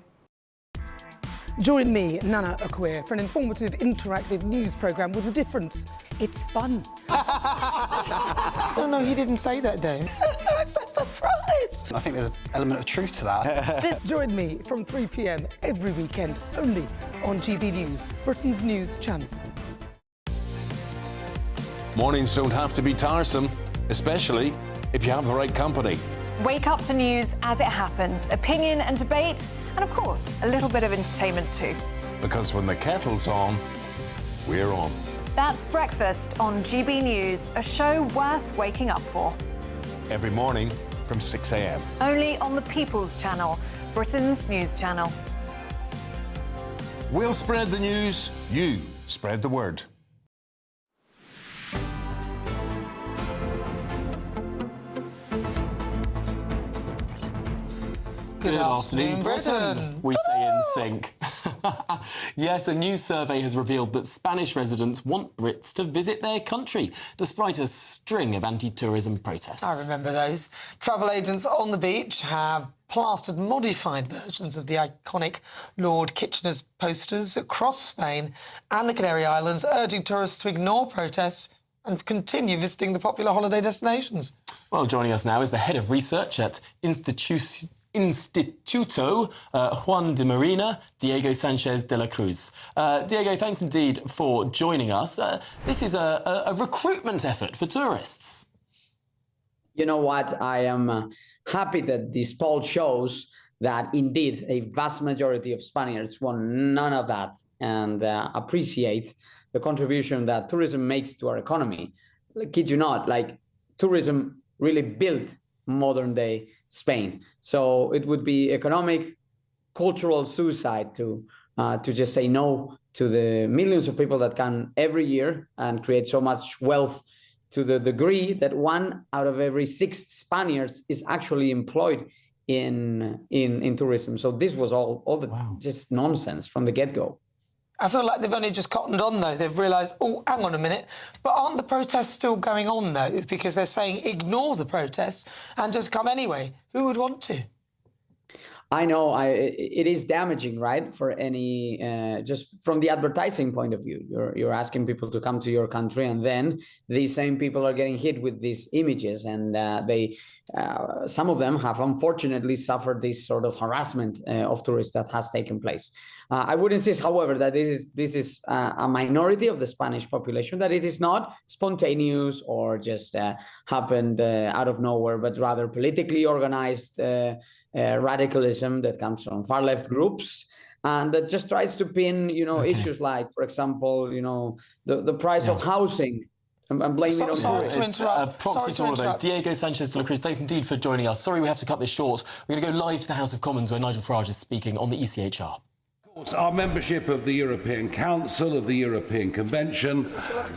Join me, Nana Akua, for an informative, interactive news programme with a difference. It's fun. No, he didn't say that, Dave. I'm so surprised. I think there's an element of truth to that. Join me from 3 p.m. every weekend, only on GB News, Britain's news channel. Mornings don't have to be tiresome, especially if you have the right company. Wake up to news as it happens, opinion and debate, and of course, a little bit of entertainment too. Because when the kettle's on, we're on. That's Breakfast on GB News, a show worth waking up for. Every morning from 6 a.m. Only on the People's Channel, Britain's news channel. We'll spread the news, you spread the word. Good afternoon, Britain. We say in sync. Yes, a new survey has revealed that Spanish residents want Brits to visit their country, despite a string of anti-tourism protests. I remember those. Travel agents on the beach have plastered modified versions of the iconic Lord Kitchener's posters across Spain and the Canary Islands, urging tourists to ignore protests and continue visiting the popular holiday destinations. Well, joining us now is the head of research at Instituto Juan de Marina, Diego Sanchez de la Cruz. Diego, thanks indeed for joining us. This is a recruitment effort for tourists. You know what? I am happy that this poll shows that indeed a vast majority of Spaniards want none of that and appreciate the contribution that tourism makes to our economy. Kid you not, like tourism really built modern day Spain. So it would be economic, cultural suicide to just say no to the millions of people that come every year and create so much wealth, to the degree that 1 out of every 6 Spaniards is actually employed in tourism. So this was all the just nonsense from the get-go. I feel like they've only just cottoned on, though. They've realised, oh, hang on a minute. But aren't the protests still going on, though? Because they're saying ignore the protests and just come anyway. Who would want to? I know it is damaging, right? For any, just from the advertising point of view, you're asking people to come to your country, and then these same people are getting hit with these images, and some of them have unfortunately suffered this sort of harassment of tourists that has taken place. I would insist, however, that this is a minority of the Spanish population, that it is not spontaneous or just happened out of nowhere, but rather politically organized radicalism that comes from far left groups and that just tries to pin, issues like, for example, the price of housing and blame it on tourists. Proxy to all of those. Diego Sanchez de la Cruz, thanks indeed for joining us. Sorry we have to cut this short. We're going to go live to the House of Commons where Nigel Farage is speaking on the ECHR. Our membership of the European Council, of the European Convention,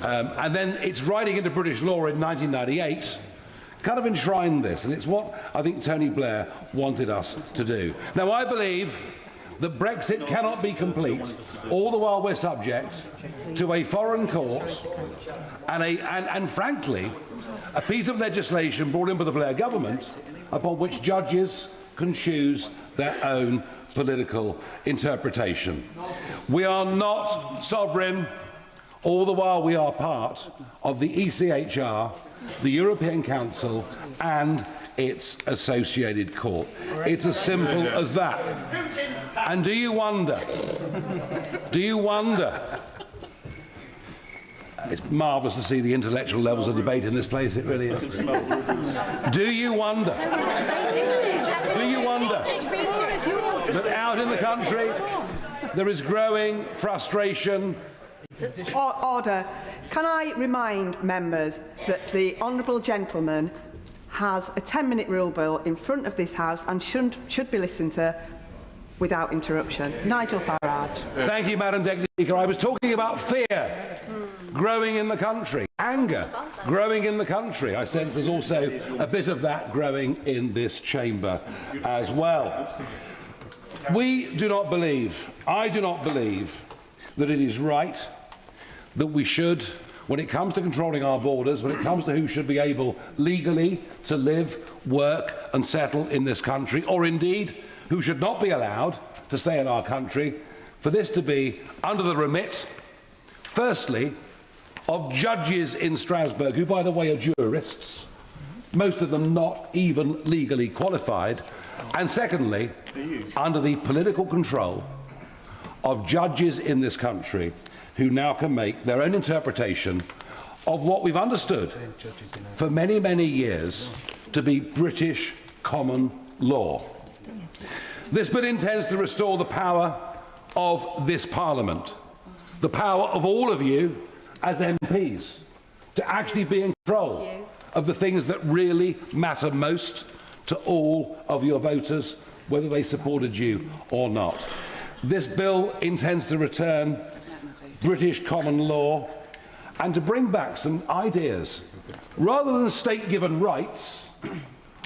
and then it's writing into British law in 1998, kind of enshrined this, and it's what I think Tony Blair wanted us to do. Now, I believe that Brexit cannot be complete, all the while we're subject to a foreign court and frankly, a piece of legislation brought in by the Blair government upon which judges can choose their own political interpretation. We are not sovereign, all the while we are part of the ECHR, the European Council and its associated court. It's as simple as that. And do you wonder, it's marvellous to see the intellectual levels of debate in this place, it really is. Do you wonder that out in the country there is growing frustration? Order. Can I remind members that the honourable gentleman has a 10-minute rule bill in front of this House and should be listened to without interruption. Nigel Farage. Thank you, Madam Deputy Speaker. I was talking about fear growing in the country, anger growing in the country. I sense there's also a bit of that growing in this chamber as well. We do not believe, I do not believe, that it is right that we should, when it comes to controlling our borders, when it comes to who should be able legally to live, work and settle in this country, or indeed who should not be allowed to stay in our country, for this to be under the remit, firstly, of judges in Strasbourg, who, by the way, are jurists, most of them not even legally qualified, and secondly, under the political control of judges in this country who now can make their own interpretation of what we've understood for many, many years to be British common law. This bill intends to restore the power of this Parliament, the power of all of you as MPs, to actually be in control of the things that really matter most to all of your voters, whether they supported you or not. This bill intends to return British common law and to bring back some ideas, rather than state-given rights,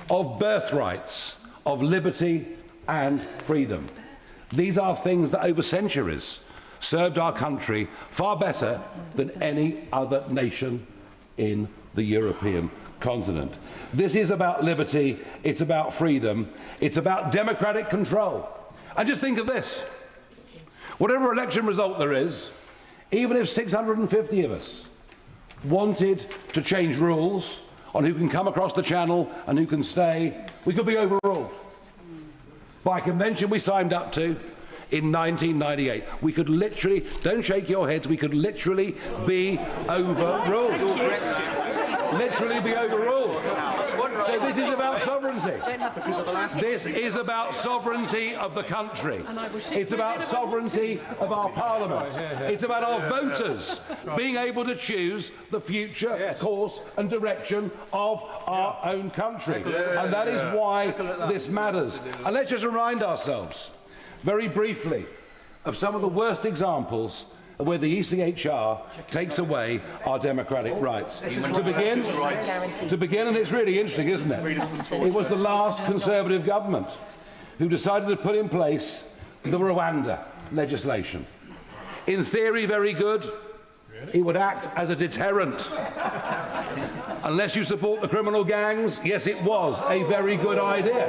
of birthrights, of liberty and freedom. These are things that over centuries served our country far better than any other nation in the European continent. This is about liberty, it's about freedom, it's about democratic control. And just think of this. Whatever election result there is, even if 650 of us wanted to change rules on who can come across the channel and who can stay, we could be overruled by a convention we signed up to in 1998. We could literally, don't shake your heads, we could literally be overruled. Literally be overruled. So this is about sovereignty. This is about sovereignty of the country. It's about sovereignty of our Parliament. It's about our voters being able to choose the future course and direction of our own country. And that is why this matters. And let's just remind ourselves, very briefly, of some of the worst examples where the ECHR takes away our democratic rights. To begin, and it's really interesting, isn't it? It was the last Conservative government who decided to put in place the Rwanda legislation. In theory, very good. It would act as a deterrent. Unless you support the criminal gangs, yes, it was a very good idea.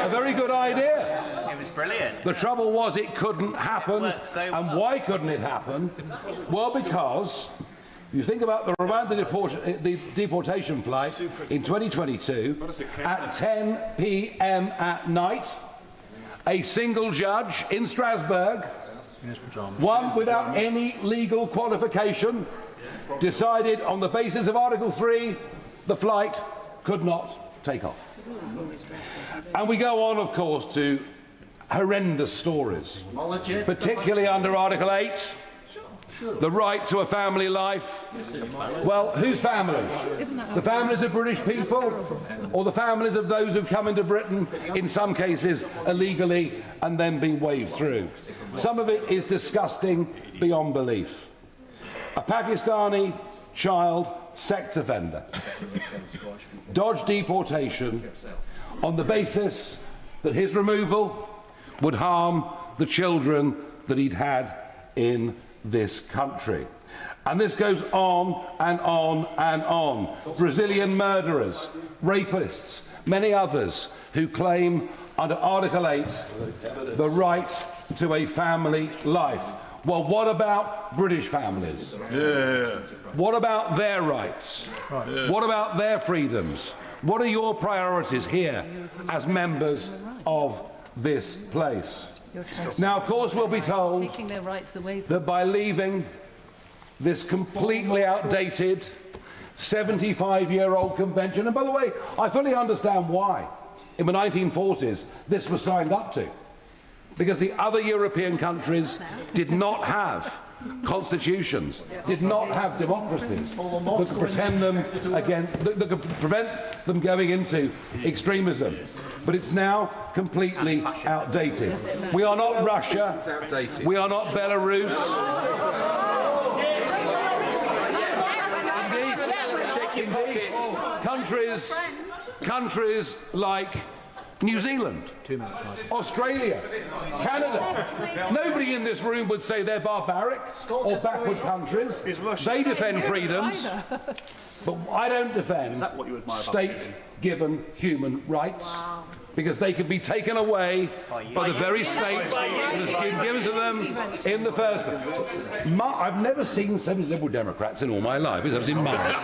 A very good idea. It was brilliant. The trouble was it couldn't happen. And why couldn't it happen? Well, because if you think about the Rwanda deportation flight in 2022, at 10 p.m. at night, a single judge in Strasbourg, one without any legal qualification, decided on the basis of Article 3 the flight could not take off. And we go on, of course, to horrendous stories, particularly under Article 8, the right to a family life. Well, whose family? The families of British people, or the families of those who've come into Britain, in some cases illegally, and then been waved through? Some of it is disgusting beyond belief. A Pakistani child sex offender dodged deportation on the basis that his removal would harm the children that he'd had in this country. And this goes on and on and on. Brazilian murderers, rapists, many others who claim under Article 8 the right to a family life. Well, what about British families? Yeah. What about their rights? Yeah. What about their freedoms? What are your priorities here as members of this place? Now, of course, we'll be told that by leaving this completely outdated 75-year-old convention, and by the way, I fully understand why in the 1940s this was signed up to, because the other European countries did not have constitutions, did not have democracies that could pretend them again, that could prevent them going into extremism. But it's now completely outdated. We are not Russia. We are not Belarus. Countries like New Zealand, Australia, Canada. Nobody in this room would say they're barbaric or backward countries. They defend freedoms, but I don't defend state-given human rights, because they can be taken away by the very state that has been given to them in the first place. I've never seen so many Liberal Democrats in all my life. It was in mine.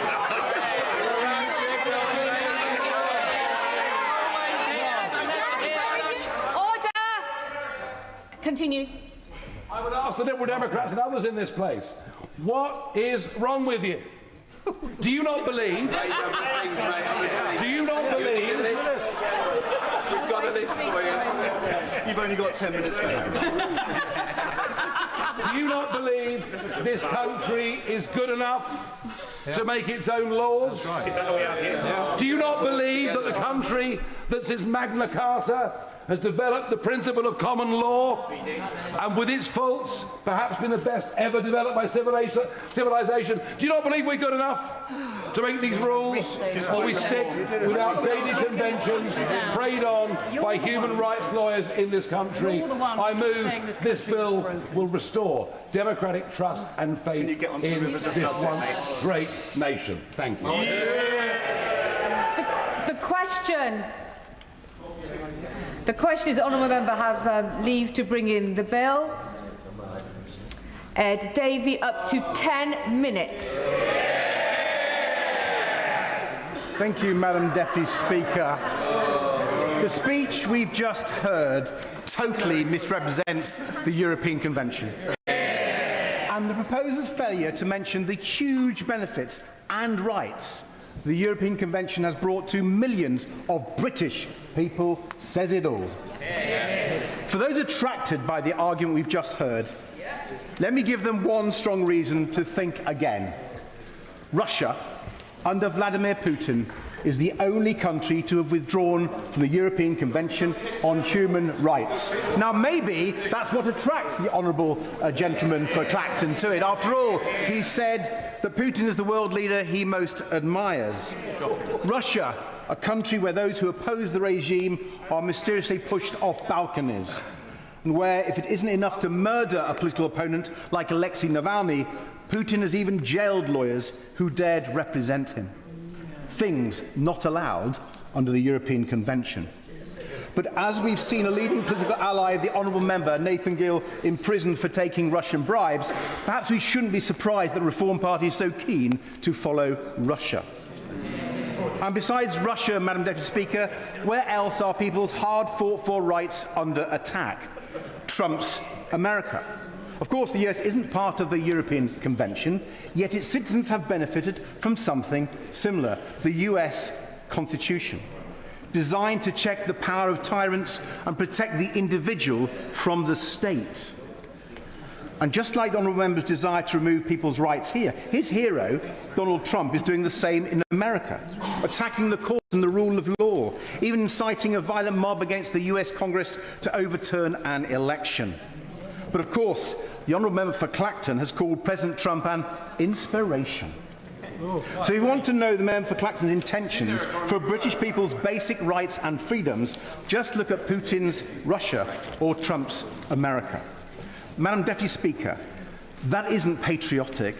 Continue. I would ask the Liberal Democrats and others in this place, what is wrong with you? Do you not believe? Do you not believe? We've got a list for you. You've only got 10 minutes, mate. Do you not believe this country is good enough to make its own laws? Do you not believe that the country that since Magna Carta has developed the principle of common law, and with its faults, perhaps been the best ever developed by civilization? Do you not believe we're good enough to make these rules? Or we stick with outdated conventions preyed on by human rights lawyers in this country? I move this bill will restore democratic trust and faith in this once great nation. Thank you. The question is, the honourable member have leave to bring in the bill. Ed Davey, up to 10 minutes. Thank you, Madam Deputy Speaker. The speech we've just heard totally misrepresents the European Convention. And the proposer's failure to mention the huge benefits and rights the European Convention has brought to millions of British people says it all. For those attracted by the argument we've just heard, let me give them one strong reason to think again. Russia, under Vladimir Putin, is the only country to have withdrawn from the European Convention on Human Rights. Now, maybe that's what attracts the honourable gentleman for Clacton to it. After all, he said that Putin is the world leader he most admires. Russia, a country where those who oppose the regime are mysteriously pushed off balconies, and where, if it isn't enough to murder a political opponent like Alexei Navalny, Putin has even jailed lawyers who dared represent him. Things not allowed under the European Convention. But as we've seen a leading political ally of the honourable member, Nathan Gill, imprisoned for taking Russian bribes, perhaps we shouldn't be surprised that the Reform Party is so keen to follow Russia. And besides Russia, Madam Deputy Speaker, where else are people's hard-fought-for rights under attack? Trump's America. Of course, the US isn't part of the European Convention, yet its citizens have benefited from something similar, the US Constitution, designed to check the power of tyrants and protect the individual from the state. And just like the honourable member's desire to remove people's rights here, his hero, Donald Trump, is doing the same in America, attacking the courts and the rule of law, even inciting a violent mob against the US Congress to overturn an election. But of course, the honourable member for Clacton has called President Trump an inspiration. So if you want to know the member for Clacton's intentions for British people's basic rights and freedoms, just look at Putin's Russia or Trump's America. Madam Deputy Speaker, that isn't patriotic.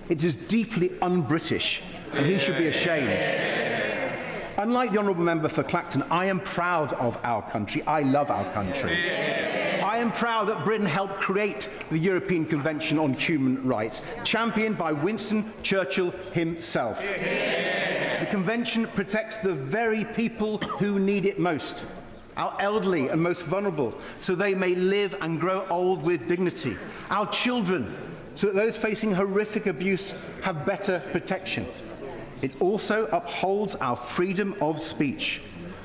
It is deeply un-British, and he should be ashamed. Unlike the honourable member for Clacton, I am proud of our country. I love our country. I am proud that Britain helped create the European Convention on Human Rights, championed by Winston Churchill himself. The Convention protects the very people who need it most, our elderly and most vulnerable, so they may live and grow old with dignity, our children, so that those facing horrific abuse have better protection. It also upholds our freedom of speech,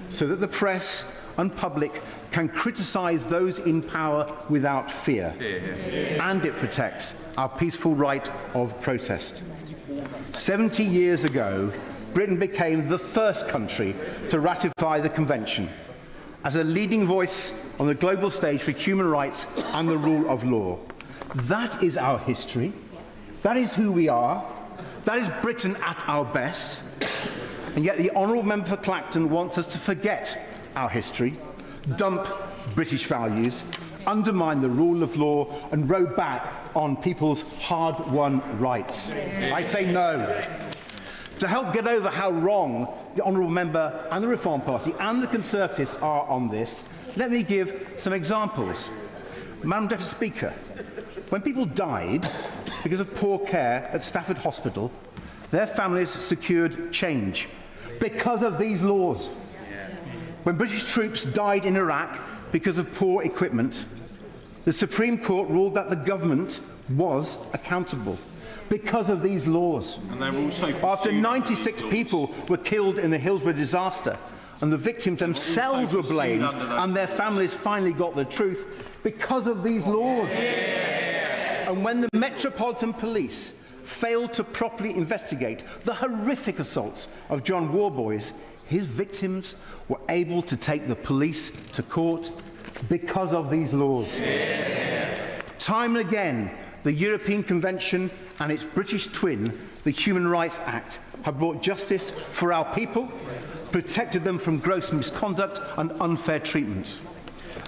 so that the press and public can criticise those in power without fear. And it protects our peaceful right of protest. 70 years ago, Britain became the first country to ratify the Convention as a leading voice on the global stage for human rights and the rule of law. That is our history. That is who we are. That is Britain at our best. And yet the honourable member for Clacton wants us to forget our history, dump British values, undermine the rule of law and row back on people's hard-won rights. I say no. To help get over how wrong the honourable member and the Reform Party and the Conservatives are on this, let me give some examples. Madam Deputy Speaker, when people died because of poor care at Stafford Hospital, their families secured change because of these laws. When British troops died in Iraq because of poor equipment, the Supreme Court ruled that the government was accountable because of these laws. And they were also after 96 people were killed in the Hillsborough disaster, and the victims themselves were blamed, and their families finally got the truth because of these laws. And when the Metropolitan Police failed to properly investigate the horrific assaults of John Warboys, his victims were able to take the police to court because of these laws. Time and again, the European Convention and its British twin, the Human Rights Act, have brought justice for our people, protected them from gross misconduct and unfair treatment.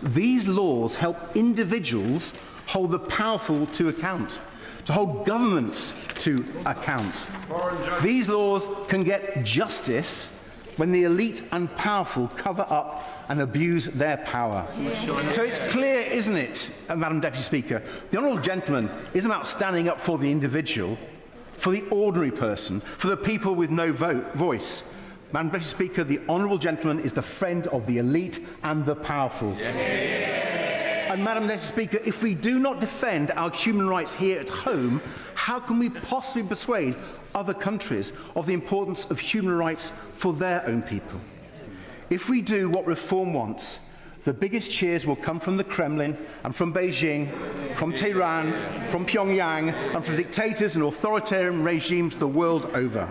These laws help individuals hold the powerful to account, to hold governments to account. These laws can get justice when the elite and powerful cover up and abuse their power. So it's clear, isn't it, Madam Deputy Speaker, the honourable gentleman isn't about standing up for the individual, for the ordinary person, for the people with no voice. Madam Deputy Speaker, the honourable gentleman is the friend of the elite and the powerful. And Madam Deputy Speaker, if we do not defend our human rights here at home, how can we possibly persuade other countries of the importance of human rights for their own people? If we do what reform wants, the biggest cheers will come from the Kremlin and from Beijing, from Tehran, from Pyongyang, and from dictators and authoritarian regimes the world over.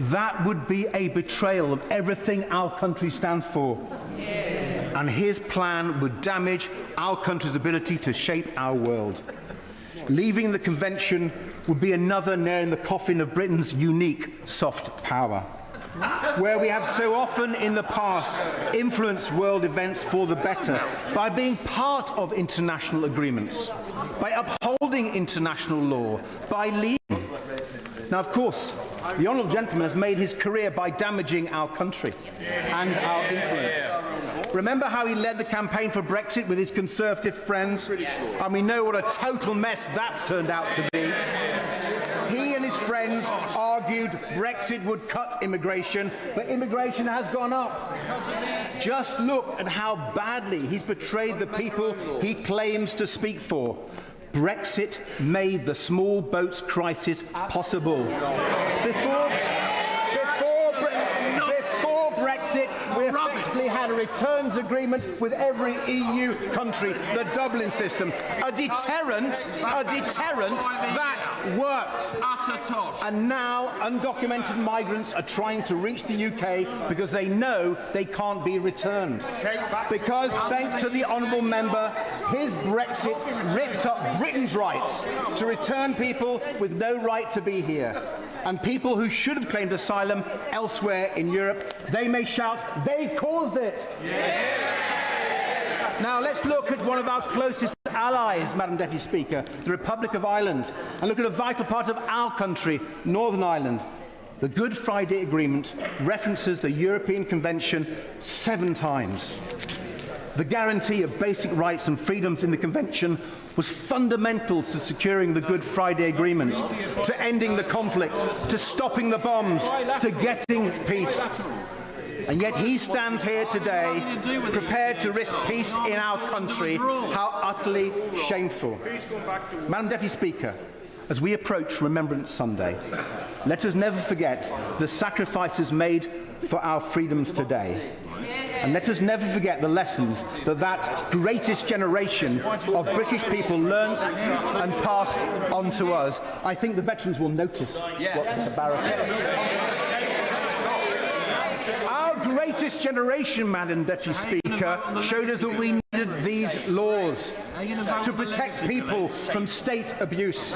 That would be a betrayal of everything our country stands for. And his plan would damage our country's ability to shape our world. Leaving the Convention would be another nail in the coffin of Britain's unique soft power, where we have so often in the past influenced world events for the better by being part of international agreements, by upholding international law, by leading. Now, of course, the honourable gentleman has made his career by damaging our country and our influence. Remember how he led the campaign for Brexit with his Conservative friends? And we know what a total mess that's turned out to be. He and his friends argued Brexit would cut immigration, but immigration has gone up. Just look at how badly he's betrayed the people he claims to speak for. Brexit made the small boats crisis possible. Before Brexit, we effectively had a returns agreement with every EU country, the Dublin system. A deterrent that worked. And now undocumented migrants are trying to reach the UK because they know they can't be returned. Because, thanks to the honourable member, his Brexit ripped up Britain's rights to return people with no right to be here. and people who should have claimed asylum elsewhere in Europe, they may shout, they caused it. Now let's look at one of our closest allies, Madam Deputy Speaker, the Republic of Ireland, and look at a vital part of our country, Northern Ireland. The Good Friday Agreement references the European Convention 7 times. The guarantee of basic rights and freedoms in the Convention was fundamental to securing the Good Friday Agreement, to ending the conflict, to stopping the bombs, to getting peace. And yet he stands here today, prepared to risk peace in our country. How utterly shameful. Madam Deputy Speaker, as we approach Remembrance Sunday, let us never forget the sacrifices made for our freedoms today. And let us never forget the lessons that greatest generation of British people learnt and passed on to us. I think the veterans will notice what Mr. Barrett. Our greatest generation, Madam Deputy Speaker, showed us that we needed these laws to protect people from state abuse,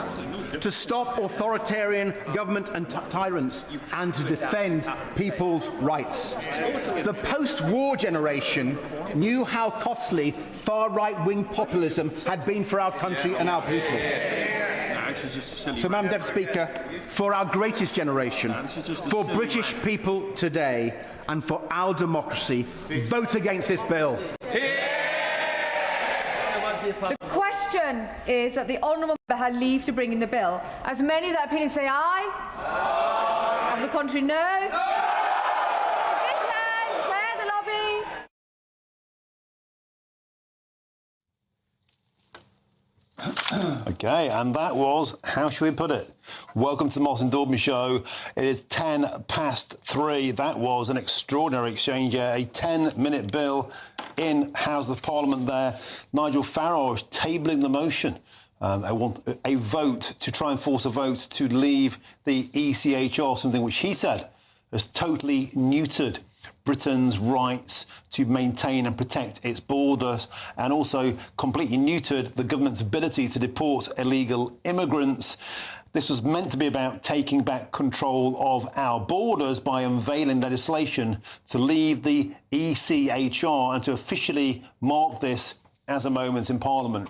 to stop authoritarian government and tyrants, and to defend people's rights. The post-war generation knew how costly far-right-wing populism had been for our country and our people. So, Madam Deputy Speaker, for our greatest generation, for British people today, and for our democracy, vote against this bill. The question is that the honourable member had leave to bring in the bill. As many of that opinion say aye. Aye. Of the contrary, no. Division, clear the lobby. Okay, and that was, how should we put it? Welcome to the Martin Daubney Show. It is 3:10. That was an extraordinary exchange here. A 10-minute bill in House of Parliament there. Nigel Farage tabling the motion. I want a vote to try and force a vote to leave the ECHR, something which he said has totally neutered Britain's rights to maintain and protect its borders, and also completely neutered the government's ability to deport illegal immigrants. This was meant to be about taking back control of our borders by unveiling legislation to leave the ECHR and to officially mark this as a moment in Parliament.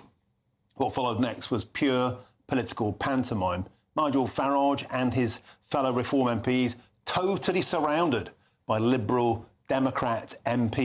What followed next was pure political pantomime. Nigel Farage and his fellow Reform MPs totally surrounded by Liberal Democrat MPs.